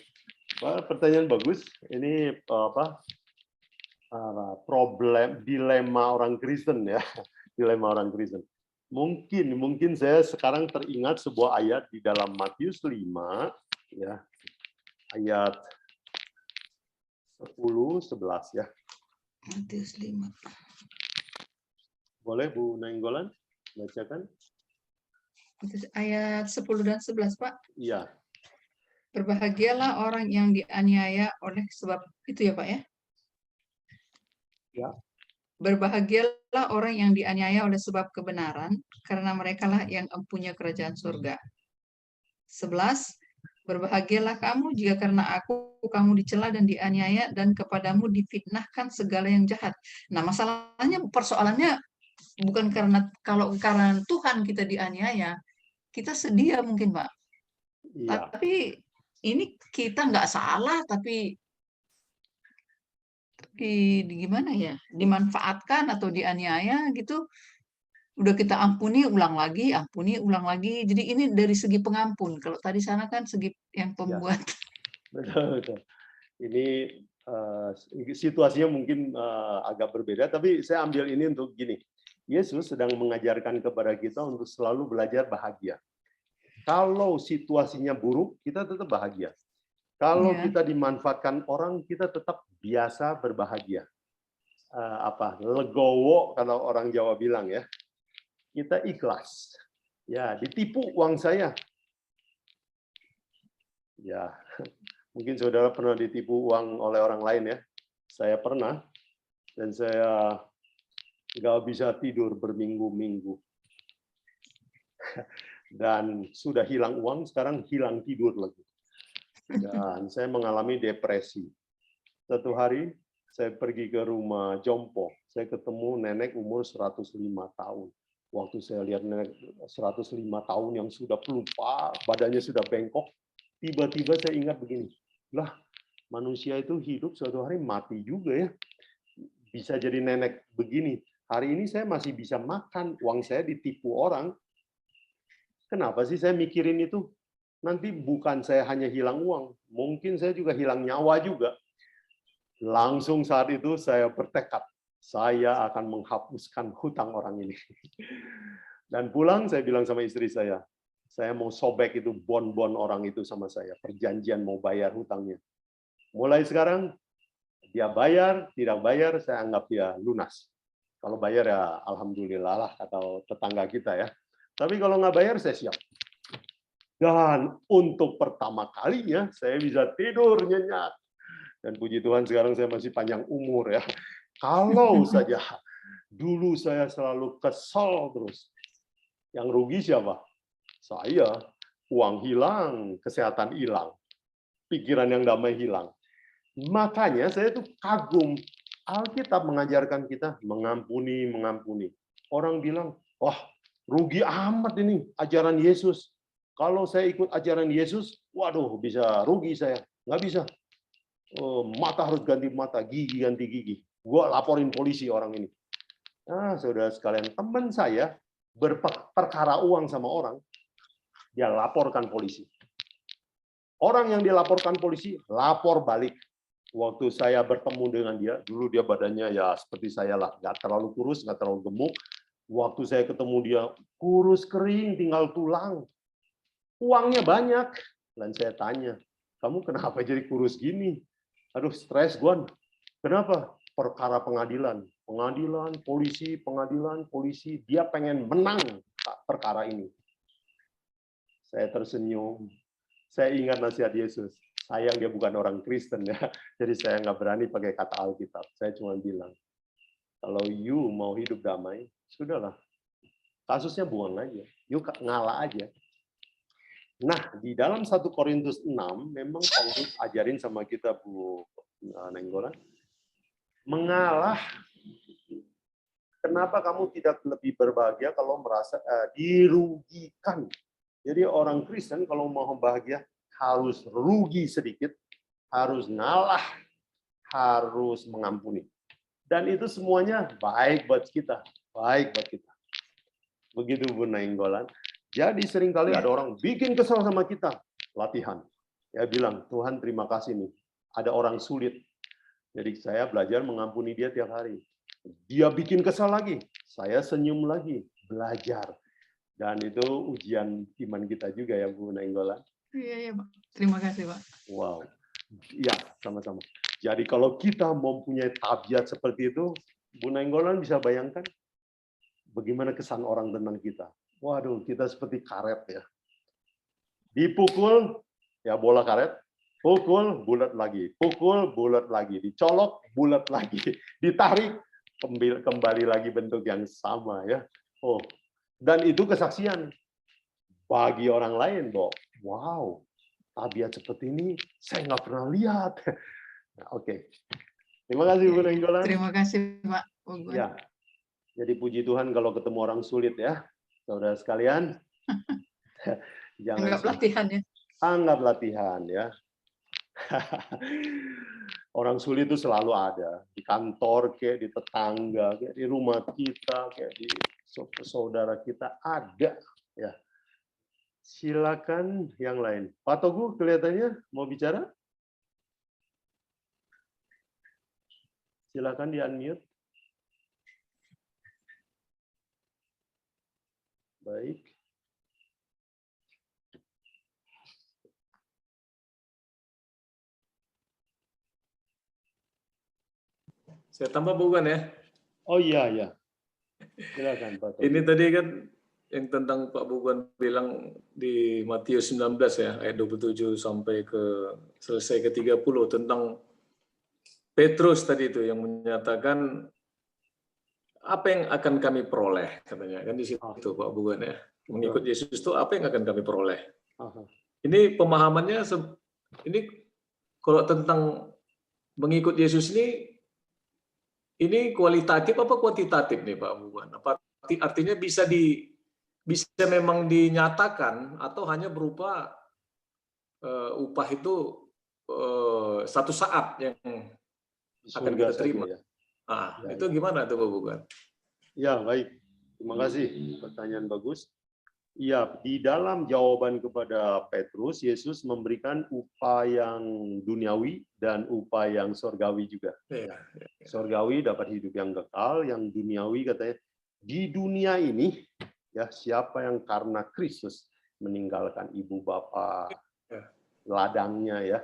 Pertanyaan bagus. Ini problem dilema orang Kristen ya. Dilema orang Kristen. Mungkin saya sekarang teringat sebuah ayat di dalam Matius 5 ya. Ayat 10 11 ya. Matius 5. Boleh Bu Nainggolan bacakan? Ayat 10 dan 11, Pak. Iya. Berbahagialah orang yang dianiaya oleh sebab itu ya, Pak ya? Ya. Berbahagialah orang yang dianiaya oleh sebab kebenaran, karena merekalah yang empunya kerajaan surga. 11. Berbahagialah kamu jika karena aku kamu dicela dan dianiaya dan kepadamu difitnahkan segala yang jahat. Nah, masalahnya persoalannya bukan karena Tuhan kita dianiaya, kita sedia mungkin, Pak. Iya. Tapi ini kita nggak salah, tapi gimana ya? Dimanfaatkan atau dianiaya gitu. Udah kita ampuni, ulang lagi, ampuni, ulang lagi. Jadi ini dari segi pengampun. Kalau tadi sana kan segi yang pembuat. Betul. Ini situasinya mungkin agak berbeda, tapi saya ambil ini untuk gini. Yesus sedang mengajarkan kepada kita untuk selalu belajar bahagia. Kalau situasinya buruk, kita tetap bahagia. Kalau kita dimanfaatkan orang, kita tetap biasa berbahagia. Legowo kalau orang Jawa bilang ya. Kita ikhlas. Ya, ditipu uang saya. Ya, mungkin saudara pernah ditipu uang oleh orang lain ya. Saya pernah, dan saya nggak bisa tidur berminggu-minggu. Dan sudah hilang uang, sekarang hilang tidur lagi. Dan saya mengalami depresi. Satu hari, saya pergi ke rumah jompo. Saya ketemu nenek umur 105 tahun. Waktu saya lihat nenek 105 tahun yang sudah pelupa, badannya sudah bengkok, tiba-tiba saya ingat begini, lah manusia itu hidup suatu hari mati juga ya. Bisa jadi nenek begini. Hari ini saya masih bisa makan, uang saya ditipu orang. Kenapa sih saya mikirin itu? Nanti bukan saya hanya hilang uang, mungkin saya juga hilang nyawa juga. Langsung saat itu saya bertekad, saya akan menghapuskan hutang orang ini. Dan pulang saya bilang sama istri saya mau sobek itu bon-bon orang itu sama saya, perjanjian mau bayar hutangnya. Mulai sekarang, dia bayar, tidak bayar, saya anggap dia lunas. Kalau bayar ya alhamdulillah lah, kata tetangga kita ya. Tapi kalau nggak bayar, saya siap. Dan untuk pertama kalinya, saya bisa tidur nyenyak. Dan puji Tuhan sekarang saya masih panjang umur ya. Kalau saja dulu saya selalu kesel terus. Yang rugi siapa? Saya. Uang hilang, kesehatan hilang, pikiran yang damai hilang. Makanya saya tuh kagum. Alkitab mengajarkan kita mengampuni, mengampuni. Orang bilang, wah rugi amat ini ajaran Yesus. Kalau saya ikut ajaran Yesus, waduh bisa rugi saya. Nggak bisa. Mata harus ganti mata, gigi ganti gigi. Gua laporin polisi orang ini. Nah, saudara sekalian, teman saya berperkara uang sama orang, dia laporkan polisi. Orang yang dilaporkan polisi lapor balik. Waktu saya bertemu dengan dia, dulu dia badannya ya seperti saya lah, nggak terlalu kurus, nggak terlalu gemuk. Waktu saya ketemu dia, kurus kering, tinggal tulang. Uangnya banyak. Dan saya tanya, kamu kenapa jadi kurus gini? Aduh, stres, Gon. Kenapa? Perkara pengadilan. Pengadilan, polisi, pengadilan, polisi. Dia pengen menang perkara ini. Saya tersenyum. Saya ingat nasihat Yesus. Sayang dia bukan orang Kristen ya. Jadi saya nggak berani pakai kata Alkitab. Saya cuma bilang, kalau you mau hidup damai, sudahlah. Kasusnya buang aja. You ngalah aja. Nah, di dalam 1 Korintus 6, memang Paulus ajarin sama kita, Bu Nenggolan, mengalah. Kenapa kamu tidak lebih berbahagia kalau merasa dirugikan? Jadi orang Kristen kalau mau bahagia harus rugi sedikit, harus ngalah, harus mengampuni. Dan itu semuanya baik buat kita, baik buat kita. Begitu Bu Nainggolan. Jadi seringkali ada orang bikin kesal sama kita, latihan. Ya bilang, Tuhan terima kasih nih, ada orang sulit. Jadi saya belajar mengampuni dia tiap hari. Dia bikin kesal lagi, saya senyum lagi, belajar. Dan itu ujian iman kita juga ya Bu Nainggolan. Iya, Pak. Terima kasih, Pak. Wow. Ya, sama-sama. Jadi kalau kita mempunyai tabiat seperti itu, Bu Nainggolan bisa bayangkan bagaimana kesan orang tentang kita. Waduh, kita seperti karet ya. Dipukul, ya bola karet, pukul, bulat lagi, pukul, bulat lagi, dicolok, bulat lagi, ditarik, kembali lagi bentuk yang sama ya. Oh, dan itu kesaksian bagi orang lain, Bob. Wow, tabiat seperti ini saya nggak pernah lihat. Oke, terima kasih Bu Nainggolan. Terima kasih, Pak. Ya, jadi puji Tuhan kalau ketemu orang sulit ya. Saudara sekalian, jangan Anggap latihan ya. Anggap latihan ya. Orang sulit itu selalu ada di kantor, kayak di tetangga, kayak di rumah kita, kayak di saudara kita ada ya. Silakan yang lain. Pak Togu kelihatannya mau bicara? Silakan di-unmute. Baik. Saya tambah bukan ya? Oh iya, ya. Silakan Pak Togu. Ini tadi kan yang tentang Pak Bukan bilang di Matius 19 ya, ayat 27 sampai ke selesai ke 30 tentang Petrus tadi itu yang menyatakan apa yang akan kami peroleh katanya kan di situ Pak Bukan ya. Mengikut Yesus itu apa yang akan kami peroleh. Ini pemahamannya ini kalau tentang mengikut Yesus ini kualitatif apa kuantitatif nih Pak Bukan? Apa artinya bisa memang dinyatakan atau hanya berupa upah itu satu saat yang akan kita terima. Ya. Nah, itu gimana tuh Pak Bukan? Ya, baik. Terima kasih. Pertanyaan bagus. Ya, di dalam jawaban kepada Petrus, Yesus memberikan upah yang duniawi dan upah yang surgawi juga. Iya. Surgawi dapat hidup yang kekal, yang duniawi katanya di dunia ini ya siapa yang karena Kristus meninggalkan ibu bapak, Ya. ladangnya ya,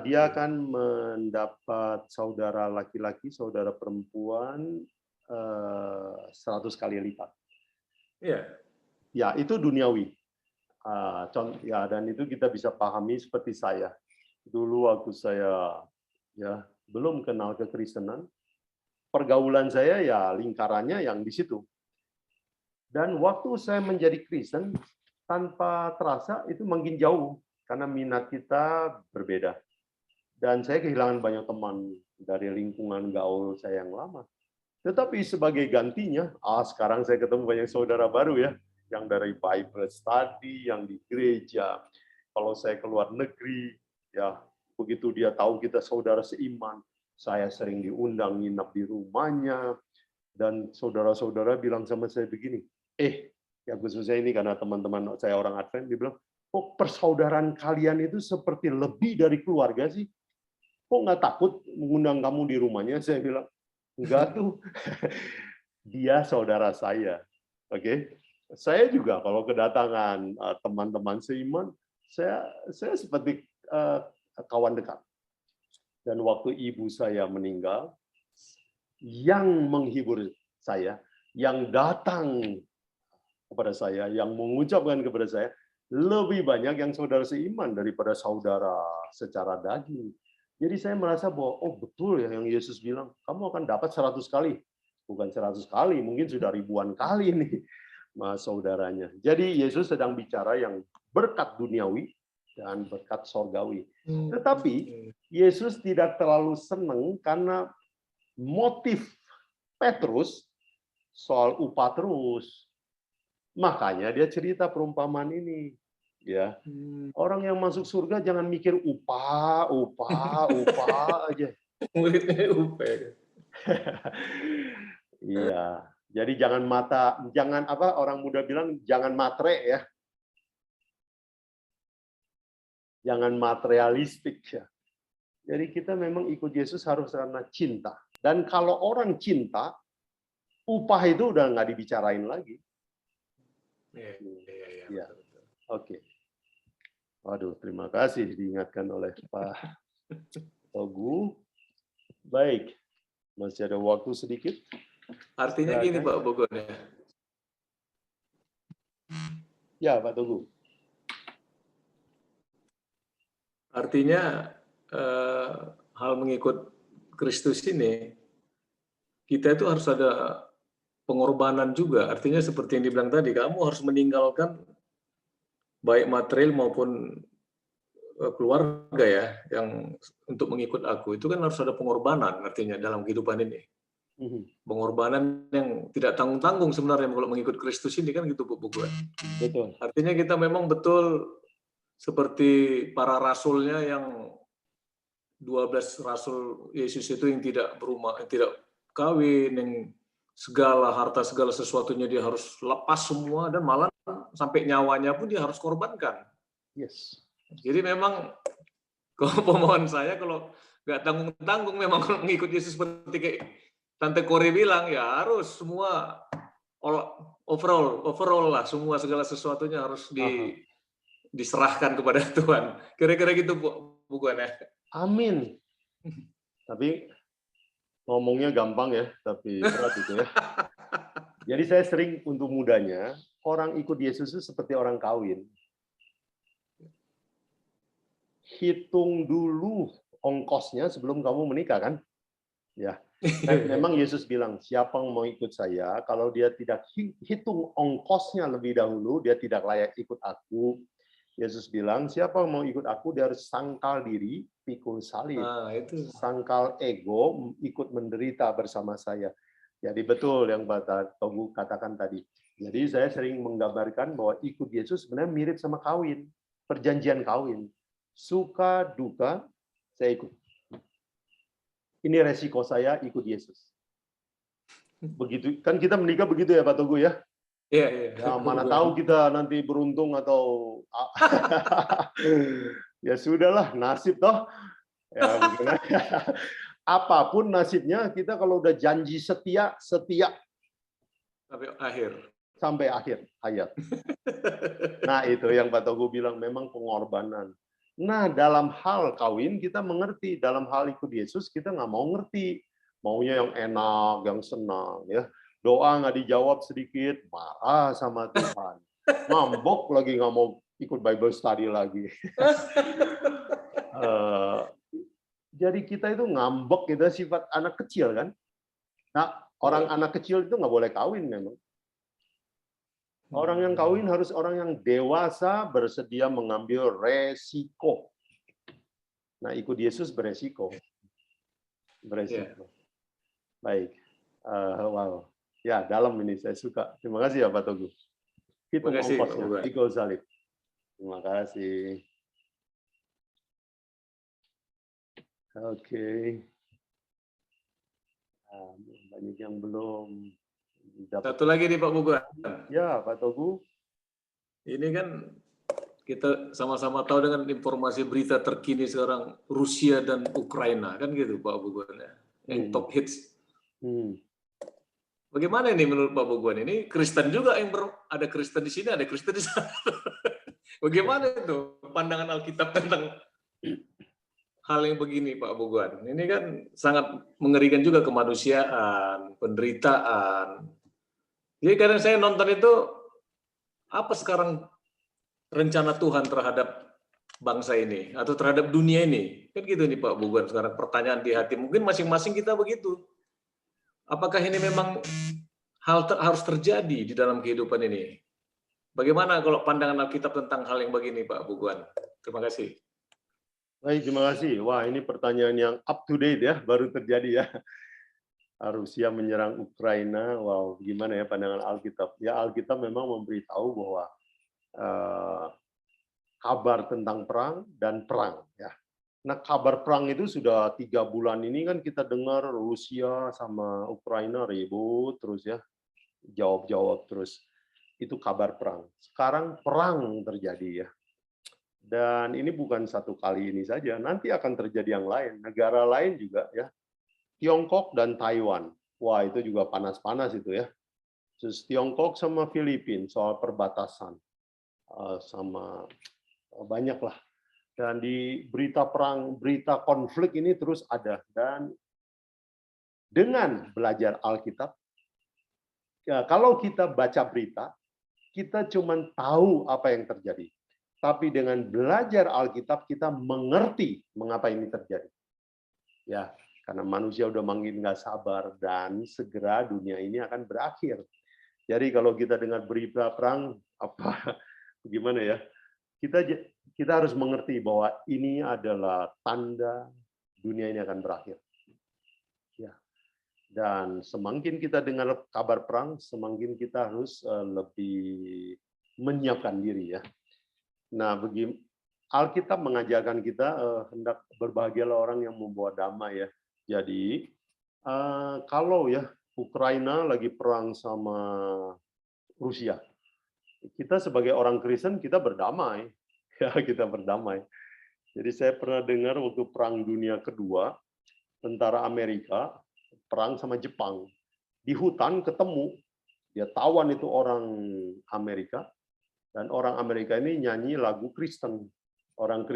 dia akan mendapat saudara laki-laki, saudara perempuan 100 kali lipat. Iya. Ya, itu duniawi. Ya, dan itu kita bisa pahami seperti saya. Dulu waktu saya ya belum kenal kekristenan, pergaulan saya ya lingkarannya yang di situ. Dan waktu saya menjadi Kristen, tanpa terasa itu makin jauh karena minat kita berbeda. Dan saya kehilangan banyak teman dari lingkungan gaul saya yang lama. Tetapi sebagai gantinya, sekarang saya ketemu banyak saudara baru ya, yang dari Bible Study, yang di gereja. Kalau saya keluar negeri, ya begitu dia tahu kita saudara seiman, saya sering diundang nginap di rumahnya, dan saudara-saudara bilang sama saya begini, ya khususnya ini karena teman-teman saya orang Advent, dia bilang, kok persaudaraan kalian itu seperti lebih dari keluarga sih? Kok nggak takut mengundang kamu di rumahnya? Saya bilang, enggak tuh, dia saudara saya. Oke, saya juga kalau kedatangan teman-teman seiman, saya seperti kawan dekat. Dan waktu ibu saya meninggal, yang menghibur saya, yang datang kepada saya, yang mengucapkan kepada saya, lebih banyak yang saudara seiman daripada saudara secara daging. Jadi saya merasa bahwa, oh betul ya yang Yesus bilang, kamu akan dapat 100 kali. Bukan 100 kali, mungkin sudah ribuan kali nih saudaranya. Jadi Yesus sedang bicara yang berkat duniawi dan berkat sorgawi. Tetapi Yesus tidak terlalu senang karena motif Petrus soal upah terus. Makanya dia cerita perumpamaan ini. Ya, orang yang masuk surga jangan mikir upah aja. Muridnya upah. Iya, jadi jangan orang muda bilang jangan matre ya, jangan materialistik ya. Jadi kita memang ikut Yesus harus karena cinta. Dan kalau orang cinta, upah itu udah nggak dibicarain lagi. Iya. Oke. Waduh, terima kasih diingatkan oleh Pak Togu. Baik, masih ada waktu sedikit. Artinya gini Pak Bogon ya. Ya, Pak Togu. Artinya hal mengikut Kristus ini, kita itu harus ada pengorbanan juga. Artinya seperti yang dibilang tadi, kamu harus meninggalkan baik material maupun keluarga ya, yang untuk mengikut aku. Itu kan harus ada pengorbanan artinya dalam kehidupan ini. Pengorbanan yang tidak tanggung-tanggung sebenarnya kalau mengikut Kristus ini kan gitu Bu Bogon. Betul. Artinya kita memang betul seperti para rasulnya yang 12 rasul Yesus itu yang tidak berumah, yang tidak kawin, yang segala harta segala sesuatunya dia harus lepas semua dan malah sampai nyawanya pun dia harus korbankan. Yes. Jadi memang kalau pemohon saya kalau nggak tanggung-tanggung memang kalau mengikut Yesus seperti kayak Tante Kore bilang ya harus semua overall lah, semua segala sesuatunya harus diserahkan kepada Tuhan. Kira-kira gitu Bu Guan ya. Amin. Tapi ngomongnya gampang ya, tapi berat itu ya. Jadi saya sering untuk mudanya, orang ikut Yesus itu seperti orang kawin. Hitung dulu ongkosnya sebelum kamu menikah kan? Ya. Dan memang Yesus bilang, siapa yang mau ikut saya, kalau dia tidak hitung ongkosnya lebih dahulu, dia tidak layak ikut aku. Yesus bilang, siapa yang mau ikut aku, dia harus sangkal diri, pikul salib. Itu. Sangkal ego, ikut menderita bersama saya. Jadi betul yang Pak Togu katakan tadi. Jadi saya sering menggambarkan bahwa ikut Yesus sebenarnya mirip sama kawin, perjanjian kawin. Suka, duka, saya ikut. Ini resiko saya ikut Yesus. Begitu kan kita menikah begitu ya Pak Togu ya? Iya, iya. Ya, mana tahu kita nanti beruntung atau ya sudahlah, nasib toh. Ya, bagaimana? Apapun nasibnya, kita kalau udah janji setia, setia Sampai akhir. sampai akhir hayat. Nah, itu yang Pak Togu bilang, memang pengorbanan. Nah, dalam hal kawin kita mengerti, dalam hal ikut Yesus kita nggak mau ngerti. Maunya yang enak, yang senang. Ya, doa nggak dijawab sedikit, marah sama Tuhan. Ngambok lagi, nggak mau ikut Bible study lagi. Jadi kita itu ngambek, gitu, sifat anak kecil kan. Nah, orang anak kecil itu nggak boleh kawin memang. Orang yang kawin harus orang yang dewasa, bersedia mengambil resiko. Nah, ikut Yesus beresiko. Beresiko. Baik. Wow. Ya, dalam ini saya suka. Terima kasih ya Pak Togu. Hitung ongkosnya, pikul salib. Terima kasih. Oke. Banyak yang belum dapat. Satu lagi nih Pak Buguan. Ya, Pak Togu. Ini kan kita sama-sama tahu dengan informasi berita terkini sekarang Rusia dan Ukraina kan gitu Pak Buguan ya. Yang top hits. Bagaimana ini menurut Pak Buguan? Ini Kristen juga yang ada Kristen di sini, ada Kristen di sana. Bagaimana itu pandangan Alkitab tentang hal yang begini Pak Buguan? Ini kan sangat mengerikan juga kemanusiaan, penderitaan. Jadi kadang saya nonton itu, apa sekarang rencana Tuhan terhadap bangsa ini atau terhadap dunia ini? Kan gitu nih Pak Buguan, sekarang pertanyaan di hati. Mungkin masing-masing kita begitu. Apakah ini memang harus terjadi di dalam kehidupan ini? Bagaimana kalau pandangan Alkitab tentang hal yang begini Pak Buguan? Terima kasih. Baik, terima kasih. Wah, ini pertanyaan yang up to date ya, baru terjadi ya. Rusia menyerang Ukraina. Wow, gimana ya pandangan Alkitab? Ya, Alkitab memang memberitahu bahwa kabar tentang perang dan perang. Ya. Nah, kabar perang itu sudah 3 bulan ini kan kita dengar Rusia sama Ukraina ribut terus ya, jawab-jawab terus. Itu kabar perang. Sekarang perang terjadi ya. Dan ini bukan satu kali ini saja, nanti akan terjadi yang lain. Negara lain juga ya. Tiongkok dan Taiwan. Wah, itu juga panas-panas itu ya. Terus Tiongkok sama Filipina soal perbatasan. Sama banyak lah. Dan di berita perang, berita konflik ini terus ada. Dan dengan belajar Alkitab, ya, kalau kita baca berita, kita cuma tahu apa yang terjadi. Tapi dengan belajar Alkitab, kita mengerti mengapa ini terjadi. Ya, karena manusia udah makin nggak sabar dan segera dunia ini akan berakhir. Jadi kalau kita dengar berita perang, apa, gimana ya? Kita harus mengerti bahwa ini adalah tanda dunia ini akan berakhir. Ya. Dan semakin kita dengar kabar perang, semakin kita harus lebih menyiapkan diri ya. Nah, Alkitab mengajarkan kita hendak berbahagialah orang yang membawa damai ya. Jadi kalau ya Ukraina lagi perang sama Rusia, kita sebagai orang Kristen kita berdamai. Ya, kita berdamai. Jadi saya pernah dengar waktu Perang Dunia Kedua, tentara Amerika perang sama Jepang. Di hutan ketemu, dia tawan itu orang Amerika, dan orang Amerika ini nyanyi lagu Kristen. Orang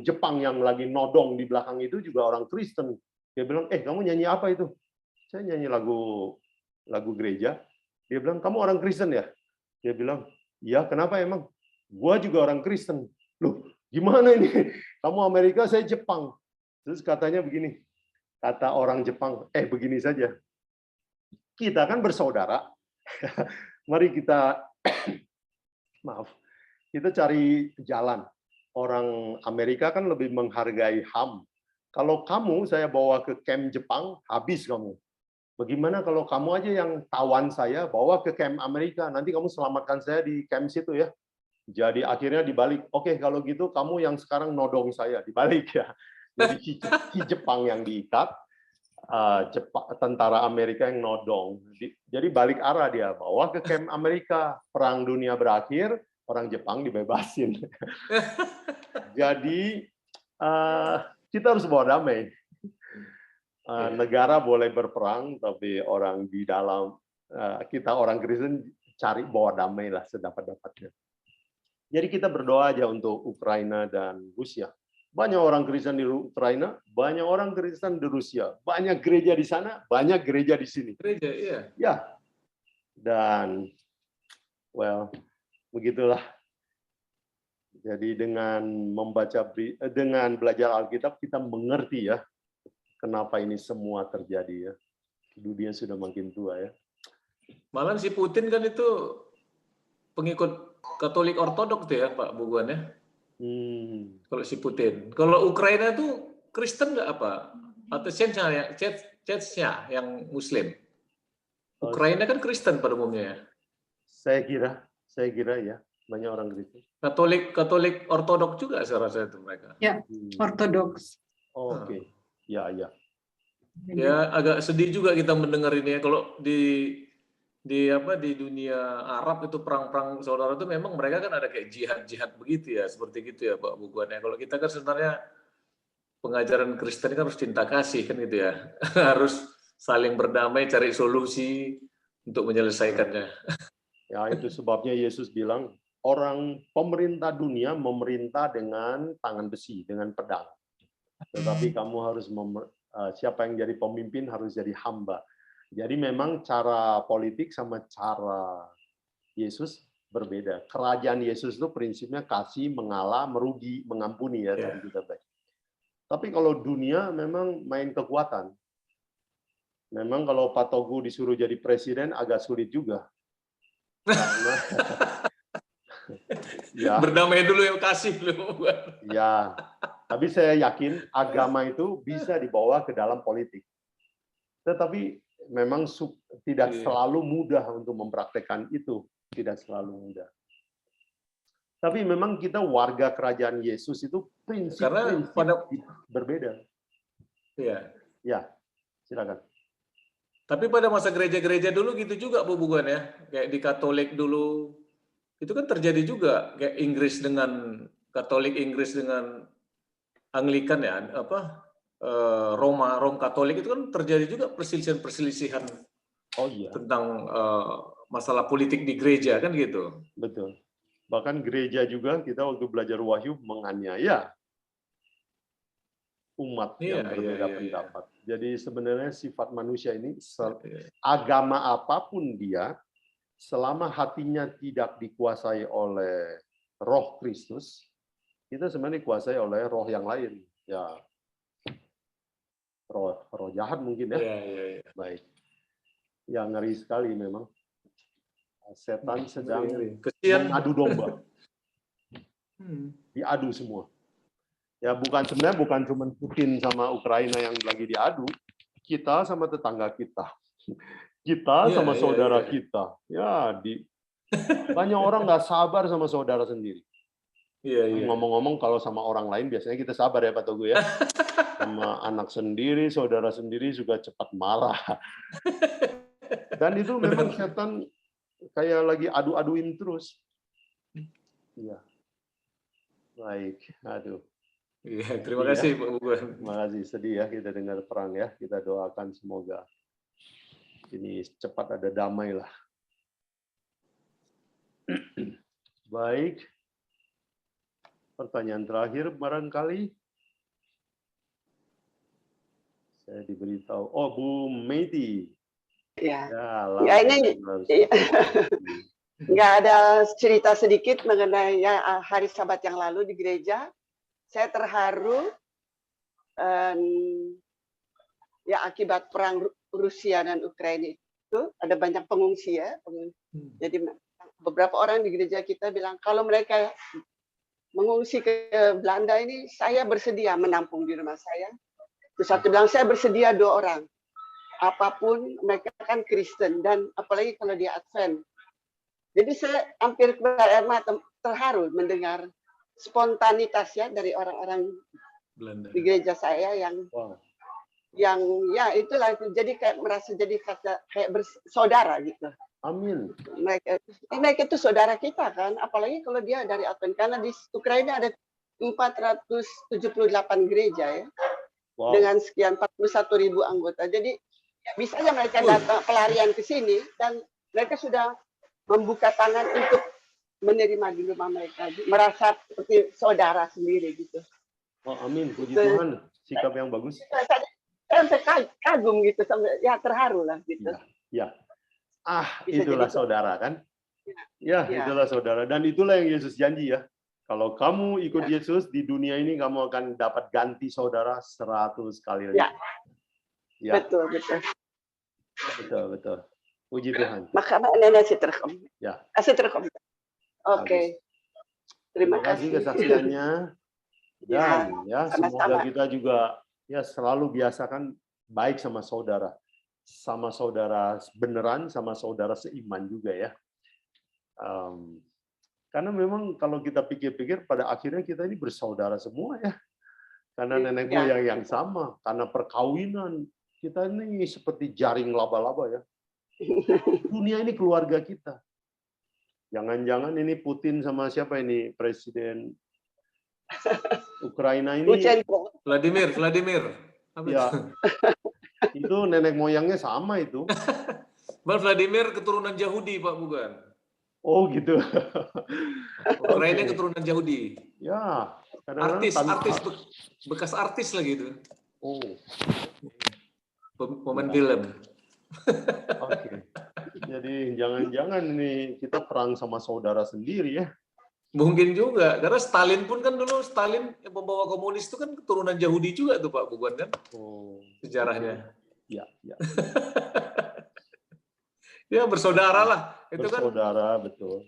Jepang yang lagi nodong di belakang itu juga orang Kristen. Dia bilang, kamu nyanyi apa itu? Saya nyanyi lagu gereja. Dia bilang, kamu orang Kristen ya? Dia bilang, iya, kenapa emang? Gua juga orang Kristen. Loh, gimana ini? Kamu Amerika, saya Jepang. Terus katanya begini, kata orang Jepang, begini saja. Kita kan bersaudara. Mari kita, maaf, kita cari jalan. Orang Amerika kan lebih menghargai HAM. Kalau kamu saya bawa ke camp Jepang, habis kamu. Bagaimana kalau kamu aja yang tawan saya bawa ke camp Amerika, nanti kamu selamatkan saya di camp situ ya. Jadi akhirnya dibalik, oke kalau gitu kamu yang sekarang nodong saya, dibalik ya. Jadi si Jepang yang diikat, tentara Amerika yang nodong. Jadi balik arah dia, bawa ke camp Amerika, perang dunia berakhir, orang Jepang dibebasin. Jadi kita harus bawa damai. Negara boleh berperang, tapi orang di dalam kita orang Kristen cari bawa damai lah sedapat-dapatnya. Jadi kita berdoa aja untuk Ukraina dan Rusia. Banyak orang Kristen di Ukraina, banyak orang Kristen di Rusia, banyak gereja di sana, banyak gereja di sini. Gereja, iya. Ya, dan begitulah. Jadi dengan dengan belajar Alkitab kita mengerti ya kenapa ini semua terjadi ya. Dunia sudah makin tua ya. Malah si Putin kan itu pengikut Katolik Ortodoks tuh ya Pak Buguan ya. Kalau si Putin. Kalau Ukraina itu Kristen nggak apa? Atau Chechnya yang Muslim? Ukraina kan Kristen pada umumnya ya. Saya kira ya banyak orang Kristen. Katolik Ortodoks juga saya rasa itu mereka. Ya, Ortodoks. Oke. Ya. Ya agak sedih juga kita mendengar ini ya. Kalau di dunia Arab itu perang-perang saudara itu memang mereka kan ada kayak jihad begitu ya, seperti gitu ya Pak Buguannya. Kalau kita kan sebenarnya pengajaran Kristen kan harus cinta kasih kan gitu ya. Harus saling berdamai, cari solusi untuk menyelesaikannya. Ya itu sebabnya Yesus bilang orang pemerintah dunia memerintah dengan tangan besi, dengan pedang. Tetapi kamu harus siapa yang jadi pemimpin harus jadi hamba. Jadi memang cara politik sama cara Yesus berbeda. Kerajaan Yesus itu prinsipnya kasih, mengalah, merugi, mengampuni ya tadi kita baca. Tapi kalau dunia memang main kekuatan. Memang kalau Pak Togu disuruh jadi presiden agak sulit juga. Karena, ya. Berdamai dulu yang kasih dulu. Ya. Tapi saya yakin agama itu bisa dibawa ke dalam politik. Tetapi memang tidak selalu mudah untuk mempraktekkan itu, tidak selalu mudah. Tapi memang kita warga kerajaan Yesus itu prinsip berbeda. Iya. Ya, silakan. Tapi pada masa gereja-gereja dulu gitu juga Bu Buguan ya, kayak di Katolik dulu itu kan terjadi juga kayak Inggris dengan Katolik, Inggris dengan Anglikan ya, Rom Katolik itu kan terjadi juga perselisihan tentang masalah politik di gereja kan gitu. Betul. Bahkan gereja juga kita waktu belajar Wahyu menganiaya umat yang berbeda pendapat. Jadi sebenarnya sifat manusia ini agama apapun dia, selama hatinya tidak dikuasai oleh Roh Kristus, kita sebenarnya dikuasai oleh roh yang lain. Ya, roh jahat mungkin ya. Baik. Ya ngeri sekali memang. Setan sedang mengadu domba. Diadu semua. Ya sebenarnya bukan cuma Putin sama Ukraina yang lagi diadu, kita sama tetangga kita. Kita sama saudara kita. Ya, banyak orang nggak sabar sama saudara sendiri. Ngomong-ngomong kalau sama orang lain biasanya kita sabar ya Pak Togu ya. Sama anak sendiri, saudara sendiri juga cepat marah. Dan itu memang setan kayak lagi adu-aduin terus. Iya. Baik, aduh. Iya, terima kasih Pak Buguan. Terima kasih, sedih ya kita dengar perang ya. Kita doakan semoga ini cepat ada damai lah. Baik. Pertanyaan terakhir barangkali. Saya diberitahu. Oh, Bu Medi. Ya ini nggak ada cerita sedikit mengenai hari Sabat yang lalu di gereja. Saya terharu ya akibat perang Rusia dan Ukraina itu ada banyak pengungsi ya. Jadi beberapa orang di gereja kita bilang kalau mereka mengungsi ke Belanda ini saya bersedia menampung di rumah saya. Terus satu bilang saya bersedia 2 orang. Apapun mereka kan Kristen dan apalagi kalau dia Advent. Jadi saya hampir air mata terharu mendengar spontanitas ya dari orang-orang di gereja saya yang yang ya itulah, jadi kayak merasa jadi kayak bersaudara gitu. Amin. Mereka itu saudara kita kan, apalagi kalau dia dari Advent, karena di Ukraina ada 478 gereja ya, dengan sekian 41.000 anggota. Jadi ya, bisa aja mereka datang pelarian ke sini dan mereka sudah membuka tangan untuk menerima di rumah mereka, merasa seperti saudara sendiri gitu. Oh, amin, puji Tuhan, sikap yang bagus. Saya kagum gitu, sampai ya terharu lah gitu. Ya. Bisa Itulah jadi saudara kan? Ya, itulah saudara. Dan itulah yang Yesus janji ya. Kalau kamu ikut Yesus di dunia ini, kamu akan dapat ganti saudara 100 kali lipat. Ya. Betul. Puji Tuhan. Makanya nenek terkom. Ya. Terkom. Oke. Terima kasih kesaksiannya. Dan ya semoga kita juga ya selalu biasakan baik sama saudara beneran, sama saudara seiman juga ya. Karena memang kalau kita pikir-pikir pada akhirnya kita ini bersaudara semua ya. Karena nenek moyang yang sama, karena perkawinan kita ini seperti jaring laba-laba ya. Dunia ini keluarga kita. Jangan-jangan ini Putin sama siapa ini Presiden Ukraina ini? Vladimir. Ya. Itu nenek moyangnya sama itu. Vladimir keturunan Yahudi, Pak, bukan? Oh gitu. Ukraina keturunan Yahudi. Ya. Artis, bekas artis lagi itu. Oh. Pemain film. Oke. Jadi jangan-jangan ini kita perang sama saudara sendiri ya. Mungkin juga, karena Stalin pun kan dulu Stalin yang membawa komunis itu kan keturunan Yahudi juga tuh Pak, bukan kan? Sejarahnya. Ya. Ya bersaudara lah. Itu bersaudara, kan, betul.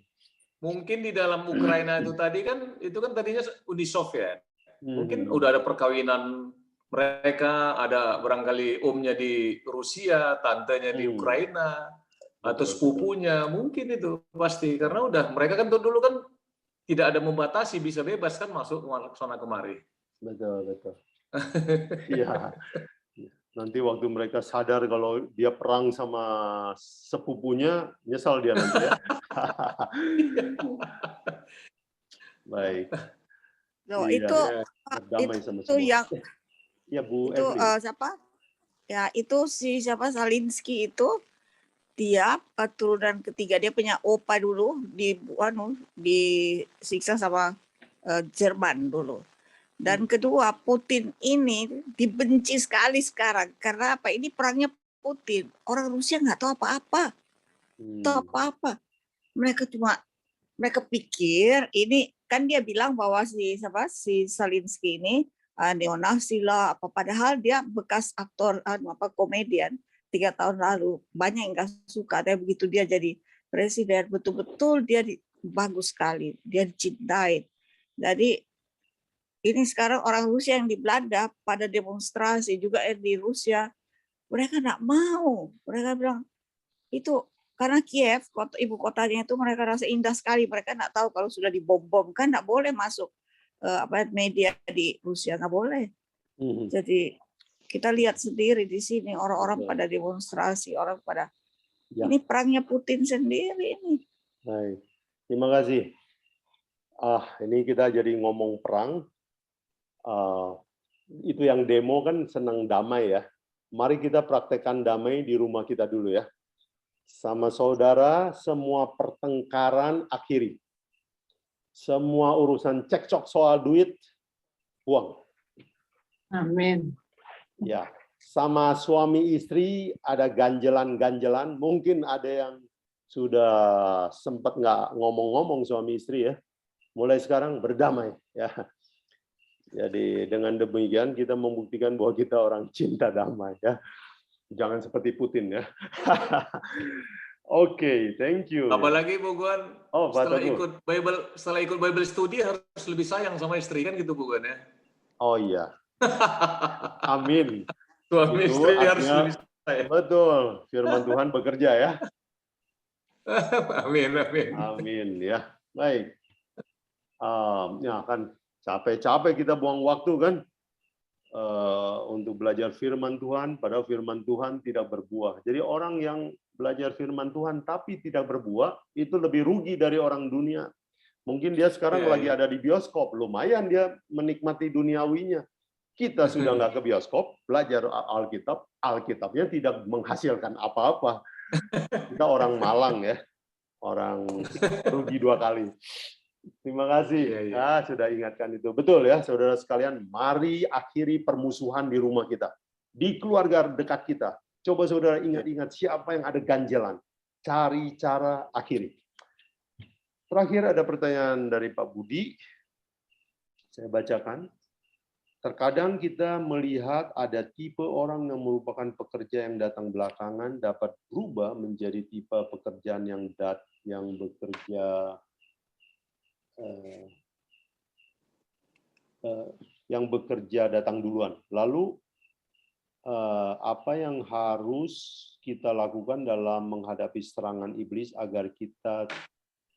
Mungkin di dalam Ukraina itu kan tadinya Uni Soviet. Mungkin udah ada perkawinan mereka, ada barangkali omnya di Rusia, tantenya di Ukraina, atau sepupunya, mungkin itu pasti. Karena udah mereka kan dulu kan tidak ada membatasi, bisa bebas kan masuk ke sana kemari. Betul. Iya. Nanti waktu mereka sadar kalau dia perang sama sepupunya, nyesal dia nanti ya. Baik. Loh, iya, itu yang ya Bu itu siapa? Ya itu siapa Salinski itu dia keturunan ketiga, dia punya opa dulu disiksa sama Jerman dulu. Dan kedua, Putin ini dibenci sekali sekarang karena apa? Ini perangnya Putin. Orang Rusia nggak tahu apa-apa. Mereka pikir ini kan dia bilang bahwa si Salinski ini neonasi lah apa, padahal dia bekas aktor komedian 3 tahun lalu. Banyak yang nggak suka, tapi begitu dia jadi presiden betul-betul dia bagus sekali, dia dicintai. Jadi ini sekarang orang Rusia yang di Belanda pada demonstrasi juga di Rusia, mereka nggak mau. Mereka bilang itu karena Kiev, ibu kotanya itu mereka rasa indah sekali. Mereka nggak tahu kalau sudah dibom-bom kan nggak boleh masuk media di Rusia, nggak boleh. Jadi kita lihat sendiri di sini orang-orang pada demonstrasi, orang pada ini perangnya Putin sendiri ini. Baik, terima kasih. Ini kita jadi ngomong perang. Itu yang demo kan senang damai ya. Mari kita praktekkan damai di rumah kita dulu ya. Sama saudara, semua pertengkaran akhiri. Semua urusan cekcok soal duit, buang. Amin. Ya, sama suami istri ada ganjelan-ganjelan. Mungkin ada yang sudah sempat nggak ngomong-ngomong suami istri ya. Mulai sekarang berdamai ya. Jadi dengan demikian kita membuktikan bahwa kita orang cinta damai ya. Jangan seperti Putin ya. Oke, thank you. Apalagi Bu Guan, setelah ikut Bible study harus lebih sayang sama istri kan gitu Bu Guan ya. Oh iya. Amin. Suami istri harus lebih sayang. Betul. Firman Tuhan bekerja ya. Amin. Amin ya. Baik. Ya kan capek-capek kita buang waktu kan. untuk belajar firman Tuhan, padahal firman Tuhan tidak berbuah. Jadi orang yang belajar firman Tuhan tapi tidak berbuah, itu lebih rugi dari orang dunia. Mungkin dia sekarang lagi ada di bioskop, lumayan dia menikmati duniawinya. Kita sudah nggak ke bioskop, belajar Alkitab, Alkitabnya tidak menghasilkan apa-apa. Kita orang malang ya, orang rugi 2 kali. Terima kasih. Sudah ingatkan itu. Betul ya, saudara sekalian, mari akhiri permusuhan di rumah kita. Di keluarga dekat kita. Coba saudara ingat-ingat siapa yang ada ganjelan. Cari cara akhiri. Terakhir ada pertanyaan dari Pak Budi. Saya bacakan. Terkadang kita melihat ada tipe orang yang merupakan pekerja yang datang belakangan dapat berubah menjadi tipe pekerjaan yang bekerja datang duluan. Lalu apa yang harus kita lakukan dalam menghadapi serangan iblis agar kita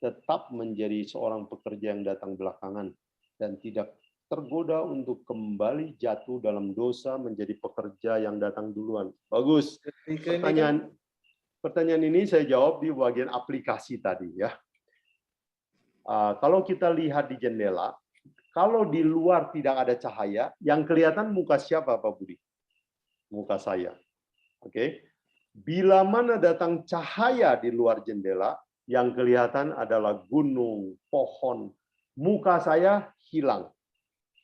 tetap menjadi seorang pekerja yang datang belakangan dan tidak tergoda untuk kembali jatuh dalam dosa menjadi pekerja yang datang duluan. Bagus. Pertanyaan ini saya jawab di bagian aplikasi tadi ya. Kalau kita lihat di jendela, kalau di luar tidak ada cahaya, yang kelihatan muka siapa Pak Budi? Muka saya. Oke. Bila mana datang cahaya di luar jendela, yang kelihatan adalah gunung, pohon. Muka saya hilang.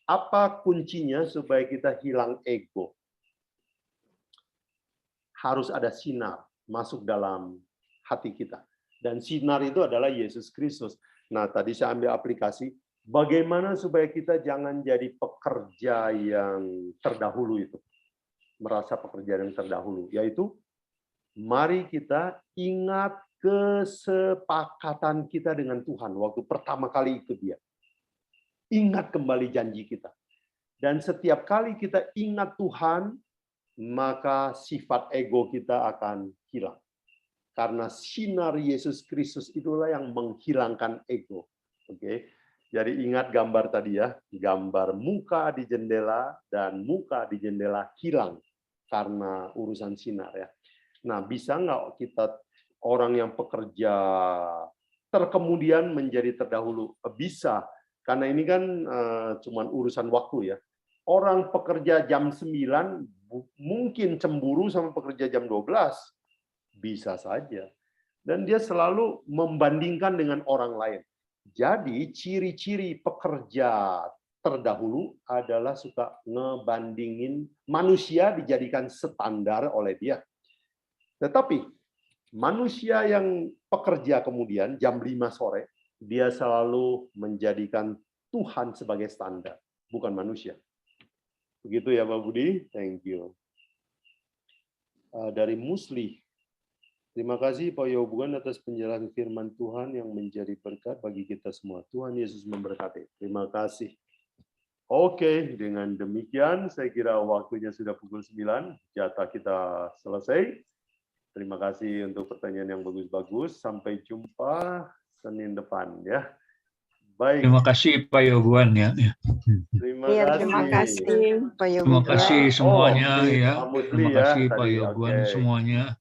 Apa kuncinya supaya kita hilang ego? Harus ada sinar masuk dalam hati kita. Dan sinar itu adalah Yesus Kristus. Nah, tadi saya ambil aplikasi. Bagaimana supaya kita jangan jadi pekerja yang terdahulu itu. Merasa pekerja yang terdahulu. Yaitu, mari kita ingat kesepakatan kita dengan Tuhan waktu pertama kali ikut Dia. Ingat kembali janji kita. Dan setiap kali kita ingat Tuhan, maka sifat ego kita akan hilang. Karena sinar Yesus Kristus itulah yang menghilangkan ego. Oke. Jadi ingat gambar tadi ya, gambar muka di jendela dan muka di jendela hilang karena urusan sinar ya. Nah, bisa nggak kita orang yang pekerja terkemudian menjadi terdahulu? Bisa, karena ini kan cuman urusan waktu ya. Orang pekerja jam 9 mungkin cemburu sama pekerja jam 12. Bisa saja. Dan dia selalu membandingkan dengan orang lain. Jadi ciri-ciri pekerja terdahulu adalah suka ngebandingin, manusia dijadikan standar oleh dia. Tetapi manusia yang pekerja kemudian jam 5 sore, dia selalu menjadikan Tuhan sebagai standar, bukan manusia. Begitu ya Pak Budi, thank you. Dari Musli, terima kasih Pak Yobuan atas penjelasan firman Tuhan yang menjadi berkat bagi kita semua. Tuhan Yesus memberkati. Terima kasih. Oke, dengan demikian saya kira waktunya sudah pukul 9, jatah kita selesai. Terima kasih untuk pertanyaan yang bagus-bagus. Sampai jumpa Senin depan ya. Baik. Terima kasih Pak Yobuan ya. Terima kasih Pak Yobuan. Terima kasih semuanya ya. Terima kasih Pak Yobuan semuanya.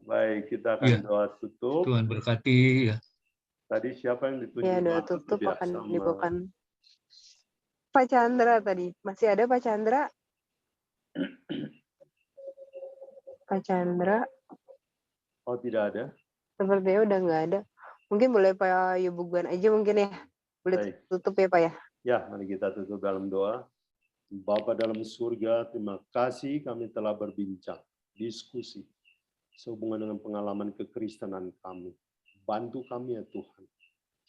Baik, kita akan doa tutup. Tuhan berkati ya. Tadi siapa yang ditunjuk? Ya, doa tutup akan dibawakan Pak Chandra tadi. Masih ada Pak Chandra? Pak Chandra? Oh, tidak ada? Sepertinya udah nggak ada. Mungkin boleh Pak Yobuan aja mungkin ya. Boleh tutup ya Pak ya? Ya, mari kita tutup dalam doa. Bapa dalam surga, terima kasih kami telah berbincang, diskusi, sehubungan dengan pengalaman kekristenan kami. Bantu kami ya Tuhan,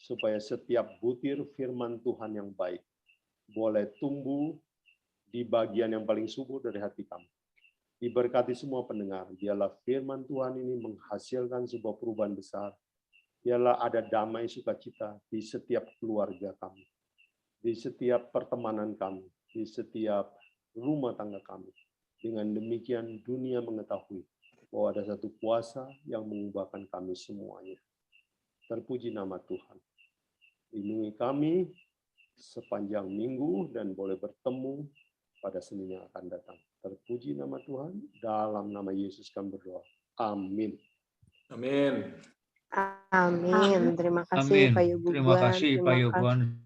supaya setiap butir firman Tuhan yang baik boleh tumbuh di bagian yang paling subur dari hati kami. Diberkati semua pendengar, biarlah firman Tuhan ini menghasilkan sebuah perubahan besar. Biarlah ada damai sukacita di setiap keluarga kami, di setiap pertemanan kami, di setiap rumah tangga kami. Dengan demikian dunia mengetahui bahwa ada satu kuasa yang mengubahkan kami semuanya. Terpuji nama Tuhan. Lindungi kami sepanjang minggu dan boleh bertemu pada Senin yang akan datang. Terpuji nama Tuhan, dalam nama Yesus kami berdoa. Amin. Amin. Amin. Terima kasih Amin. Pak Yoguan. Terima kasih Pak Yoguan.